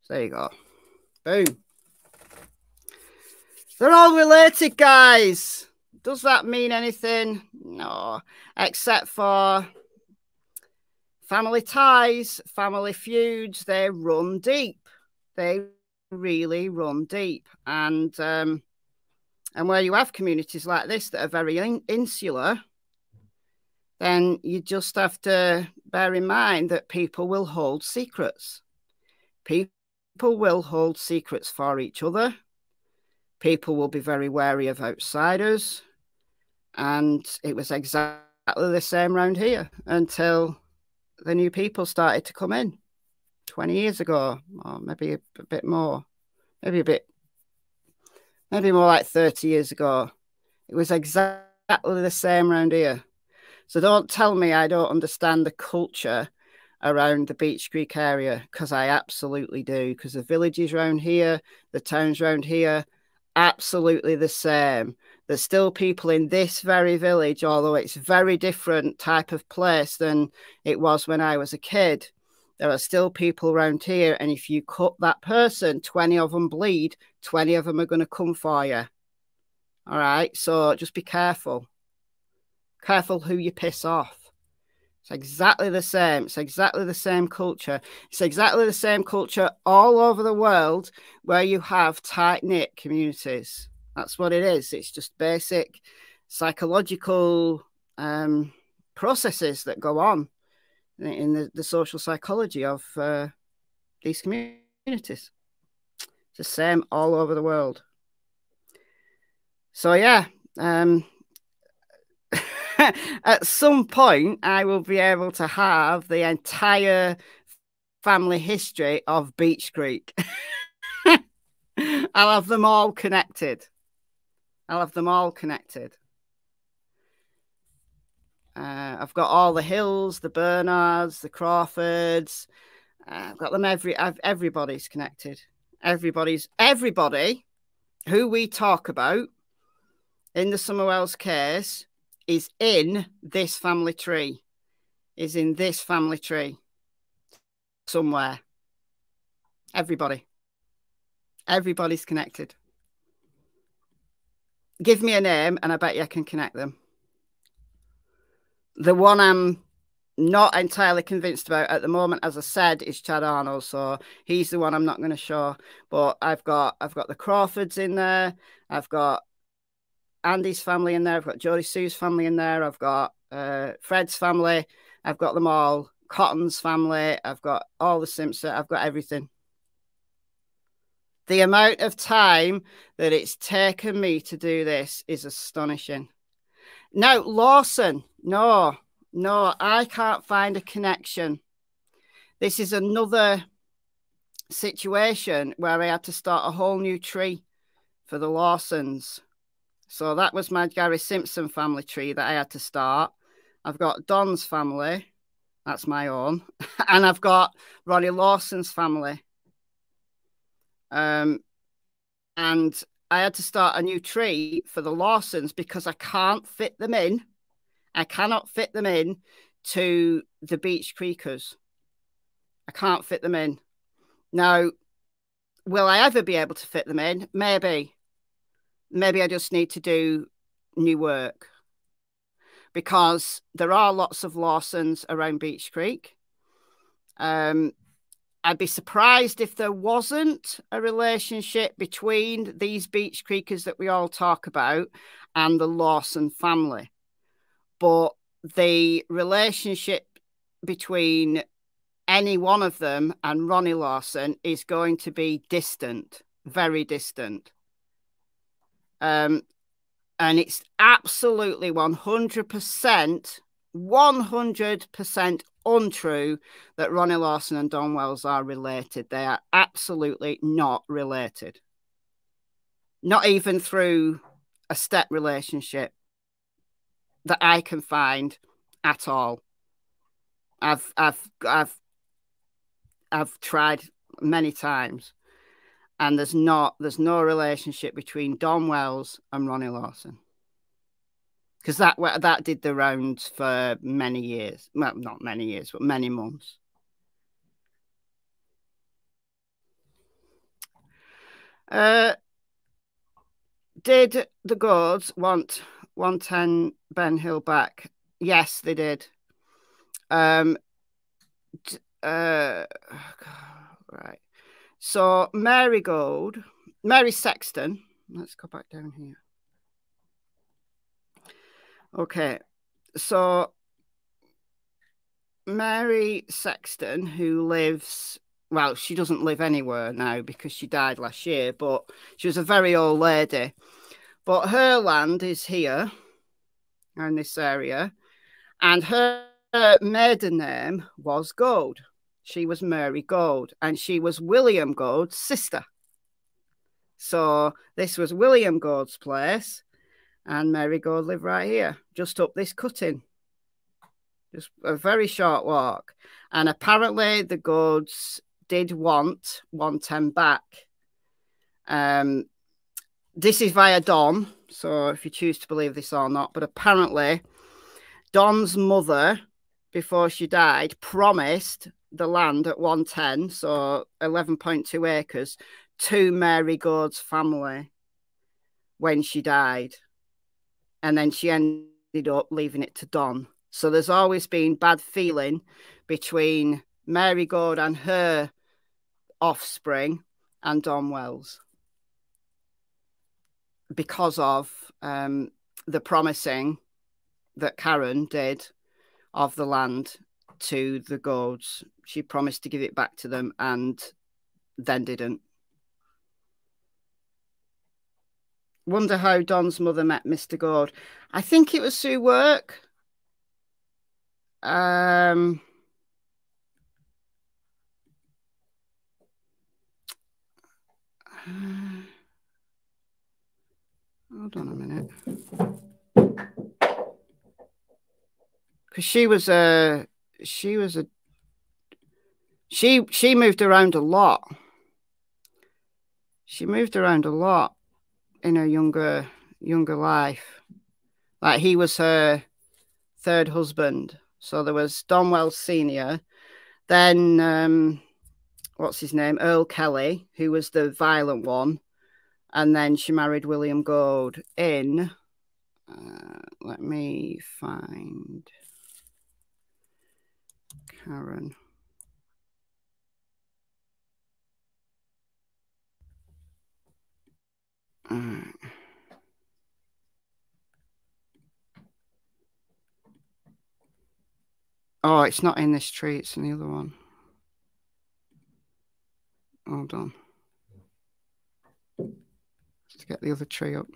So there you go. Boom. They're all related, guys. Does that mean anything? No. Except for family ties, family feuds. They run deep. They really run deep. And where you have communities like this that are very insular, then you just have to bear in mind that people will hold secrets. People will hold secrets for each other. People will be very wary of outsiders. And it was exactly the same round here until the new people started to come in 20 years ago, or maybe a bit more, maybe more like 30 years ago. It was exactly the same round here. So don't tell me I don't understand the culture around the Beech Creek area, because I absolutely do, because the villages around here, the towns around here, absolutely the same. There's still people in this very village, although it's a very different type of place than it was when I was a kid. There are still people around here, and if you cut that person, 20 of them bleed, 20 of them are going to come for you. All right, so just be careful. Careful who you piss off. It's exactly the same. It's exactly the same culture. It's exactly the same culture all over the world where you have tight-knit communities. That's what it is. It's just basic psychological processes that go on in the social psychology of these communities. It's the same all over the world. So, yeah. At some point, I will be able to have the entire family history of Beech Creek. I'll have them all connected. I've got all the Hills, the Bernards, the Crawfords. I've got them everybody's connected. Everybody who we talk about in the Summerwells case is in this family tree. Somewhere. Everybody's connected. Give me a name and I bet you I can connect them. The one I'm not entirely convinced about at the moment, as I said, is Chad Arnold. So he's the one I'm not going to show. But I've got the Crawfords in there. I've got Andy's family in there. I've got Jodie Sue's family in there. I've got Fred's family. I've got them all. Cotton's family. I've got all the Simpsons. I've got everything. The amount of time that it's taken me to do this is astonishing. Now, Lawson, no, I can't find a connection. This is another situation where I had to start a whole new tree for the Lawsons. So that was my Gary Simpson family tree that I had to start. I've got Don's family. That's my own. And I've got Ronnie Lawson's family. And I had to start a new tree for the Lawsons because I can't fit them in. I cannot fit them in to the Beach Creekers. I can't fit them in. Now, will I ever be able to fit them in? Maybe. Maybe I just need to do new work. Because there are lots of Lawsons around Beach Creek. I'd be surprised if there wasn't a relationship between these Beach Creekers that we all talk about and the Lawson family. But the relationship between any one of them and Ronnie Lawson is going to be distant, very distant. And it's absolutely 100% untrue that Ronnie Lawson and Don Wells are related. They are absolutely not related. Not even through a step relationship that I can find at all. I've tried many times, and there's no relationship between Don Wells and Ronnie Lawson. Because that did the rounds for many years. Well, not many years, but many months. Did the Gourds want 110 Ben Hill back? Yes, they did. Right. So Mary Sexton. Let's go back down here. Okay, so Mary Sexton, who lives, well, she doesn't live anywhere now because she died last year, but she was a very old lady. But her land is here, in this area, and her maiden name was Gold. She was Mary Gold, and she was William Gold's sister. So this was William Gold's place. And Mary Gold lived right here, just up this cutting. Just a very short walk. And apparently the Golds did want 110 back. This is via Don, so if you choose to believe this or not, but apparently Don's mother, before she died, promised the land at 110, so 11.2 acres, to Mary Gold's family when she died. And then she ended up leaving it to Don. So there's always been bad feeling between Mary Gold and her offspring and Don Wells because of the promising that Karen did of the land to the Golds. She promised to give it back to them and then didn't. Wonder how Don's mother met Mr. Gold. I think it was through work. Hold on a minute. Because she moved around a lot. She moved around a lot in her younger life. Like, he was her third husband. So there was Don Wells Sr., then what's his name, Earl Kelly, who was the violent one, and then she married William Gold in let me find Karen. Oh, it's not in this tree. It's in the other one. Hold on. Let's get the other tree up.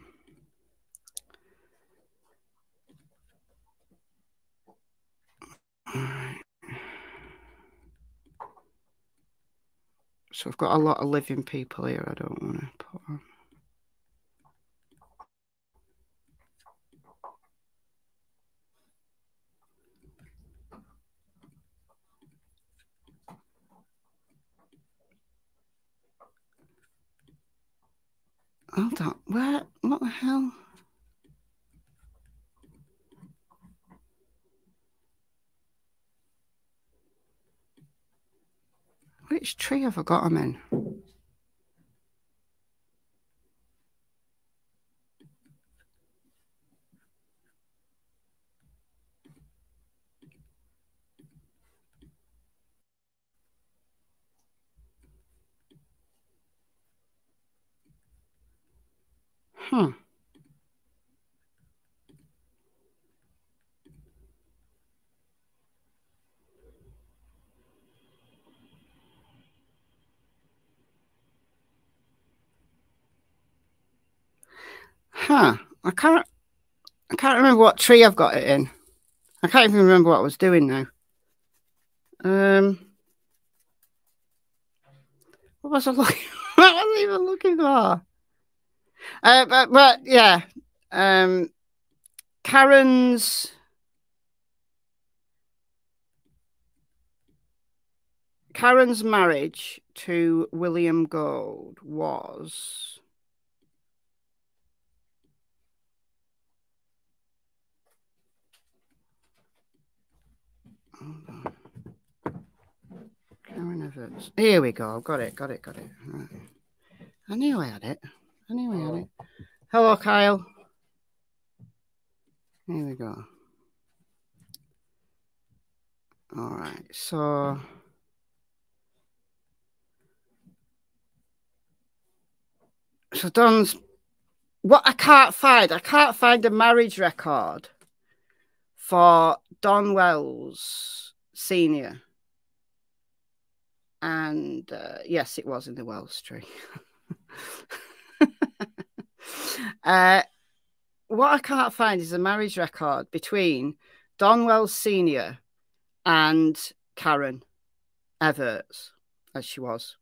All right. So I've got a lot of living people here. I don't want to put on. Hold on. Where? What the hell? Which tree have I got them in? I can't remember what tree I've got it in. I can't even remember what I was doing now. What was I looking? What was I even looking for? But yeah, Karen's marriage to William Gold was. Hold on. Karen Evans. Here we go. Got it. Right. I knew I had it. Hello, Kyle. Here we go. All right. So Don's what I can't find a marriage record for Don Wells Senior. And yes, it was in the Wells tree. What I can't find is a marriage record between Don Wells Senior and Karen Everts, as she was.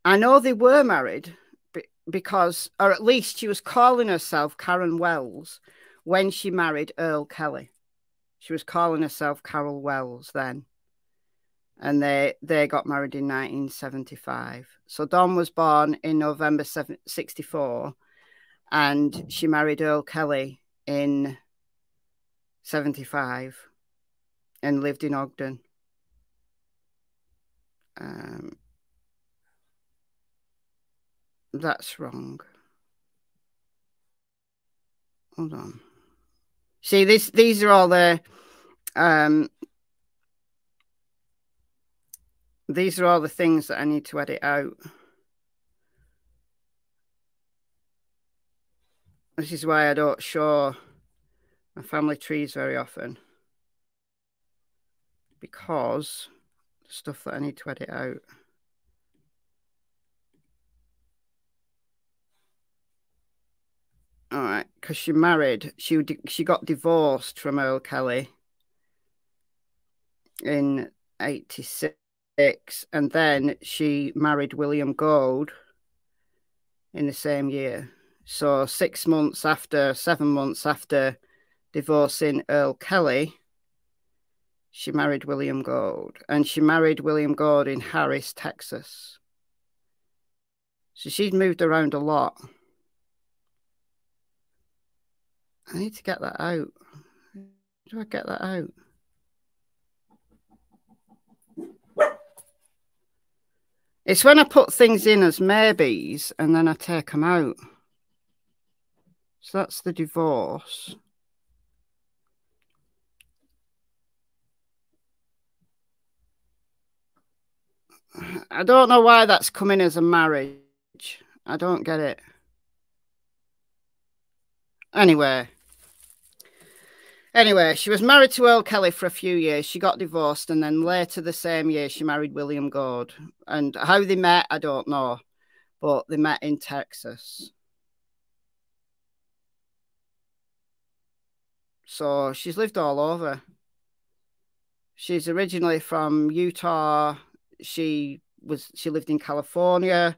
I know they were married because, or at least she was calling herself Karen Wells when she married Earl Kelly. She was calling herself Carol Wells then. And they got married in 1975. So Don was born in November 64, and she married Earl Kelly in 75 and lived in Ogden. That's wrong. Hold on. See, these are all the these are all the things that I need to edit out. This is why I don't show my family trees very often, because the stuff that I need to edit out. All right, because she married, she got divorced from Earl Kelly in 86, and then she married William Gold in the same year. So 7 months after divorcing Earl Kelly, she married William Gold, and she married William Gold in Harris, Texas. So she's moved around a lot. I need to get that out. How do I get that out? It's when I put things in as maybes and then I take them out. So that's the divorce. I don't know why that's coming as a marriage. I don't get it. Anyway, she was married to Earl Kelly for a few years. She got divorced, and then later the same year, she married William Gord. And how they met, I don't know. But they met in Texas. So she's lived all over. She's originally from Utah. She lived in California.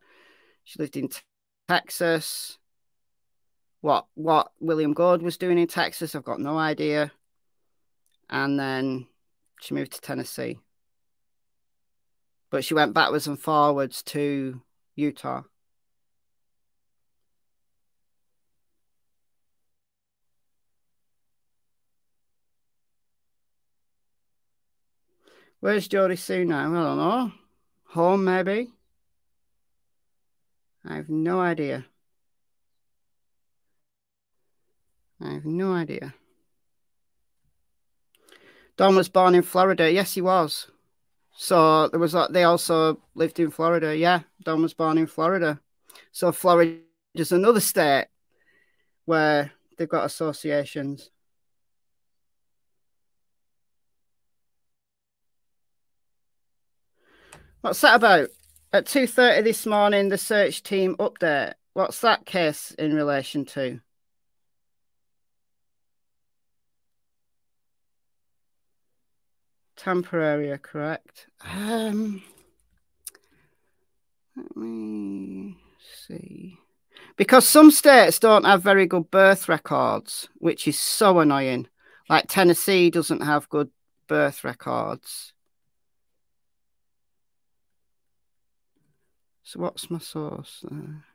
She lived in Texas. What William Gord was doing in Texas, I've got no idea. And then she moved to Tennessee. But she went backwards and forwards to Utah. Where's Jodie Sue now? I don't know. Home, maybe? I have no idea. Don was born in Florida. Yes, he was. So they also lived in Florida. Yeah, Don was born in Florida. So Florida is another state where they've got associations. What's that about? At 2:30 this morning, the search team update. What's that case in relation to? Tampa area, correct. Let me see. Because some states don't have very good birth records, which is so annoying. Like Tennessee doesn't have good birth records. So what's my source there?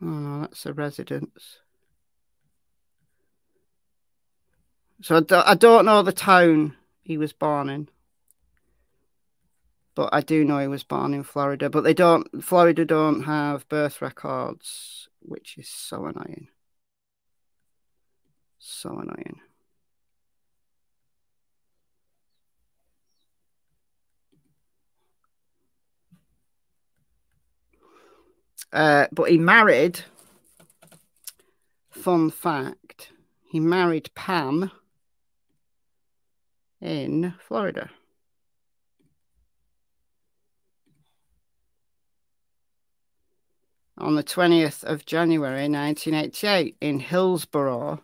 Oh, no, that's a residence. So I don't know the town he was born in. But I do know he was born in Florida. But Florida don't have birth records, which is so annoying. So annoying. But he married, fun fact, he married Pam in Florida. On the 20th of January, 1988, in Hillsborough,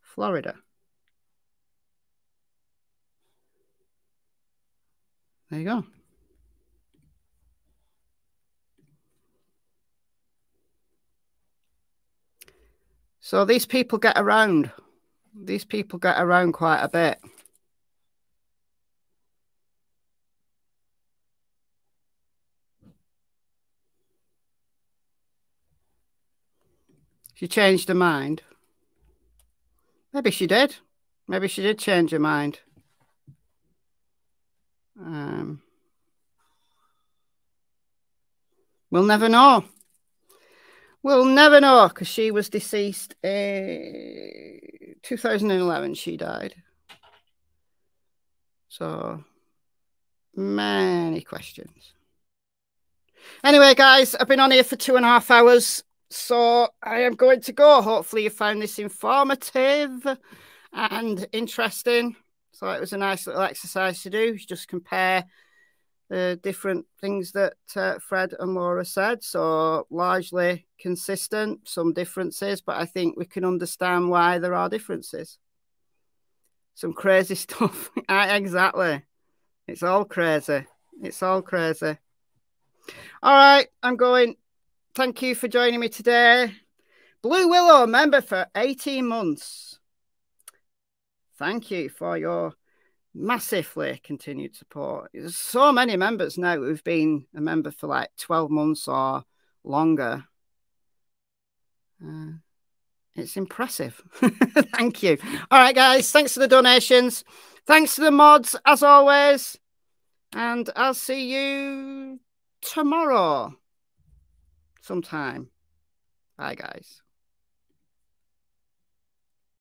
Florida. There you go. So these people get around. These people get around quite a bit. She changed her mind. Maybe she did. Maybe she did change her mind. We'll never know. We'll never know, because she was deceased in 2011. She died. So, many questions. Anyway, guys, I've been on here for 2.5 hours. So I am going to go. Hopefully you found this informative and interesting. So it was a nice little exercise to do. Just compare the different things that Fred and Lora said. So largely consistent, some differences, but I think we can understand why there are differences. Some crazy stuff. Exactly. It's all crazy. It's all crazy. All right, I'm going. Thank you for joining me today. Blue Willow, member for 18 months. Thank you for your massively continued support. There's so many members now who've been a member for like 12 months or longer. It's impressive. Thank you. All right, guys. Thanks for the donations. Thanks to the mods, as always. And I'll see you tomorrow. sometime. Bye, guys.